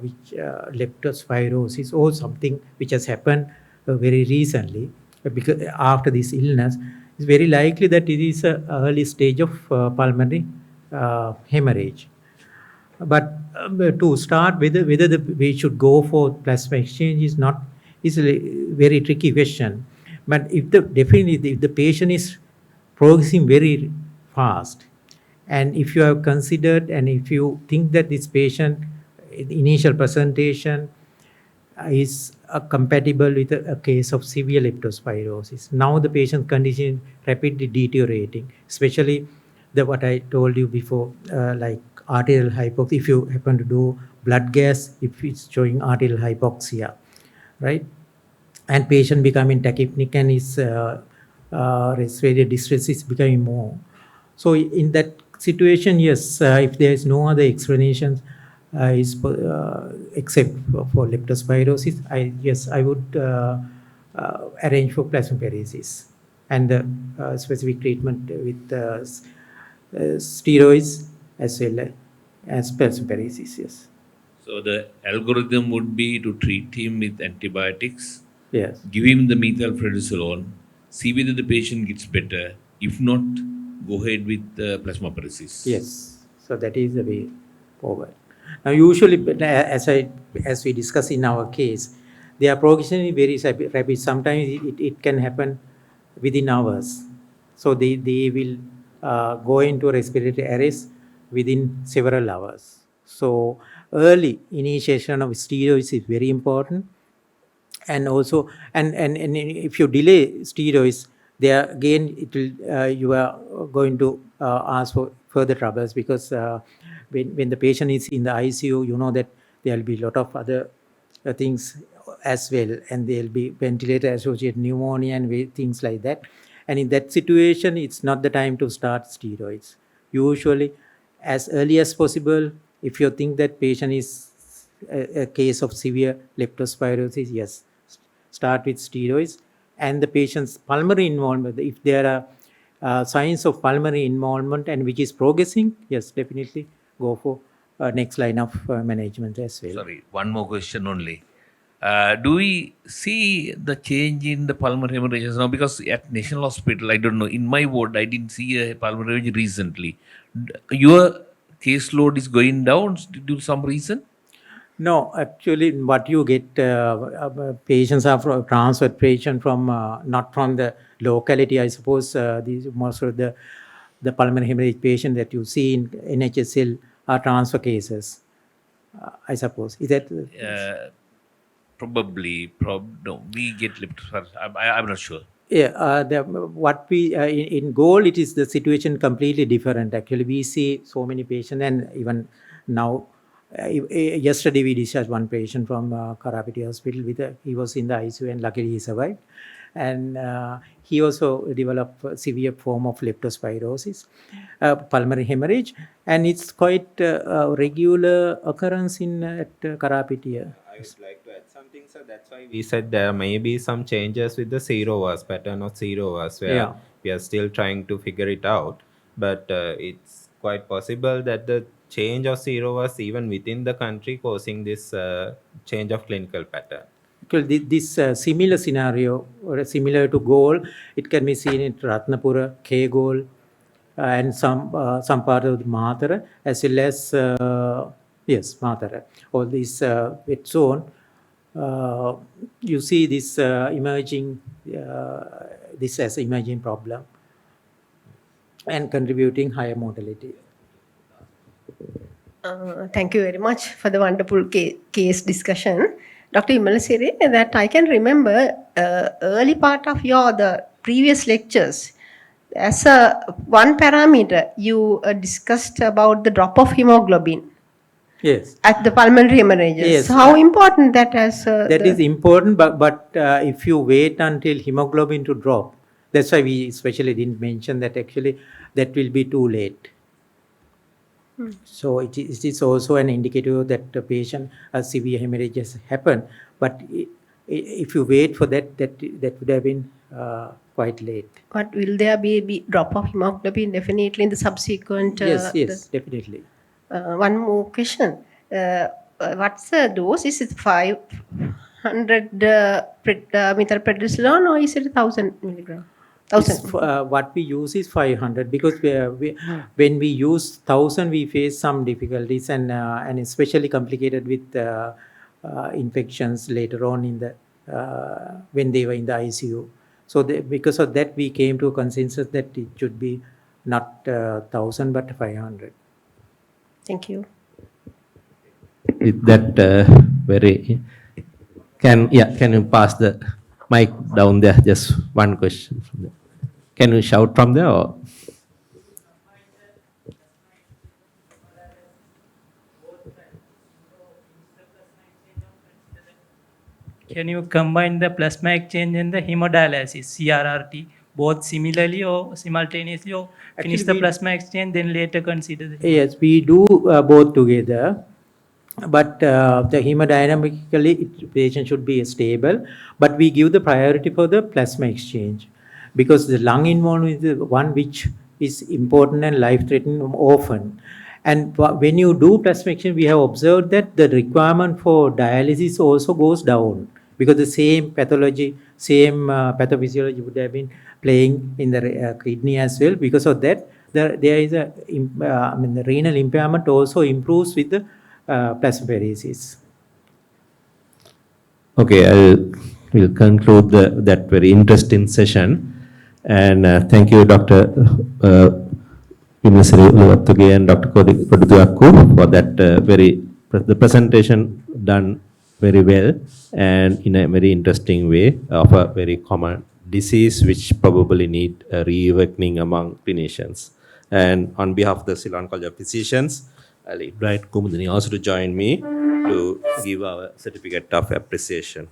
which leptospirosis or something which has happened very recently, because after this illness, it's very likely that it is an early stage of pulmonary hemorrhage. But to start, whether we should go for plasma exchange is a very tricky question. But if the patient is progressing very fast, and if you have considered and if you think that this patient initial presentation is compatible with a case of severe leptospirosis. Now the patient's condition rapidly deteriorating, especially what I told you before, like arterial hypoxia. If you happen to do blood gas, if it's showing arterial hypoxia, right? And patient becoming tachypneic and his respiratory distress is becoming more. So in that situation, yes, if there is no other explanations except for leptospirosis, I would arrange for plasmapheresis and specific treatment with steroids as well as plasmapheresis. Yes. So the algorithm would be to treat him with antibiotics, Yes. give him the methylprednisolone, see whether the patient gets better. If not, go ahead with plasmapheresis. Yes. So that is the way forward. Now, usually, as we discuss in our case, they are progression is very rapid. Sometimes it can happen within hours. So they will go into respiratory arrest within several hours. So early initiation of steroids is very important. And also, and if you delay steroids, there again it will you are going to ask for further troubles, because when the patient is in the ICU, you know that there will be a lot of other things as well, and there will be ventilator associated pneumonia and things like that. And in that situation, it's not the time to start steroids. Usually, as early as possible, if you think that patient is a case of severe leptospirosis, yes, start with steroids. And the patient's pulmonary involvement, if there are signs of pulmonary involvement and which is progressing, yes, definitely go for next line of management as well. Sorry, one more question only. Do we see the change in the pulmonary hemorrhages now? Because at National Hospital, I don't know, in my ward, I didn't see a pulmonary hemorrhage recently. Your caseload is going down due to some reason? No, actually, what you get, patients are transferred patient from not from the locality. I suppose these most of the pulmonary hemorrhage patient that you see in NHSL are transfer cases. I suppose is that Probably. No, we get I'm not sure. yeah. What we in goal, it is the situation completely different. Actually, we see so many patients, and even now. Yesterday we discharged one patient from Karapiti Hospital he was in the ICU, and luckily he survived. And he also developed a severe form of leptospirosis, pulmonary hemorrhage, and it's quite a regular occurrence in at Karapiti. I would like to add something, sir. That's why we said there may be some changes with the zero verse pattern of zero verse, where Yeah. we are still trying to figure it out. But it's quite possible that the change of zero verse even within the country causing this change of clinical pattern. Because this similar scenario or similar to goal, it can be seen in Ratnapura, K goal, and some part of the Mathara, as well as yes, Mathara. All this wet zone, you see this emerging this as emerging problem and contributing higher mortality. Thank you very much for the wonderful case discussion. Dr. Imalasiri, that I can remember early part of the previous lectures, as a one parameter, you discussed about the drop of hemoglobin Yes. at the pulmonary hemorrhages. Yes. How important that as that is important, but if you wait until hemoglobin to drop, that's why we especially didn't mention that. Actually, that will be too late. So it is also an indicator that the patient severe hemorrhages happen. But if you wait for that would have been quite late. But will there be drop of hemoglobin definitely in the subsequent? Yes, definitely. One more question. What's the dose? Is it 500 methylprednisolone, or is it 1,000 milligram? 1,000. What we use is 500, because when we use 1,000, we face some difficulties, and especially complicated with infections later on in the when they were in the ICU. So because of that, we came to a consensus that it should be not 1,000 but 500. Thank you. With that can you pass the mic down there? Just one question from there. Can you shout from there? Or? Can you combine the plasma exchange and the hemodialysis, CRRT, both similarly or simultaneously, or finish the plasma exchange, then later consider the Yes, we do both together. But the hemodynamically, patient should be stable. But we give the priority for the plasma exchange, because the lung involvement is the one which is important and life-threatening often. And when you do plasma exchange, we have observed that the requirement for dialysis also goes down, because the same pathology, same pathophysiology would have been playing in the kidney as well. Because of that, there is the renal impairment also improves with the plasmapheresis. Okay, we'll conclude that very interesting session. And thank you, Dr. Vimasari Uluvattuge and Dr. Kodutuakku, for that very the presentation done very well and in a very interesting way of a very common disease which probably need a re-awakening among clinicians. And on behalf of the Ceylon College of Physicians, I'll invite Kumudini also to join me to give our certificate of appreciation.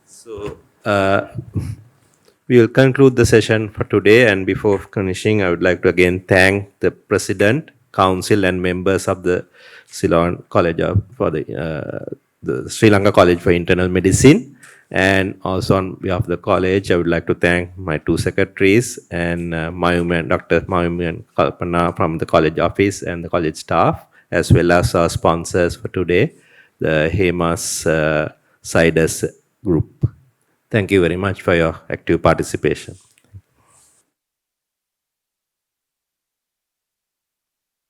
So we will conclude the session for today. And before finishing, I would like to again thank the President, Council, and members of the Ceylon College for the Sri Lanka College for Internal Medicine. And also on behalf of the college, I would like to thank my two secretaries and Dr. Mayumi and Kalpana from the college office and the college staff, as well as our sponsors for today, the Hemas Sidus Group. Thank you very much for your active participation.